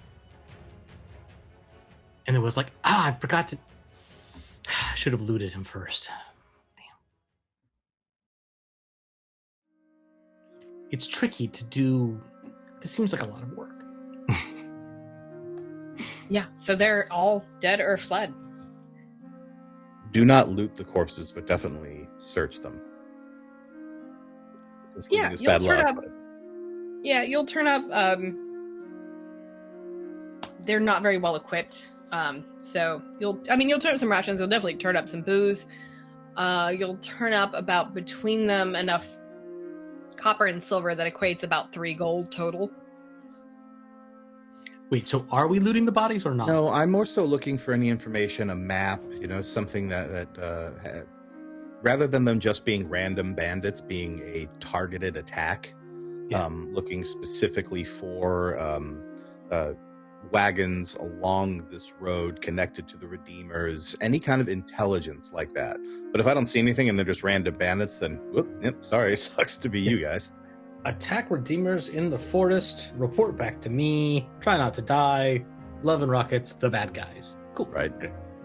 And it was I forgot to. Should have looted him first. Damn. It's tricky to do. This seems like a lot of work. Yeah, so they're all dead or fled. Do not loot the corpses, but definitely search them. Yeah, you'll turn up. Yeah, you'll turn up. They're not very well equipped. So you'll turn up some rations. You'll definitely turn up some booze. You'll turn up about between them enough copper and silver that equates about 3 gold total. Wait, so are we looting the bodies or not? No, I'm more so looking for any information, a map, something that rather than them just being random bandits being a targeted attack, looking specifically for wagons along this road connected to the Redeemers, any kind of intelligence like that. But if I don't see anything and they're just random bandits, then sorry, it sucks to be you guys. Attack Redeemers in the forest, report back to me, try not to die, love and rockets, the bad guys. Cool. Right.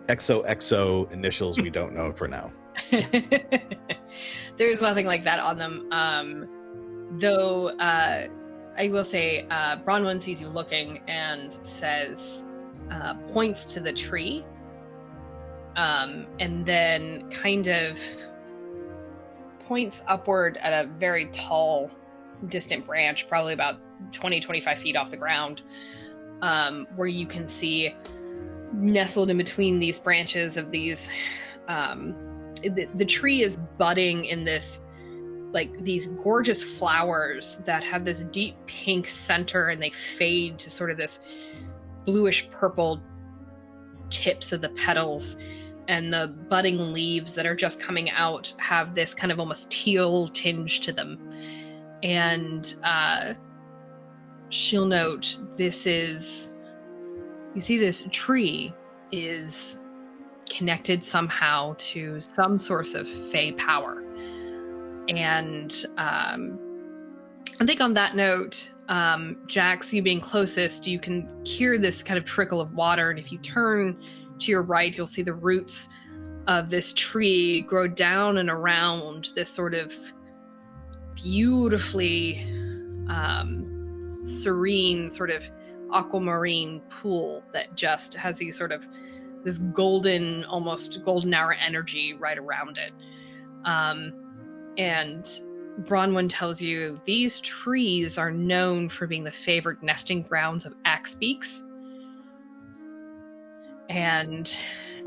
XOXO initials we don't know for now. There's nothing like that on them. Though I will say, Bronwyn sees you looking and says, points to the tree, and then kind of points upward at a very tall, distant branch, probably about 20-25 feet off the ground, where you can see nestled in between these branches of these, the tree is budding in this, these gorgeous flowers that have this deep pink center, and they fade to sort of this bluish purple tips of the petals, and the budding leaves that are just coming out have this kind of almost teal tinge to them. And she'll note, you see this tree is connected somehow to some source of fey power. And I think on that note, Jax, you being closest, you can hear this kind of trickle of water, and if you turn to your right, you'll see the roots of this tree grow down and around this sort of beautifully serene, sort of aquamarine pool that just has these sort of this golden, almost golden hour energy right around it. And Bronwyn tells you these trees are known for being the favored nesting grounds of axebeaks. And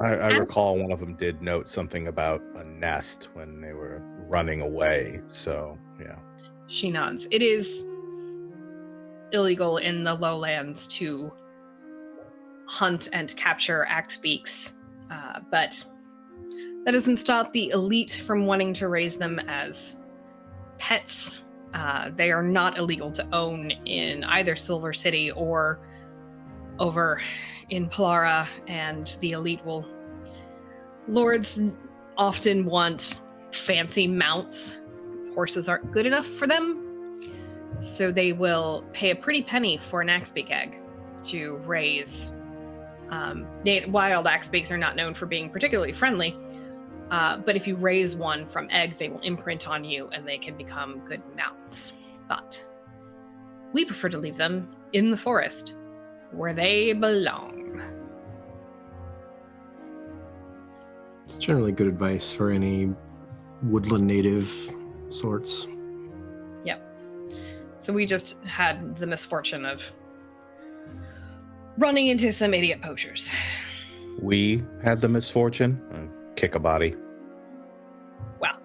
I recall one of them did note something about a nest when they were running away. So, yeah. She nods. It is illegal in the lowlands to hunt and capture axebeaks, but that doesn't stop the elite from wanting to raise them as pets. They are not illegal to own in either Silver City or over in Palara, and the elite will... Lords often want fancy mounts. Horses aren't good enough for them, so they will pay a pretty penny for an axebeak egg to raise. Wild axebeaks are not known for being particularly friendly, but if you raise one from eggs, they will imprint on you and they can become good mounts. But we prefer to leave them in the forest, where they belong. It's generally good advice for any woodland native sorts. Yep. So we just had the misfortune of running into some idiot poachers. We had the misfortune. Kick a body. Well,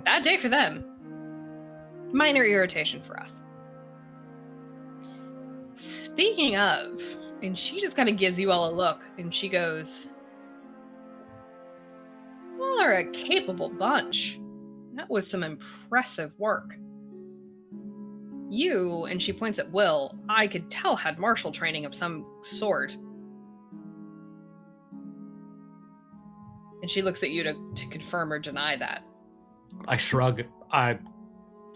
bad day for them. Minor irritation for us. Speaking of, and she just kind of gives you all a look, and she goes, "Well, they're a capable bunch. That was some impressive work. You," and she points at Will, "I could tell had martial training of some sort." And she looks at you to confirm or deny that. I shrug. I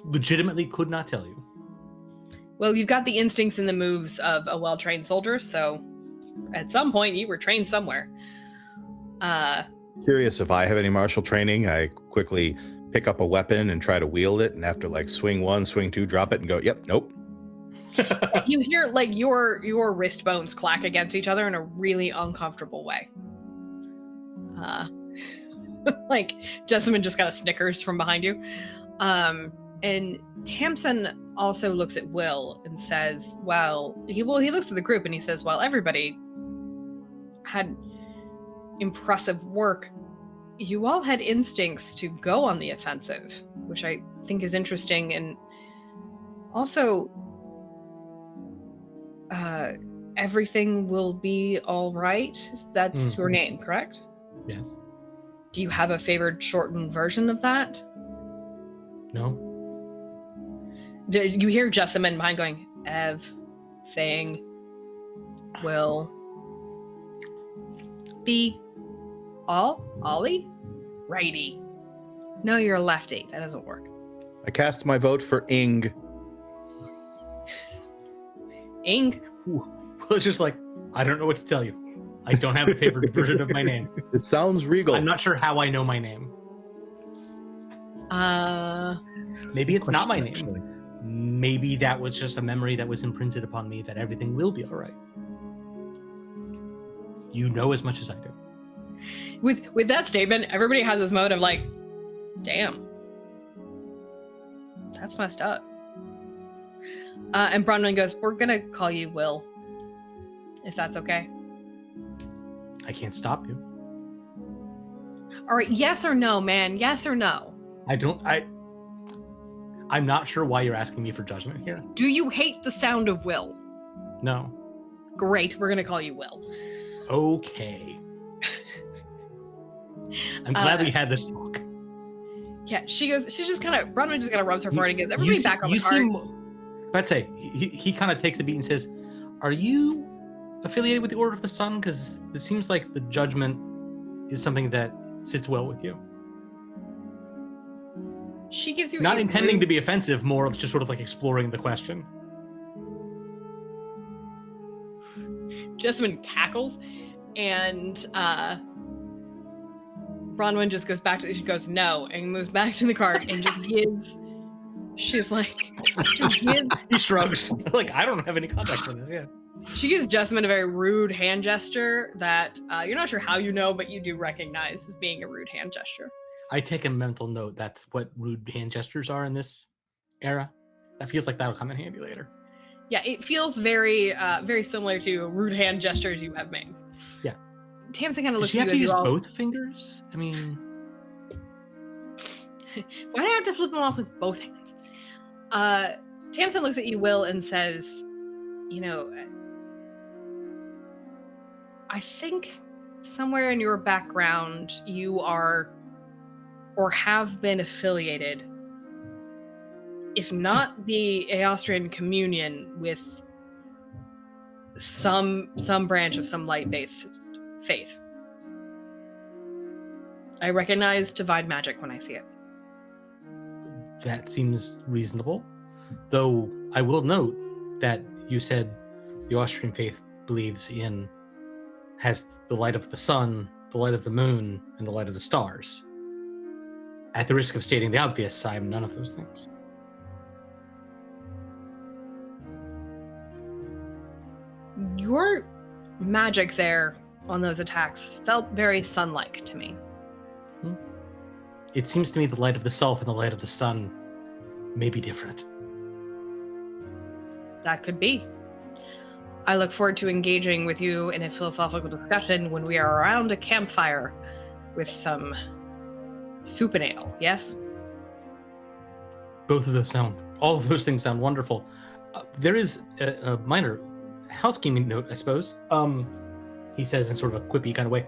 legitimately could not tell you. Well, you've got the instincts and the moves of a well-trained soldier, so at some point you were trained somewhere. Curious if I have any martial training. I quickly pick up a weapon and try to wield it, and after like swing one, swing two, drop it and go, yep, nope. You hear like your wrist bones clack against each other in a really uncomfortable way. Like Jessamine just kind of snickers from behind you. And Tamsin also looks at Will and says, he looks at the group and he says, well, everybody had impressive work. You all had instincts to go on the offensive, which I think is interesting. And also, everything will be all right. That's your name, correct? Yes. Do you have a favored shortened version of that? No. You hear Jessamine behind going, Ev, Thing, Will, B, Ollie, righty. No, you're a lefty. That doesn't work. I cast my vote for Ing. Ing? Well, it's just like, I don't know what to tell you. I don't have a favorite version of my name. It sounds regal. I'm not sure how I know my name. Maybe it's not my name. Actually. Maybe that was just a memory that was imprinted upon me that everything will be all right. You know as much as I do. With that statement, everybody has this mode of like, damn, that's messed up. And Bronwyn goes, we're gonna call you Will, if that's okay. I can't stop you. All right, yes or no, man? Yes or no? I'm not sure why you're asking me for judgment here. Do you hate the sound of Will? No. Great, we're gonna call you Will. Okay. I'm glad we had this talk. Yeah, she just kind of, Bronwyn just kind of rubs her forehead and goes, everybody back on the cart. I'd say, he kind of takes a beat and says, are you affiliated with the Order of the Sun? Because it seems like the judgment is something that sits well with you. She gives you not intending to be offensive, more just sort of like exploring the question. Jessamine cackles. And Bronwyn just goes back to, she goes, no, and moves back to the cart and just gives, she's like, just gives. He shrugs. Like, I don't have any context for this yet. She gives Jessamine a very rude hand gesture that you're not sure how you know, but you do recognize as being a rude hand gesture. I take a mental note. That's what rude hand gestures are in this era. That feels like that'll come in handy later. Yeah, it feels very, very similar to rude hand gestures you have made. Yeah. Tamsin kind of looks Does she have at to you use as all, both fingers? I mean, why do I have to flip them off with both hands? Tamsin looks at you, Will, and says, you know, I think somewhere in your background you are or have been affiliated, if not the Austrian communion, with some branch of some light-based faith. I recognize divine magic when I see it. that seems reasonable. Though I will note that you said the Austrian faith believes in, has the light of the sun, the light of the moon, and the light of the stars. At the risk of stating the obvious, I'm none of those things. Your magic there on those attacks felt very sun-like to me. It seems to me the light of the self and the light of the sun may be different. That could be. I look forward to engaging with you in a philosophical discussion when we are around a campfire with some soup and ale, yes? All of those things sound wonderful. There is a minor housekeeping note, I suppose. He says in sort of a quippy kind of way.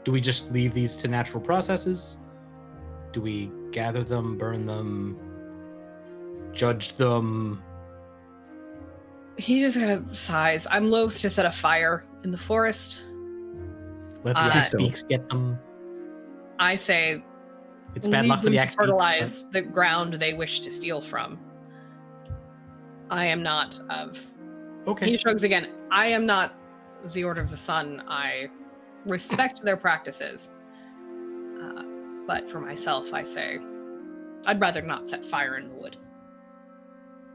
Do we just leave these to natural processes? Do we gather them, burn them, judge them? He just kind of sighs. I'm loath to set a fire in the forest. Let the axe beaks get them. I say, it's bad luck for the axe beaks. Fertilize the ground they wish to steal from. I am not of... Okay. He shrugs again. I am not of the Order of the Sun. I respect their practices. But for myself, I say, I'd rather not set fire in the wood.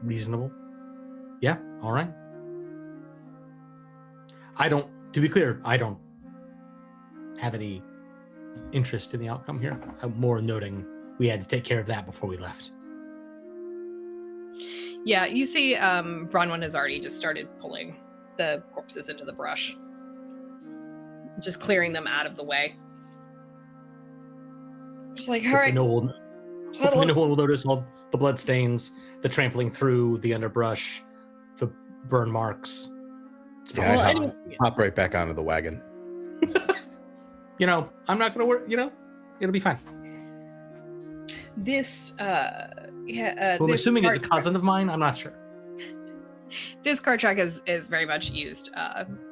Reasonable. Yeah, all right. To be clear, I don't have any interest in the outcome here. I'm more noting we had to take care of that before we left. Yeah, you see Bronwyn has already just started pulling the corpses into the brush. Just clearing them out of the way. Just like, all right. Hopefully no one will notice all the blood stains, the trampling through the underbrush, the burn marks. Hop right back onto the wagon. I'm not going to worry, it'll be fine. This, I'm assuming is a cousin of mine. I'm not sure. This cart track is very much used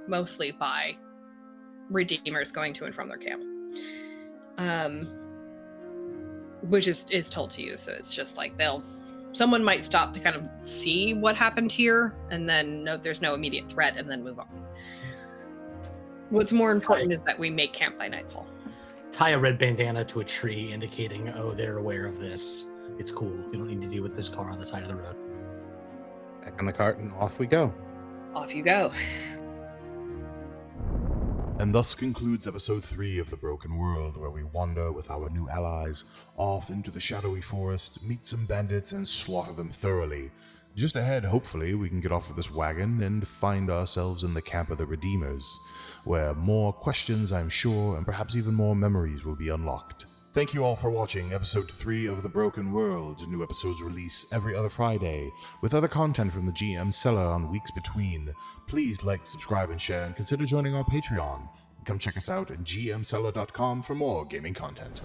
mostly by redeemers going to and from their camp. Which is told to you, so it's just like someone might stop to kind of see what happened here and then note there's no immediate threat and then move on. What's more important is that we make camp by nightfall. Tie a red bandana to a tree indicating, they're aware of this. It's cool. You don't need to deal with this car on the side of the road. Back on the cart and off we go. Off you go. And thus concludes episode 3 of The Broken World, where we wander with our new allies off into the shadowy forest, meet some bandits, and slaughter them thoroughly. Just ahead, hopefully, we can get off of this wagon and find ourselves in the camp of the Redeemers, where more questions, I'm sure, and perhaps even more memories will be unlocked. Thank you all for watching episode 3 of The Broken World. New episodes release every other Friday, with other content from the GM Cellar on weeks between. Please like, subscribe, and share, and consider joining our Patreon. Come check us out at gmcellar.com for more gaming content.